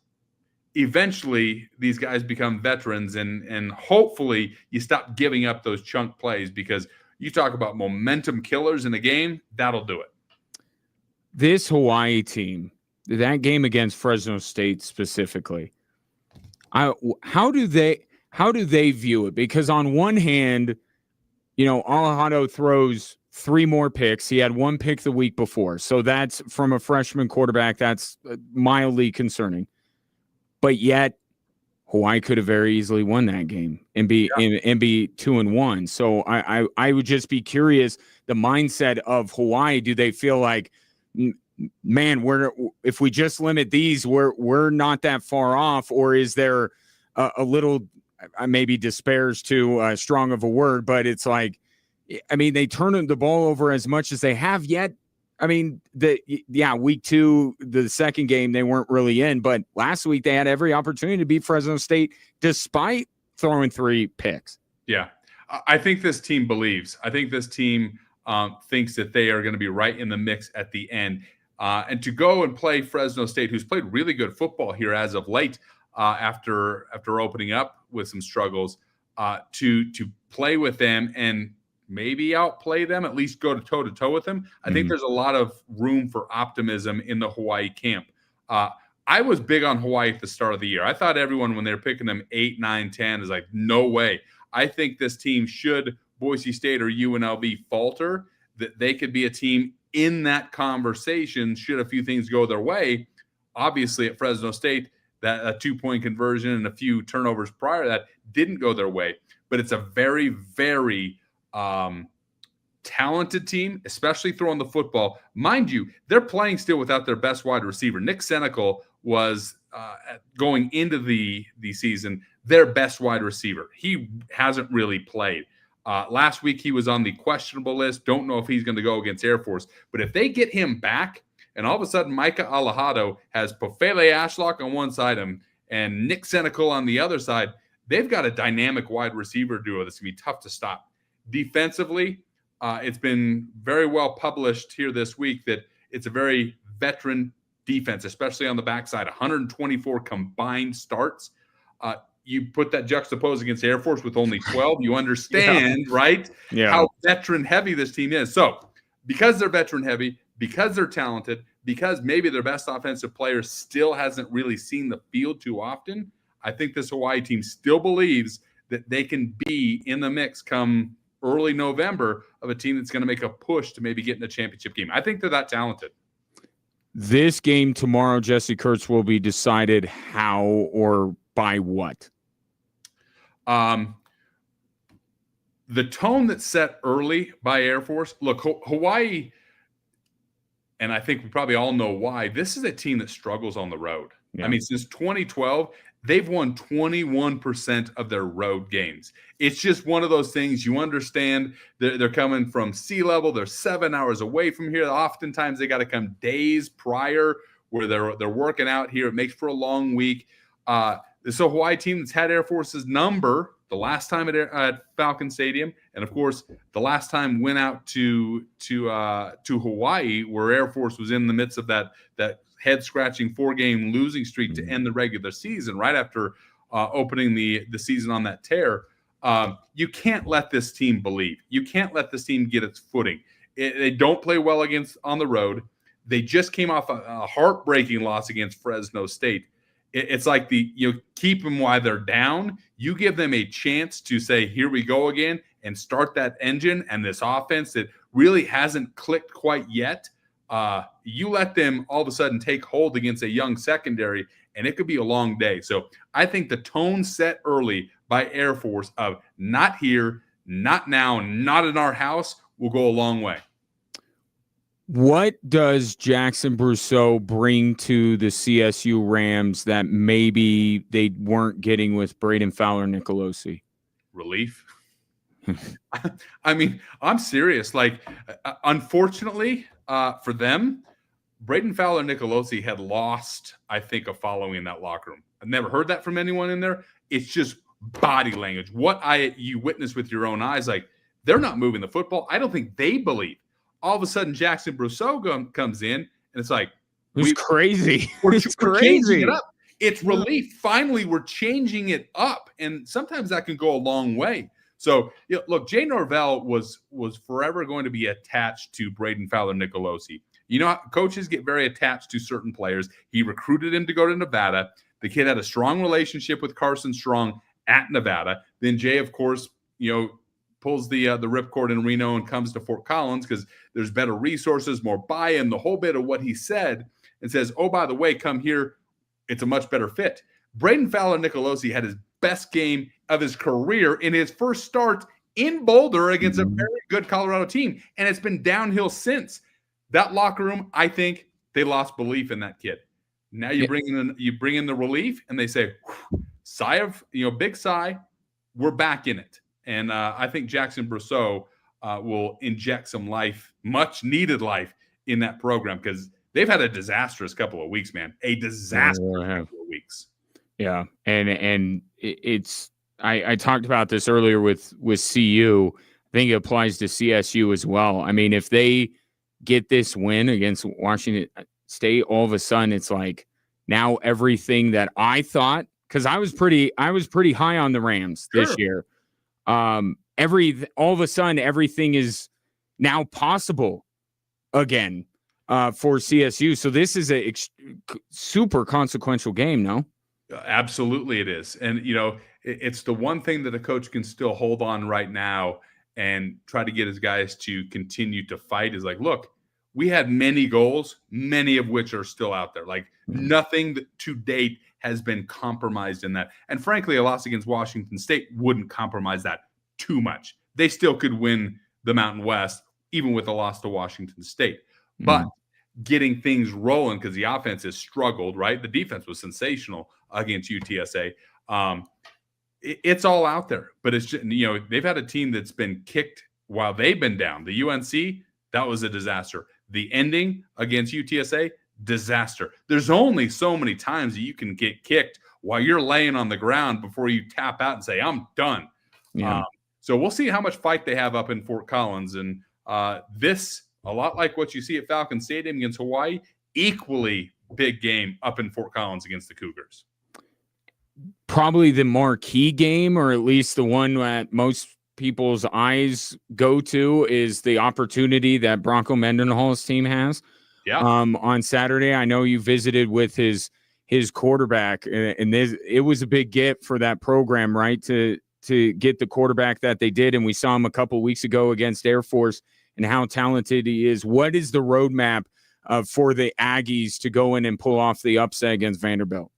eventually these guys become veterans, and hopefully you stop giving up those chunk plays, because you talk about momentum killers in a game, that'll do it. This Hawaii team, that game against Fresno State specifically, how do they view it? Because on one hand, Alejandro throws 3 more picks. He had 1 pick the week before. So that's, from a freshman quarterback, that's mildly concerning. But yet Hawaii could have very easily won that game and be 2-1. So I would just be curious, the mindset of Hawaii. Do they feel like, man, if we just limit these, we're not that far off? Or is there a little, maybe despair is too strong of a word, but it's like, they turn the ball over as much as they have yet. Week 2, the second game, they weren't really in, but last week they had every opportunity to beat Fresno State despite throwing 3 picks. Yeah. I think this team believes. I think this team thinks that they are going to be right in the mix at the end. And to go and play Fresno State, who's played really good football here as of late, after opening up with some struggles, to play with them and maybe outplay them, at least go toe-to-toe with them. I think there's a lot of room for optimism in the Hawaii camp. I was big on Hawaii at the start of the year. I thought everyone, when they were picking them 8, 9, 10, is like, no way. I think this team, should Boise State or UNLV falter, that they could be a team in that conversation should a few things go their way. Obviously, at Fresno State, that a 2-point conversion and a few turnovers prior to that didn't go their way. But it's a very, very talented team, especially throwing the football. Mind you, they're playing still without their best wide receiver. Nick Senecal was going into the season their best wide receiver. He hasn't really played. Last week, he was on the questionable list. Don't know if he's going to go against Air Force. But if they get him back, and all of a sudden Micah Alejado has Pofele Ashlock on one side and Nick Senecal on the other side, they've got a dynamic wide receiver duo that's going to be tough to stop. Defensively, it's been very well published here this week that it's a very veteran defense, especially on the backside. 124 combined starts. You put that juxtaposed against Air Force with only 12, you understand, right? Yeah. How veteran heavy this team is. So because they're veteran heavy, because they're talented, because maybe their best offensive player still hasn't really seen the field too often, I think this Hawaii team still believes that they can be in the mix come early November of a team that's going to make a push to maybe get in a championship game. I think they're that talented. This game tomorrow, Jesse Kurtz, will be decided how or by what? The tone that's set early by Air Force. Look, Hawaii, and I think we probably all know why, this is a team that struggles on the road. Yeah. I mean, since 2012, they've won 21% of their road games. It's just one of those things. You understand they're coming from sea level. They're 7 hours away from here. Oftentimes they got to come days prior where they're working out here. It makes for a long week. So Hawaii team that's had Air Force's number the last time at Falcon Stadium, and of course the last time went out to Hawaii, where Air Force was in the midst of that head-scratching 4-game losing streak to end the regular season right after opening the season on that tear. You can't let this team believe. You can't let this team get its footing. They don't play well on the road. They just came off a heartbreaking loss against Fresno State. It's like you keep them while they're down. You give them a chance to say, here we go again, and start that engine and this offense that really hasn't clicked quite yet. You let them all of a sudden take hold against a young secondary, and it could be a long day. So I think the tone set early by Air Force of not here, not now, not in our house will go a long way. What does Jackson Brousseau bring to the CSU Rams that maybe they weren't getting with Braden Fowler-Nicolosi? Relief. I mean, I'm serious. Like, unfortunately for them, Braden Fowler-Nicolosi had lost, I think, a following in that locker room. I've never heard that from anyone in there. It's just body language. What you witness with your own eyes, like, they're not moving the football. I don't think they believe. All of a sudden, Jackson Brousseau comes in, and it's like, it's crazy. We're crazy. Changing it up. It's relief. Finally, we're changing it up, and sometimes that can go a long way. So, look, Jay Norvell was forever going to be attached to Braden Fowler-Nicolosi. You know, coaches get very attached to certain players. He recruited him to go to Nevada. The kid had a strong relationship with Carson Strong at Nevada. Then Jay, of course, pulls the ripcord in Reno and comes to Fort Collins because there's better resources, more buy-in, the whole bit of what he said, and says, oh, by the way, come here. It's a much better fit. Braden Fowler-Nicolosi had his best game of his career in his first start in Boulder against a very good Colorado team, and it's been downhill since. That locker room, I think they lost belief in that kid. Now you bring in the relief, and they say, sigh of, big sigh, we're back in it. And I think Jackson Brousseau will inject some life, much needed life, in that program because they've had a disastrous couple of weeks, man. A disastrous couple of weeks. Yeah, and it's I talked about this earlier with CU. I think it applies to CSU as well. I mean, if they get this win against Washington State, all of a sudden it's like now everything that I thought, because I was pretty high on the Rams this year. All of a sudden everything is now possible again. for CSU. So this is a super consequential game, no? Absolutely it is. And, it's the one thing that a coach can still hold on right now and try to get his guys to continue to fight is like, look, we had many goals, many of which are still out there. Like nothing to date has been compromised in that. And frankly, a loss against Washington State wouldn't compromise that too much. They still could win the Mountain West, even with a loss to Washington State. But getting things rolling because the offense has struggled, right? The defense was sensational against UTSA. It's all out there, but it's just, they've had a team that's been kicked while they've been down. The UNC, that was a disaster. The ending against UTSA, disaster. There's only so many times that you can get kicked while you're laying on the ground before you tap out and say, I'm done. Yeah. So we'll see how much fight they have up in Fort Collins. And this, a lot like what you see at Falcon Stadium against Hawaii, equally big game up in Fort Collins against the Cougars. Probably the marquee game, or at least the one that most people's eyes go to, is the opportunity that Bronco Mendenhall's team has. Yeah. On Saturday. I know you visited with his quarterback, and it was a big get for that program, right? To get the quarterback that they did, and we saw him a couple of weeks ago against Air Force and how talented he is. What is the roadmap for the Aggies to go in and pull off the upset against Vanderbilt?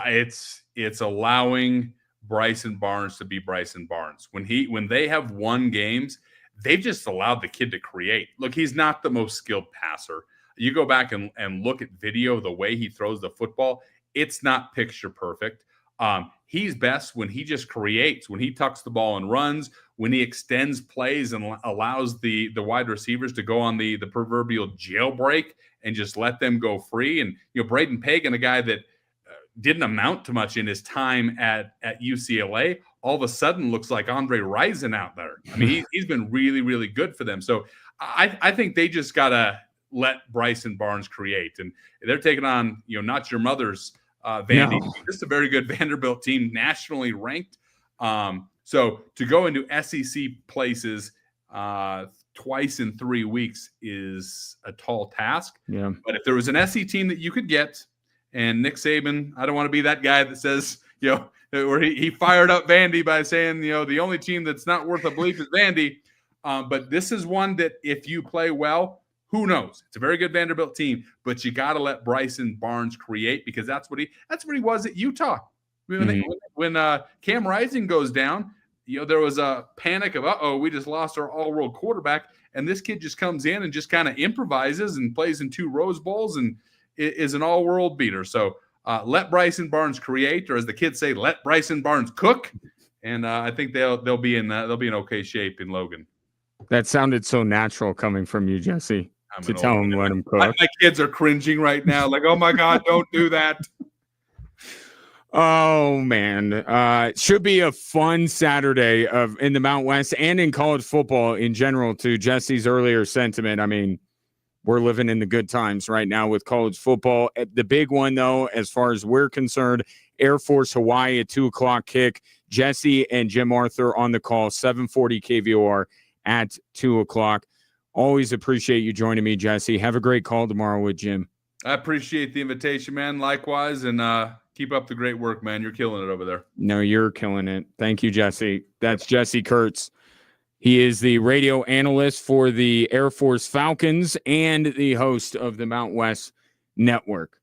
It's allowing Bryson Barnes to be Bryson Barnes. When they have won games, they've just allowed the kid to create. Look, he's not the most skilled passer. You go back and look at video, the way he throws the football, it's not picture perfect. He's best when he just creates, when he tucks the ball and runs, when he extends plays and allows the wide receivers to go on the proverbial jailbreak and just let them go free. And, Braden Pagan, a guy that didn't amount to much in his time at UCLA, all of a sudden looks like Andre Rison out there. I mean, he's been really, really good for them. So I think they just got to let Bryson Barnes create. And they're taking on, not your mother's Vandy. No. This is a very good Vanderbilt team, nationally ranked. So to go into SEC places twice in 3 weeks is a tall task. Yeah. But if there was an SEC team that you could get, and Nick Saban, I don't want to be that guy that says, where he fired up Vandy by saying, the only team that's not worth a bleep is Vandy. But this is one that if you play well, who knows? It's a very good Vanderbilt team, but you got to let Bryson Barnes create, because that's what he was at Utah. When Cam Rising goes down, there was a panic of, we just lost our all-world quarterback, and this kid just comes in and just kind of improvises and plays in 2 Rose Bowls and is an all-world beater. So let Bryson Barnes create, or as the kids say, let Bryson Barnes cook, and I think they'll be in okay shape in Logan. That sounded so natural coming from you, Jesse. To tell him let him cook. My kids are cringing right now, like, oh my God, don't do that. Oh man, should be a fun Saturday in the Mountain West and in college football in general. To Jesse's earlier sentiment, I mean, we're living in the good times right now with college football. The big one, though, as far as we're concerned, Air Force Hawaii at 2:00 kick. Jesse and Jim Arthur on the call, 740 KVOR at 2:00. Always appreciate you joining me, Jesse. Have a great call tomorrow with Jim. I appreciate the invitation, man. Likewise, and keep up the great work, man. You're killing it over there. No, you're killing it. Thank you, Jesse. That's Jesse Kurtz. He is the radio analyst for the Air Force Falcons and the host of the Mount West Network.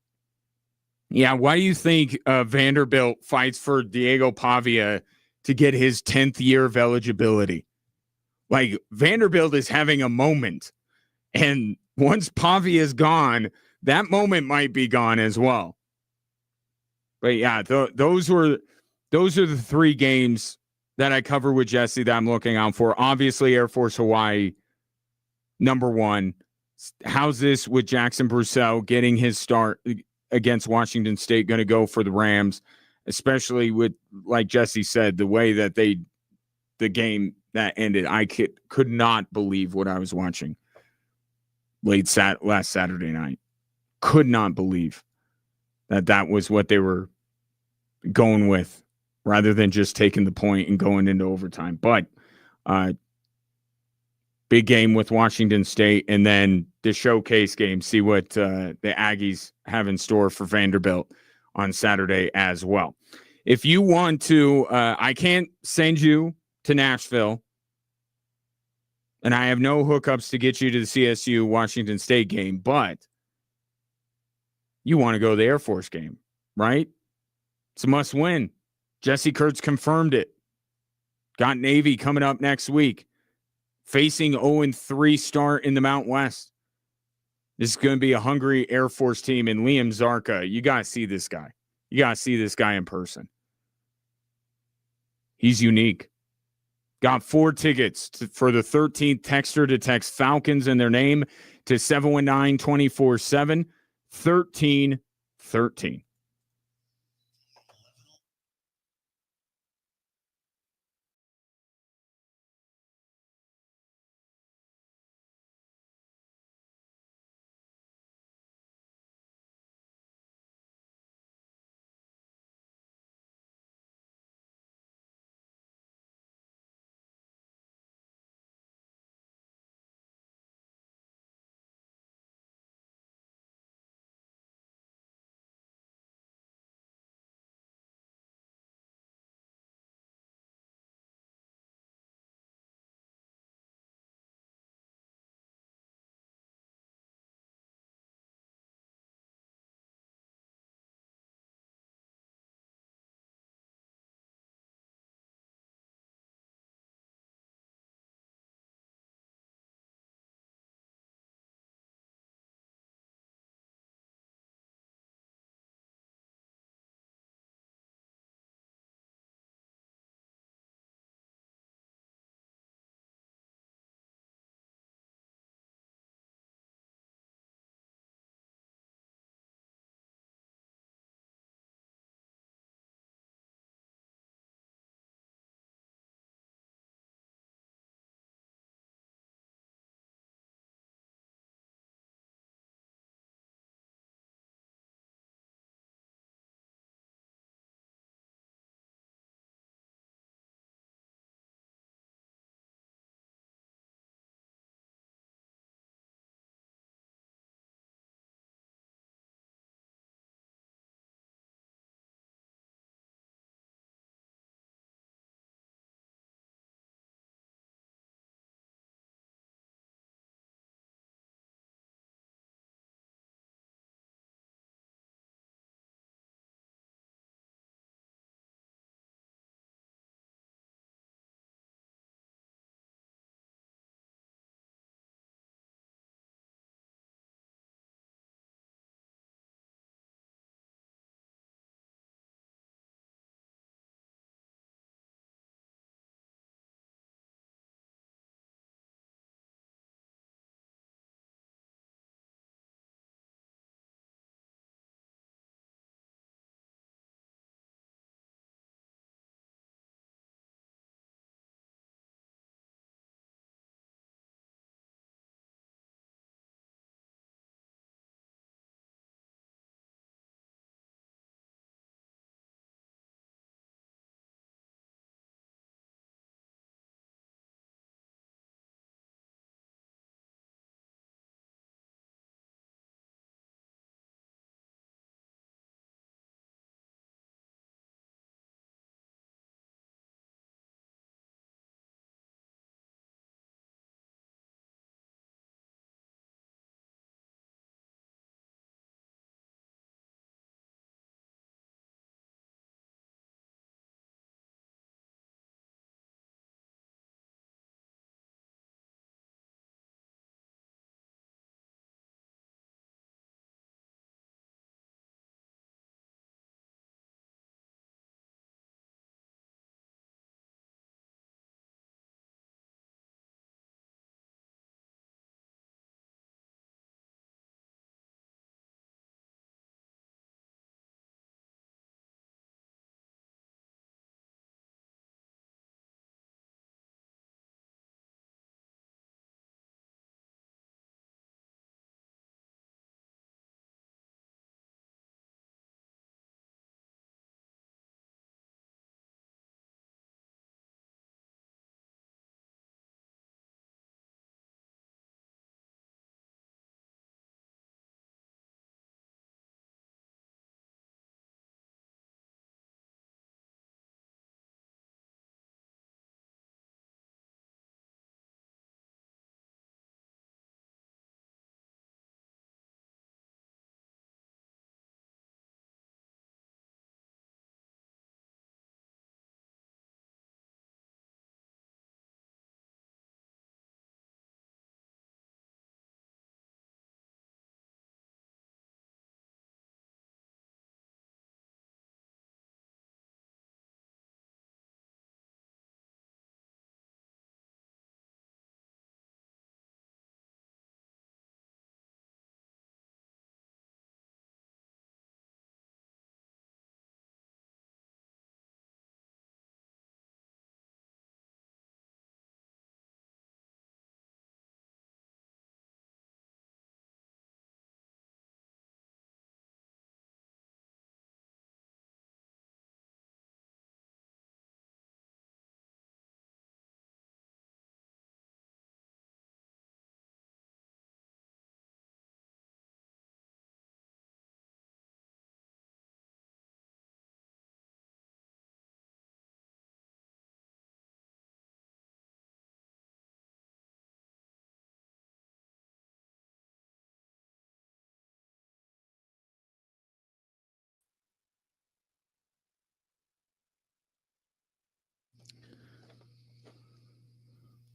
Yeah, why do you think Vanderbilt fights for Diego Pavia to get his 10th year of eligibility? Like, Vanderbilt is having a moment, and once Pavia is gone, that moment might be gone as well. But yeah, those are the 3 games that I cover with Jesse that I'm looking out for. Obviously, Air Force Hawaii, number 1. How's this with Jackson Broussel getting his start against Washington State going to go for the Rams, especially with, like Jesse said, the way that the game that ended. I could not believe what I was watching last Saturday night. Could not believe that was what they were going with, rather than just taking the point and going into overtime. But Big game with Washington State, and then the showcase game. See what the Aggies have in store for Vanderbilt on Saturday as well. If you want to, I can't send you to Nashville, and I have no hookups to get you to the CSU Washington State game, but you want to go to the Air Force game, right? It's a must win. Jesse Kurtz confirmed it. Got Navy coming up next week. Facing 0-3 start in the Mount West. This is going to be a hungry Air Force team. And Liam Zarka, you got to see this guy. You got to see this guy in person. He's unique. Got 4 tickets for the 13th texter to text Falcons in their name to 719-24-7, 1313.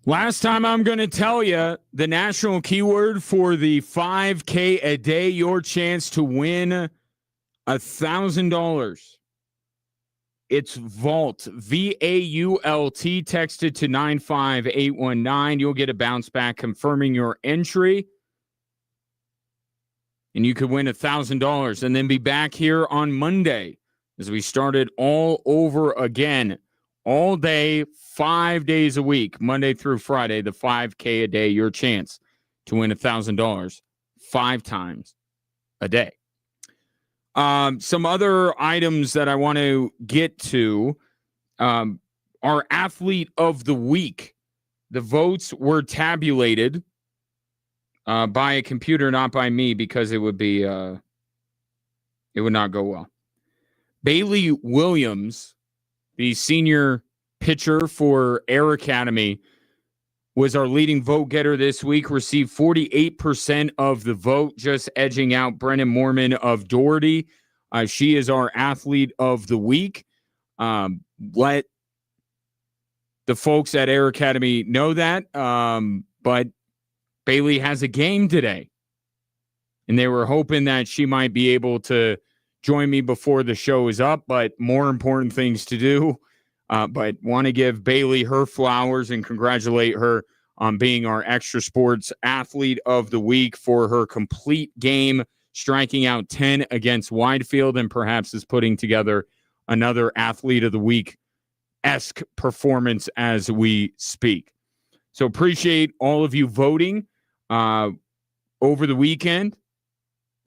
Last time I'm going to tell you the national keyword for the 5K a day, your chance to win $1,000. It's Vault, V-A-U-L-T, texted to 95819. You'll get a bounce back confirming your entry, and you could win $1,000 and then be back here on Monday as we started all over again. All day, 5 days a week, Monday through Friday, the 5K a day, your chance to win $1,000 5 times a day. Some other items that I want to get to, our athlete of the week. The votes were tabulated by a computer, not by me, because it would not go well. Bailey Williams, the senior pitcher for Air Academy, was our leading vote getter this week, received 48% of the vote, just edging out Brennan Moorman of Doherty. She is our athlete of the week. Let the folks at Air Academy know that. But Bailey has a game today, and they were hoping that she might be able to join me before the show is up, but more important things to do. But want to give Bailey her flowers and congratulate her on being our Extra Sports Athlete of the Week for her complete game, striking out 10 against Widefield, and perhaps is putting together another Athlete of the Week-esque performance as we speak. So appreciate all of you voting over the weekend.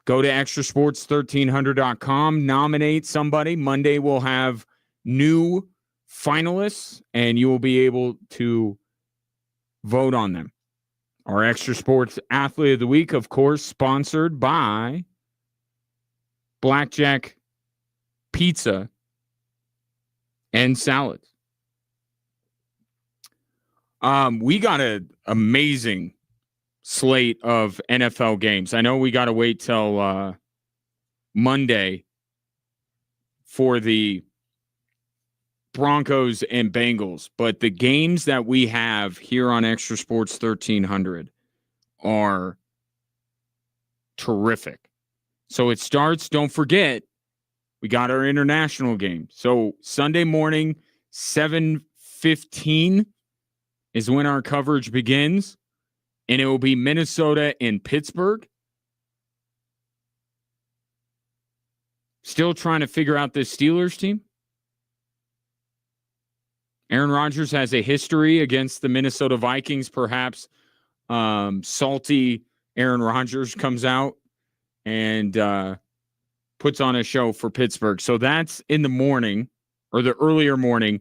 Go to extrasports1300.com, nominate somebody. Monday we'll have new finalists, and you will be able to vote on them. Our Extra Sports Athlete of the Week, of course, sponsored by Blackjack Pizza and Salads. We got an amazing slate of NFL games. I know we got to wait till Monday for the Broncos and Bengals, but the games that we have here on Extra Sports 1300 are terrific. So it starts, don't forget, we got our international game. So Sunday morning, 7:15 is when our coverage begins, and it will be Minnesota and Pittsburgh. Still trying to figure out this Steelers team. Aaron Rodgers has a history against the Minnesota Vikings. Perhaps salty Aaron Rodgers comes out and puts on a show for Pittsburgh. So that's in the morning, or the earlier morning.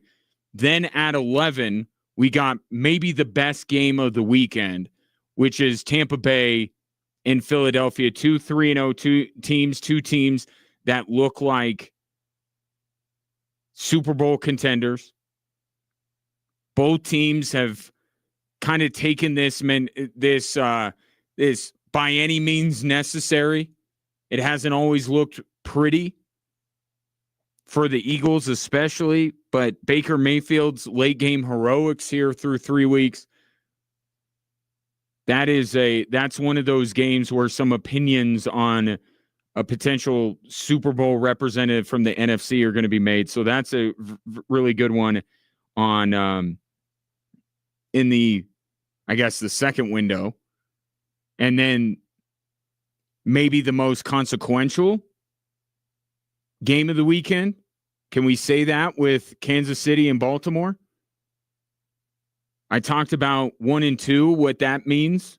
Then at 11, we got maybe the best game of the weekend, which is Tampa Bay and Philadelphia. 2 3-0 two teams that look like Super Bowl contenders. Both teams have kind of taken this by any means necessary. It hasn't always looked pretty for the Eagles, especially, but Baker Mayfield's late game heroics here through 3 weeks. That's one of those games where some opinions on a potential Super Bowl representative from the NFC are going to be made. So that's a really good one on in the, I guess, the second window. And then maybe the most consequential game of the weekend. Can we say that with Kansas City and Baltimore? I talked about 1 and 2, what that means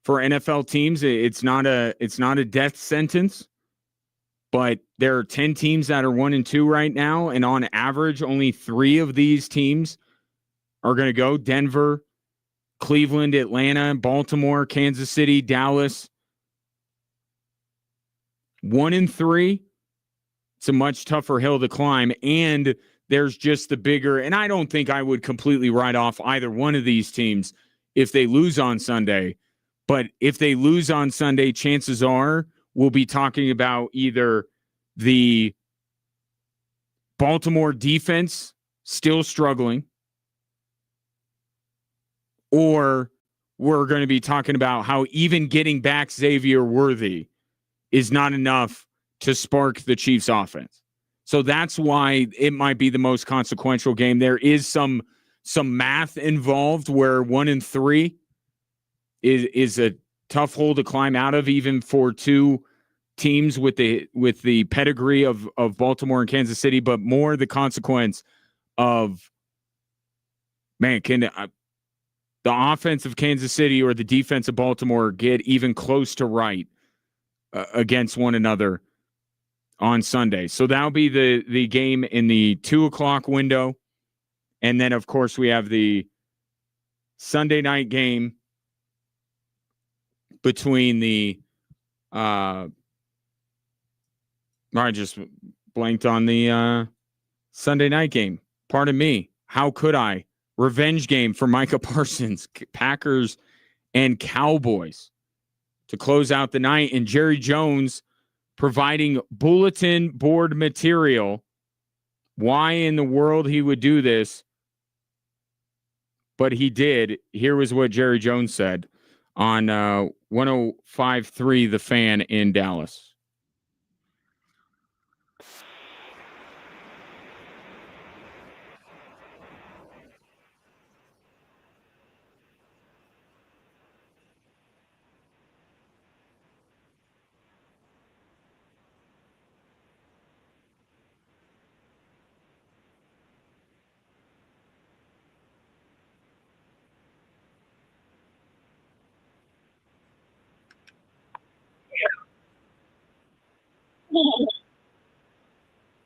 for NFL teams. It's not a death sentence, but there are 10 teams that are 1 and 2 right now, and on average, only 3 of these teams are going to go. Denver, Cleveland, Atlanta, Baltimore, Kansas City, Dallas. 1 and 3. It's a much tougher hill to climb, and there's just the bigger, and I don't think I would completely write off either one of these teams if they lose on Sunday. But if they lose on Sunday, chances are we'll be talking about either the Baltimore defense still struggling, or we're going to be talking about how even getting back Xavier Worthy is not enough to spark the Chiefs offense. So that's why it might be the most consequential game. There is some math involved where 1-3 is a tough hole to climb out of, even for two teams with the pedigree of Baltimore and Kansas City, but more the consequence of, man, can the offense of Kansas City or the defense of Baltimore get even close to right against one another on Sunday? So that'll be the game in the 2:00 window. And then, of course, we have the Sunday night game between the I just blanked on the Sunday night game. Pardon me. How could I? Revenge game for Micah Parsons, Packers and Cowboys to close out the night. And Jerry Jones providing bulletin board material. Why in the world he would do this? But he did. Here was what Jerry Jones said on 105.3 The Fan in Dallas.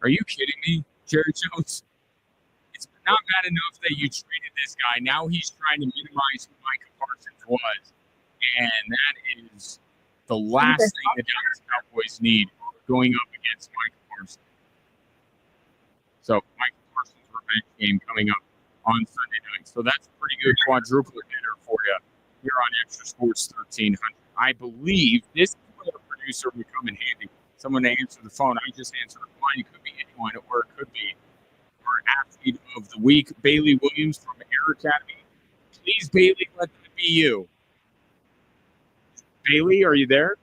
Are you kidding me, Jerry Jones? It's not bad enough that you traded this guy. Now he's trying to minimize who Micah Parsons was. And that is the last thing the Dallas Cowboys need going up against Micah Parsons. So Micah Parsons' revenge game coming up on Sunday night. So that's a pretty good quadruple hitter for you here on Extra Sports 1300. I believe this is where the producer would come in handy. Someone to answer the phone. I just answered the line. It could be anyone, or it could be our athlete of the week, Bailey Williams from Air Academy. Please, Bailey, let that be you. Bailey, are you there?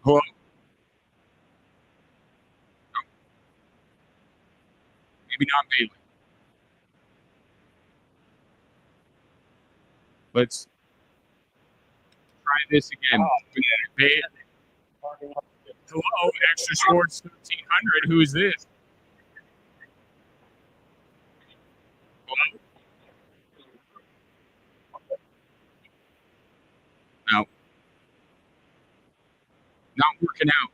Hello? No. Maybe not Bailey. Let's try this again. Hello, Extra Sports 1300. Who is this? Hello? No. Not working out.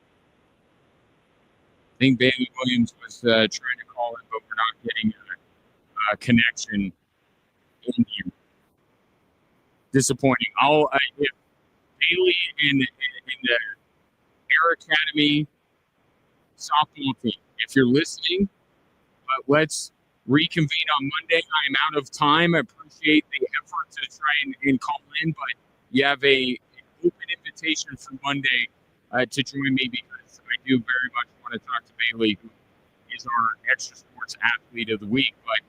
I think Bailey Williams was trying to call it, but we're not getting a connection in here. Disappointing. If Bailey in the Air Academy softball team, if you're listening, let's reconvene on Monday. I am out of time. I appreciate the effort to try and call in, but you have an open invitation for Monday to join me, because I do very much want to talk to Bailey, who is our Extra Sports Athlete of the Week, but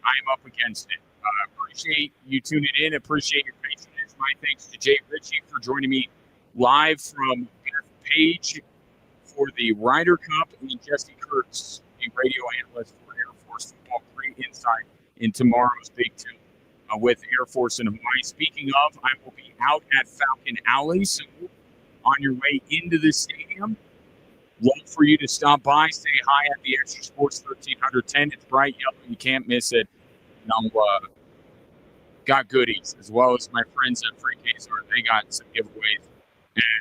I'm up against it. Appreciate you tuning in. Appreciate your patience. My thanks to Jay Ritchie for joining me live from Bethpage for the Ryder Cup, and Jesse Kurtz, the radio analyst for Air Force football. Great insight in tomorrow's Big Two with Air Force in Hawaii. Speaking of, I will be out at Falcon Alley, so on your way into the stadium, love for you to stop by, say hi at the Extra Sports 1310. It's bright yellow. You can't miss it. And I'll got goodies, as well as my friends at Free Kazar. They got some giveaways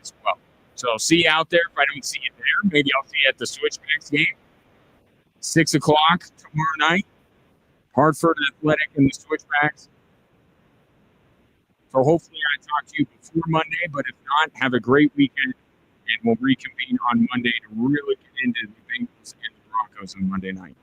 as well. So I'll see you out there. If I don't see you there, maybe I'll see you at the Switchbacks game. 6 o'clock tomorrow night. Hartford Athletic and the Switchbacks. So hopefully I talk to you before Monday, but if not, have a great weekend, and we'll reconvene on Monday to really get into the Bengals and the Broncos on Monday night.